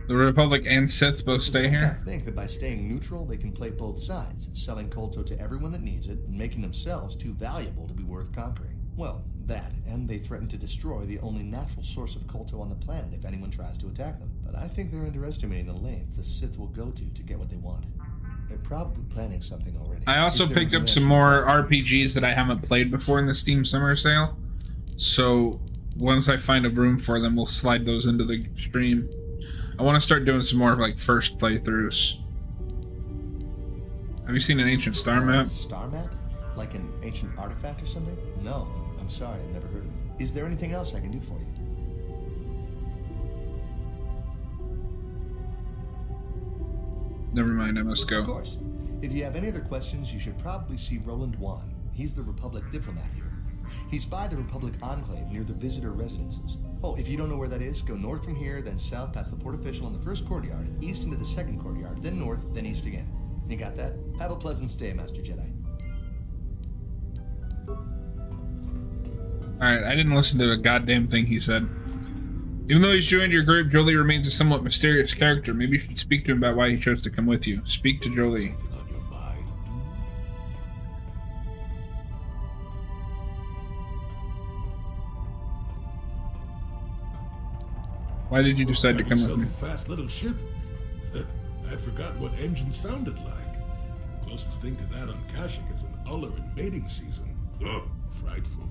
[SPEAKER 1] The Republic and Sith both stay here?
[SPEAKER 17] I think that by staying neutral, they can play both sides, selling Kolto to everyone that needs it, and making themselves too valuable to be worth conquering. Well, that, and they threaten to destroy the only natural source of Kolto on the planet if anyone tries to attack them. But I think they're underestimating the length the Sith will go to get what they want. They're probably planning something already.
[SPEAKER 1] I also picked up some more RPGs that I haven't played before in the Steam Summer Sale. So, once I find a room for them, we'll slide those into the stream. I want to start doing some more of like first playthroughs. Have you seen an ancient star map?
[SPEAKER 17] Star map? Like an ancient artifact or something? No, I'm sorry, I've never heard of it. Is there anything else I can do for you?
[SPEAKER 1] Never mind, I must go.
[SPEAKER 17] Of course. If you have any other questions, you should probably see Roland Wan. He's the Republic diplomat here. He's by the Republic Enclave near the visitor residences. Oh, if you don't know where that is, go north from here, then south past the port official in the first courtyard, east into the second courtyard, then north, then east again. You got that? Have a pleasant stay, Master Jedi.
[SPEAKER 1] Alright, I didn't listen to a goddamn thing he said. Even though he's joined your group, Jolee remains a somewhat mysterious character. Maybe you should speak to him about why he chose to come with you. Speak to Jolee. Why did you decide to come with me?
[SPEAKER 3] A fast little ship. I'd forgotten what engine sounded like. Closest thing to that on Kashyyyk is an Uller in mating season. Oh, frightful.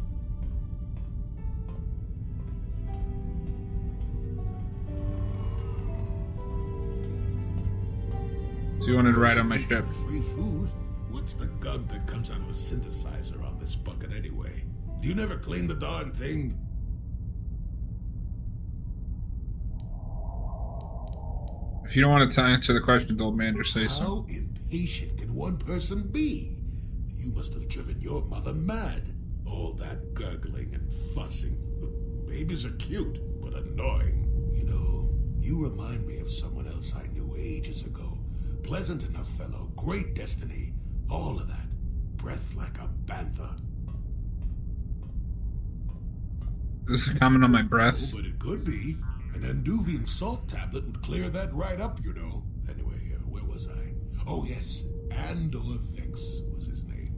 [SPEAKER 1] So you wanted to ride on my ship?
[SPEAKER 3] Free food? What's the gunk that comes out of a synthesizer on this bucket anyway? Do you never clean the darn thing?
[SPEAKER 1] If you don't want to answer the questions, old man, just say so.
[SPEAKER 3] How impatient can one person be? You must have driven your mother mad. All that gurgling and fussing. Babies are cute, but annoying. You know, you remind me of someone else I knew ages ago. Pleasant enough fellow, great destiny, all of that. Breath like a bantha.
[SPEAKER 1] Is this a comment on my breath?
[SPEAKER 3] Oh, but it could be. An Anduvian salt tablet would clear that right up, you know. Anyway, where was I? Oh, yes. Andor Vex was his name.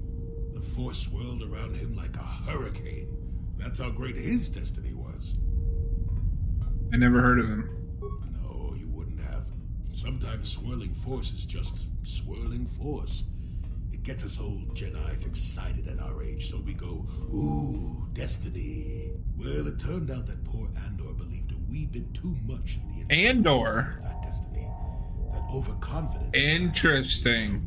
[SPEAKER 3] The Force swirled around him like a hurricane. That's how great his destiny was.
[SPEAKER 1] I never heard of him.
[SPEAKER 3] No, you wouldn't have. Sometimes swirling force is just swirling force. It gets us old Jedis excited at our age, so we go, ooh, destiny. Well, it turned out that poor Andor believed a wee bit too much in the
[SPEAKER 1] Andor.
[SPEAKER 3] That destiny, that overconfidence.
[SPEAKER 1] Interesting.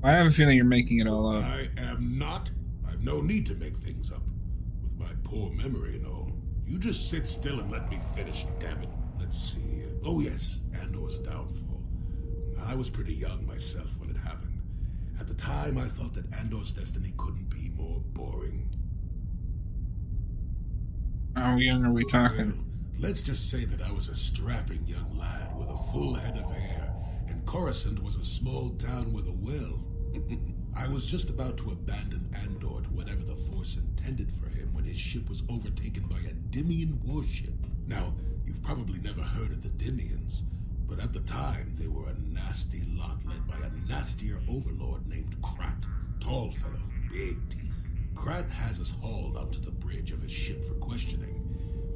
[SPEAKER 1] I have a feeling you're making it all up.
[SPEAKER 3] I am not. I've no need to make things up. With my poor memory and all. You just sit still and let me finish, damn it. Let's see. Oh yes, Andor's downfall. I was pretty young myself when it happened. At the time, I thought that Andor's destiny couldn't be more boring.
[SPEAKER 1] How young are we talking?
[SPEAKER 3] Well, let's just say that I was a strapping young lad with a full head of hair, and Coruscant was a small town with a well. I was just about to abandon Andor to whatever the Force intended for him when his ship was overtaken by a Dimian warship. Now, you've probably never heard of the Dimians, but at the time they were a nasty lot led by a nastier overlord named Krat. Tall fellow, big teeth. Krat has us hauled up to the bridge of his ship for questioning,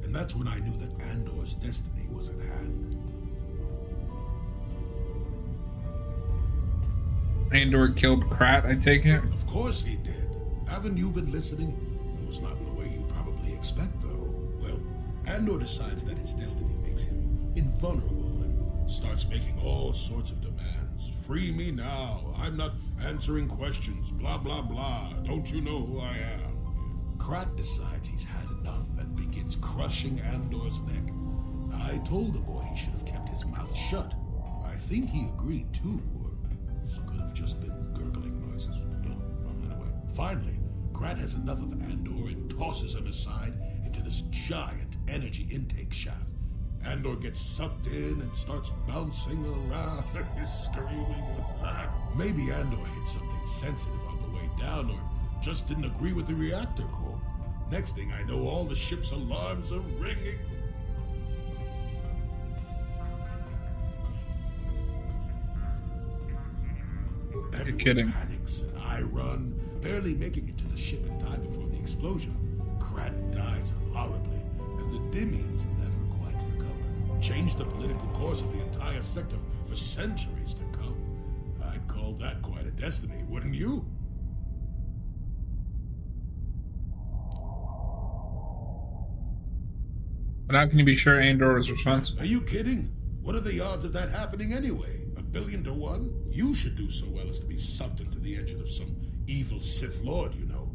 [SPEAKER 3] and that's when I knew that Andor's destiny was at hand.
[SPEAKER 1] Andor killed Krat, I take it?
[SPEAKER 3] Of course he did. Haven't you been listening? It was not in the way you probably expect, though. Well, Andor decides that his destiny makes him invulnerable and starts making all sorts of demands. Free me now. I'm not answering questions. Blah, blah, blah. Don't you know who I am? Krat decides he's had enough and begins crushing Andor's neck. I told the boy he should have kept his mouth shut. I think he agreed, too. Could have just been gurgling noises. Anyway, finally, Krat has enough of Andor and tosses him aside into this giant energy intake shaft. Andor gets sucked in and starts bouncing around, screaming. Maybe Andor hit something sensitive on the way down, or just didn't agree with the reactor core. Next thing I know, all the ship's alarms are ringing.
[SPEAKER 1] You're kidding.
[SPEAKER 3] Panics and I run, barely making it to the ship in time before the explosion. Krat dies horribly, and the Dimians never quite recovered. Changed the political course of the entire sector for centuries to come. I'd call that quite a destiny, wouldn't you?
[SPEAKER 1] But how can you be sure Andor was responsible?
[SPEAKER 3] Are you kidding? What are the odds of that happening anyway? 1,000,000,000 to 1? You should do so well as to be sucked into the engine of some evil Sith Lord, you know.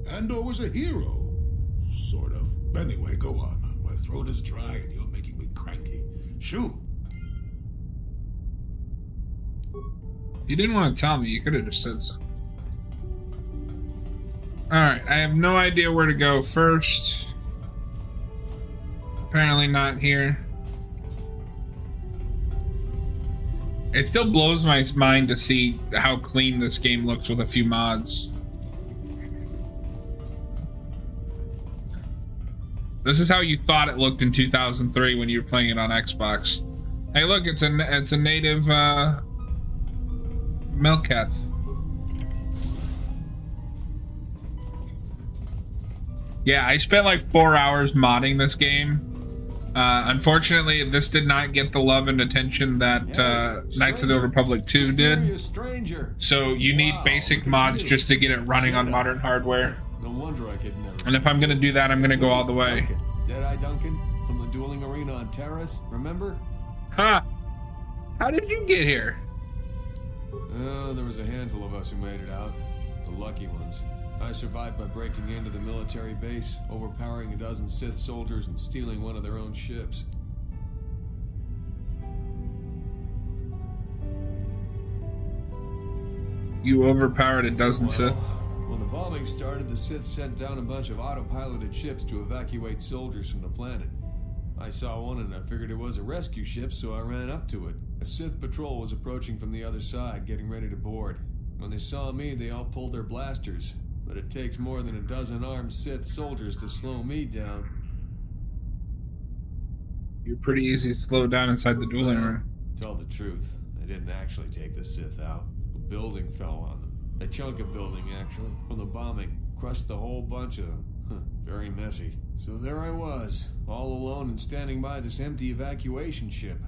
[SPEAKER 3] Andor was a hero. Sort of. Anyway, go on. My throat is dry and you're making me cranky. Shoo!
[SPEAKER 1] You didn't want to tell me. You could have just said so. Alright, I have no idea where to go first. Apparently not here. It still blows my mind to see how clean this game looks with a few mods. This is how you thought it looked in 2003 when you were playing it on Xbox. Hey, look, it's a native Melketh. Yeah, I spent like 4 hours modding this game. Unfortunately, this did not get the love and attention that Knights of the Old Republic 2 did. So you need basic mods just to get it running on modern hardware.
[SPEAKER 18] No wonder I could never.
[SPEAKER 1] And if I'm gonna do that, I'm gonna go all the way.
[SPEAKER 18] Deadeye Duncan from the dueling arena on Terrace, remember?
[SPEAKER 1] Huh? How did you get here?
[SPEAKER 18] There was a handful of us who made it out. The lucky ones. I survived by breaking into the military base, overpowering a dozen Sith soldiers, and stealing one of their own ships.
[SPEAKER 1] You overpowered a dozen Sith?
[SPEAKER 18] When the bombing started, the Sith sent down a bunch of autopiloted ships to evacuate soldiers from the planet. I saw one and I figured it was a rescue ship, so I ran up to it. A Sith patrol was approaching from the other side, getting ready to board. When they saw me, they all pulled their blasters. But it takes more than a dozen armed Sith soldiers to slow me down.
[SPEAKER 1] You're pretty easy to slow down inside the dueling room.
[SPEAKER 18] Tell the truth, I didn't actually take the Sith out. A building fell on them. A chunk of building, actually, from the bombing. Crushed the whole bunch of them. Very messy. So there I was, all alone and standing by this empty evacuation ship.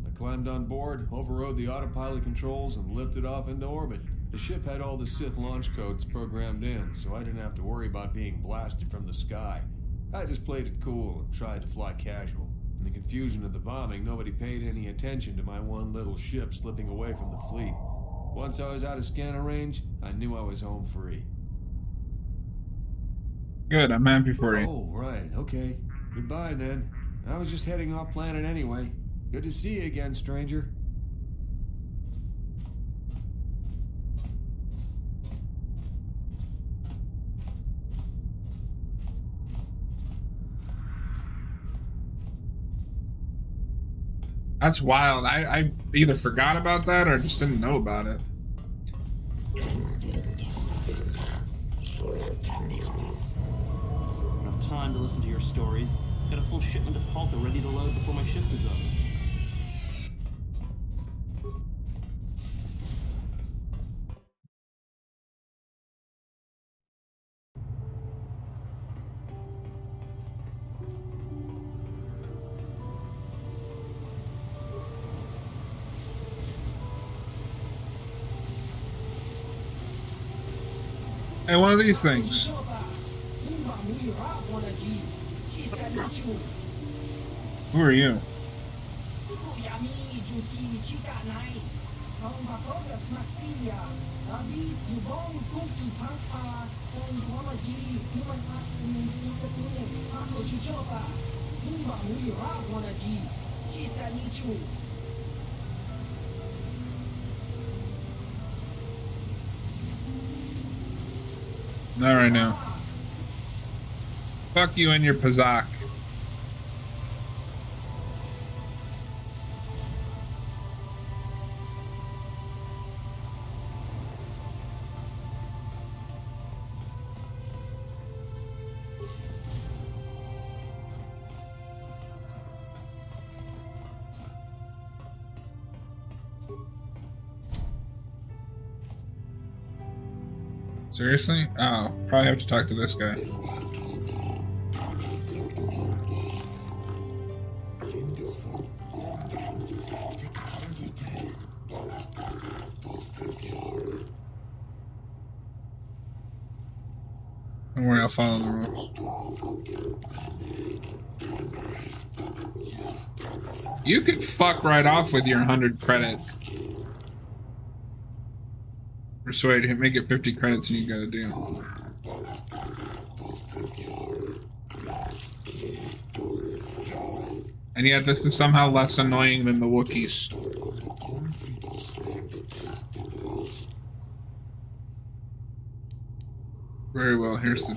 [SPEAKER 18] I climbed on board, overrode the autopilot controls, and lifted off into orbit. The ship had all the Sith launch codes programmed in, so I didn't have to worry about being blasted from the sky. I just played it cool and tried to fly casual. In the confusion of the bombing, nobody paid any attention to my one little ship slipping away from the fleet. Once I was out of scanner range, I knew I was home free.
[SPEAKER 5] Good, I'm happy for you.
[SPEAKER 18] Oh, right, okay. Goodbye, then. I was just heading off planet anyway. Good to see you again, stranger.
[SPEAKER 5] That's wild. I either forgot about that or just didn't know about it.
[SPEAKER 4] Enough time to listen to your stories. Got a full shipment of halter ready to load before my shift is up.
[SPEAKER 5] Hey, one of these things. Who are you? Not right now. Fuck you and your Pazak. Seriously? Oh, probably have to talk to this guy. Don't worry, I'll follow the rules. You could fuck right off with your 100 credit. Persuade, make it 50 credits and you got a deal. And yet this is somehow less annoying than the Wookiees. Very well, here's the...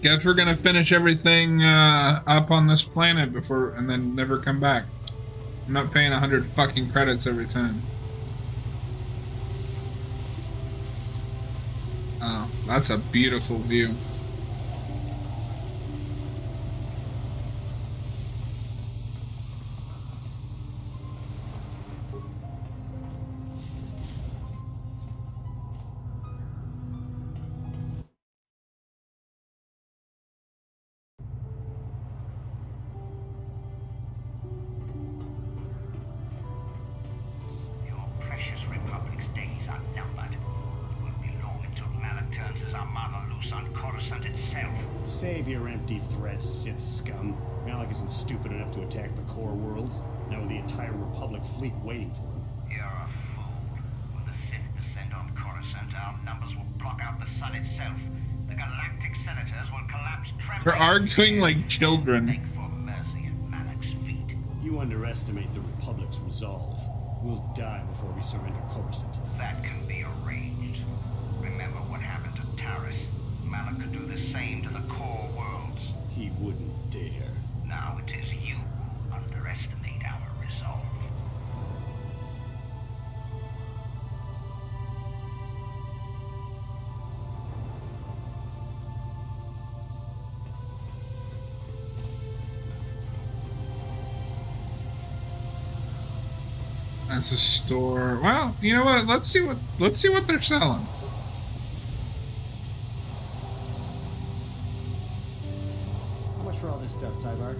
[SPEAKER 5] Guess we're gonna finish everything up on this planet before, and then never come back. I'm not paying 100 fucking credits every time. Oh, that's a beautiful view.
[SPEAKER 11] Save your empty threats, Sith scum. Malak isn't stupid enough to attack the core worlds, now with the entire Republic fleet waiting for him.
[SPEAKER 19] You're a fool. When the Sith descend on Coruscant, our numbers will block out the sun itself. The galactic senators will collapse trembling.
[SPEAKER 5] They're arguing like children.
[SPEAKER 19] Beg for mercy at Malak's feet.
[SPEAKER 11] You underestimate the Republic's resolve. We'll die before we surrender Coruscant.
[SPEAKER 19] That can be arranged. Remember what happened to Taris? Malak could do the same to the core worlds.
[SPEAKER 11] He wouldn't dare.
[SPEAKER 19] Now it is you who underestimate our resolve.
[SPEAKER 5] That's a store. Well, you know what? Let's see what they're selling.
[SPEAKER 11] How much for all this stuff, Tybar?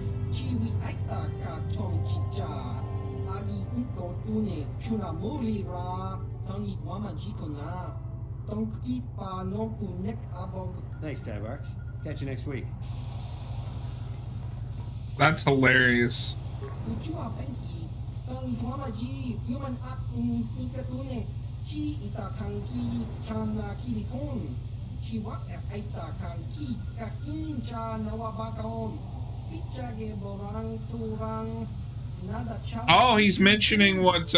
[SPEAKER 11] Thanks, Tybark. Catch you next week.
[SPEAKER 5] That's hilarious. Oh, he's mentioning what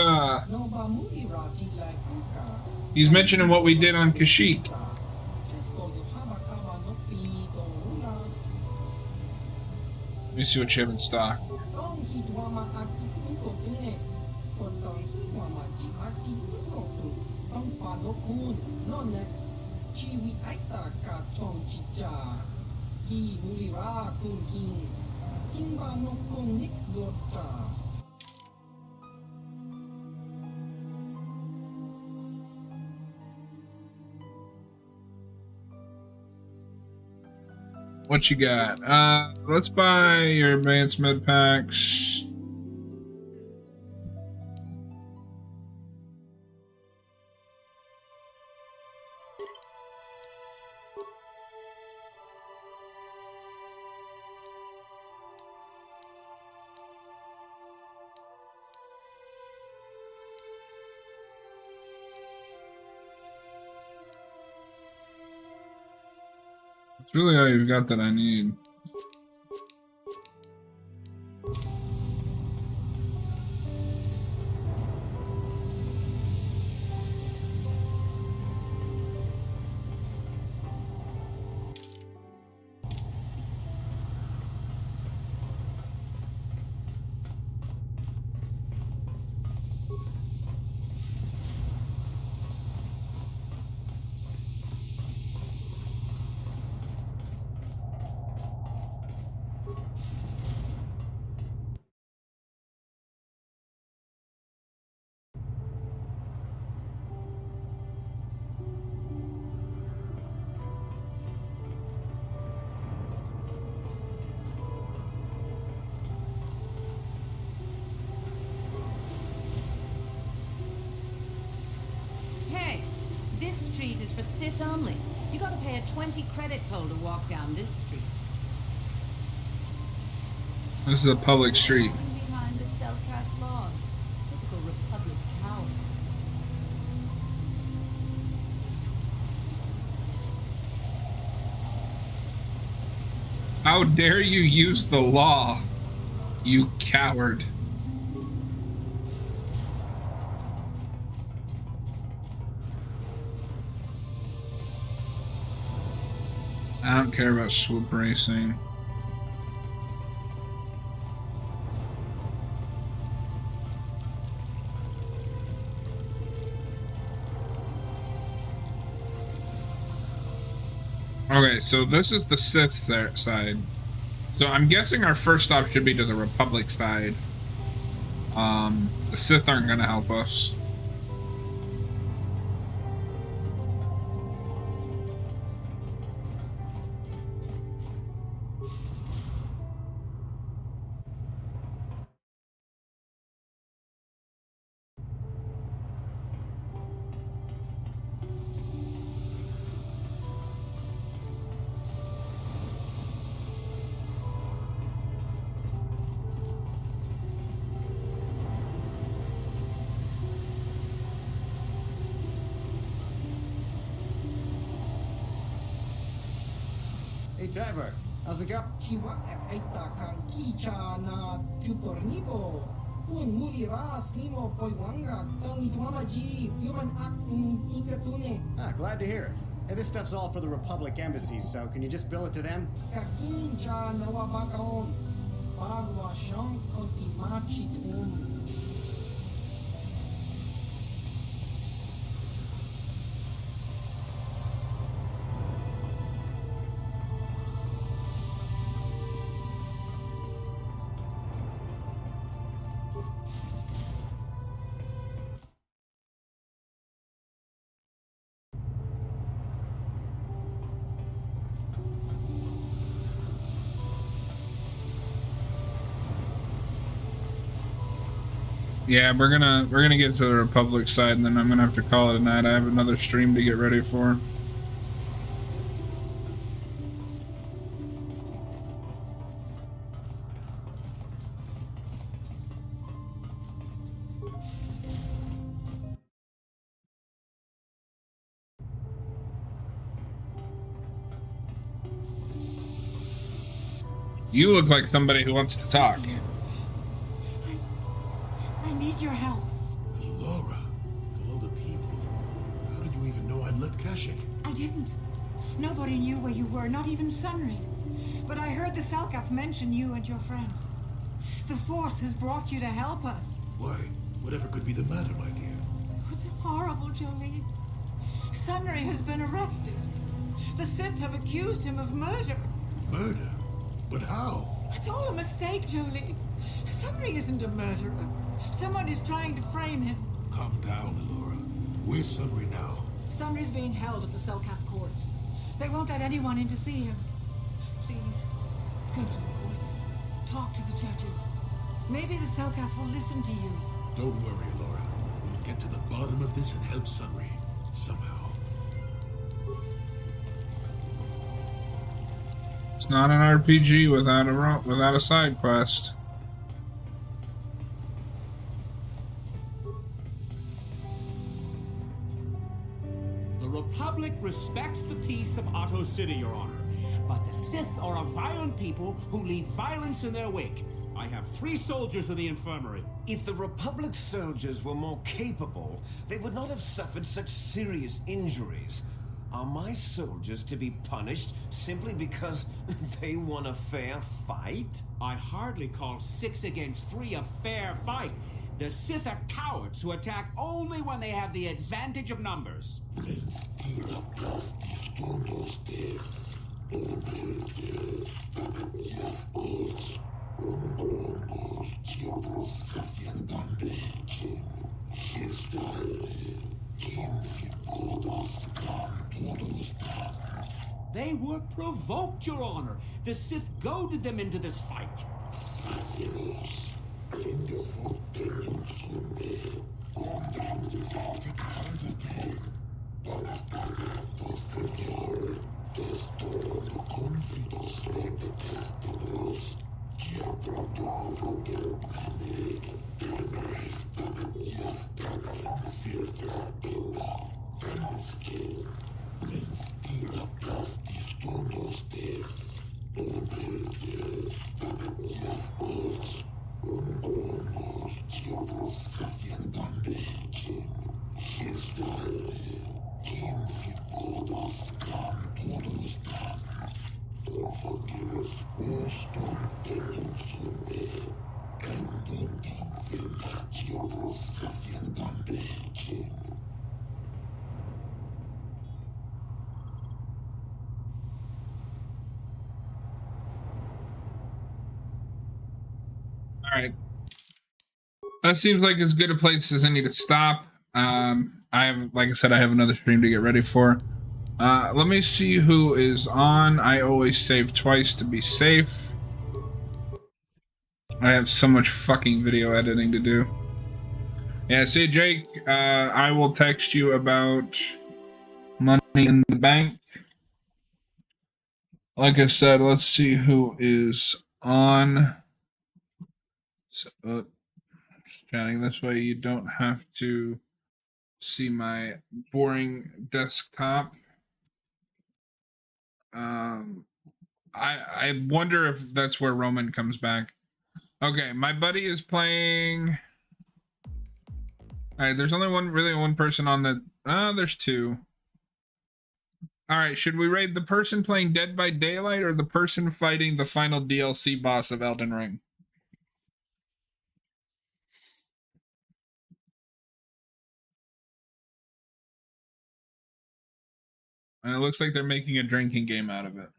[SPEAKER 5] he's mentioning what we did on Kashyyyk. Let me see what you have in stock. What you got? Let's buy your advanced med packs. It's really all you've got that I need.
[SPEAKER 20] This street is for Sith only. You gotta pay a 20 credit toll to walk down this street.
[SPEAKER 5] This is a public street.
[SPEAKER 20] Behind the Selkath laws. Typical Republic cowards.
[SPEAKER 5] How dare you use the law, you coward. I don't care about swoop racing. Okay, so this is the Sith side. So I'm guessing our first stop should be to the Republic side. The Sith aren't gonna help us.
[SPEAKER 11] Hey, Tyber, how's it going? Ah, glad to hear it. Hey, this stuff's all for the Republic embassies, so can you just bill it to them?
[SPEAKER 5] Yeah, we're gonna get to the Republic side, and then I'm gonna have to call it a night. I have another stream to get ready for. You look like somebody who wants to talk.
[SPEAKER 13] I need your help.
[SPEAKER 3] Laura, of all the people, how did you even know I'd left Kashyyyk?
[SPEAKER 13] I didn't. Nobody knew where you were, not even Sunry. But I heard the Selkath mention you and your friends. The Force has brought you to help us.
[SPEAKER 3] Why? Whatever could be the matter, my dear?
[SPEAKER 13] It's horrible, Jolee. Sunry has been arrested. The Sith have accused him of murder.
[SPEAKER 3] Murder? But how?
[SPEAKER 13] It's all a mistake, Jolee. Sunry isn't a murderer. Someone is trying to frame him.
[SPEAKER 3] Calm down, Laura. Where's Sunry now?
[SPEAKER 13] Sunry's being held at the Selkath courts. They won't let anyone in to see him. Please, go to the courts. Talk to the judges. Maybe the Selkath will listen to you.
[SPEAKER 3] Don't worry, Laura. We'll get to the bottom of this and help Sunry. Somehow.
[SPEAKER 5] It's not an RPG without a side quest.
[SPEAKER 21] The Republic respects the peace of Otto City, Your Honor. But the Sith are a violent people who leave violence in their wake. I have 3 soldiers in the infirmary.
[SPEAKER 22] If the Republic soldiers were more capable, they would not have suffered such serious injuries. Are my soldiers to be punished simply because they won a fair fight?
[SPEAKER 21] I hardly call 6 against 3 a fair fight. The Sith are cowards who attack only when they have the advantage of numbers. They were provoked, Your Honor. The Sith goaded them into this fight.
[SPEAKER 5] Alright. That seems like as good a place as any to stop. Like I said, I have another stream to get ready for. Let me see who is on. I always save twice to be safe. I have so much fucking video editing to do. Yeah, see, Jake, I will text you about money in the bank. Like I said, let's see who is on. So, just chatting this way, you don't have to see my boring desktop. I wonder if that's where Roman comes back. Okay, my buddy is playing. All right, there's only one person on the. There's 2. All right, should we raid the person playing Dead by Daylight or the person fighting the final DLC boss of Elden Ring? And it looks like they're making a drinking game out of it.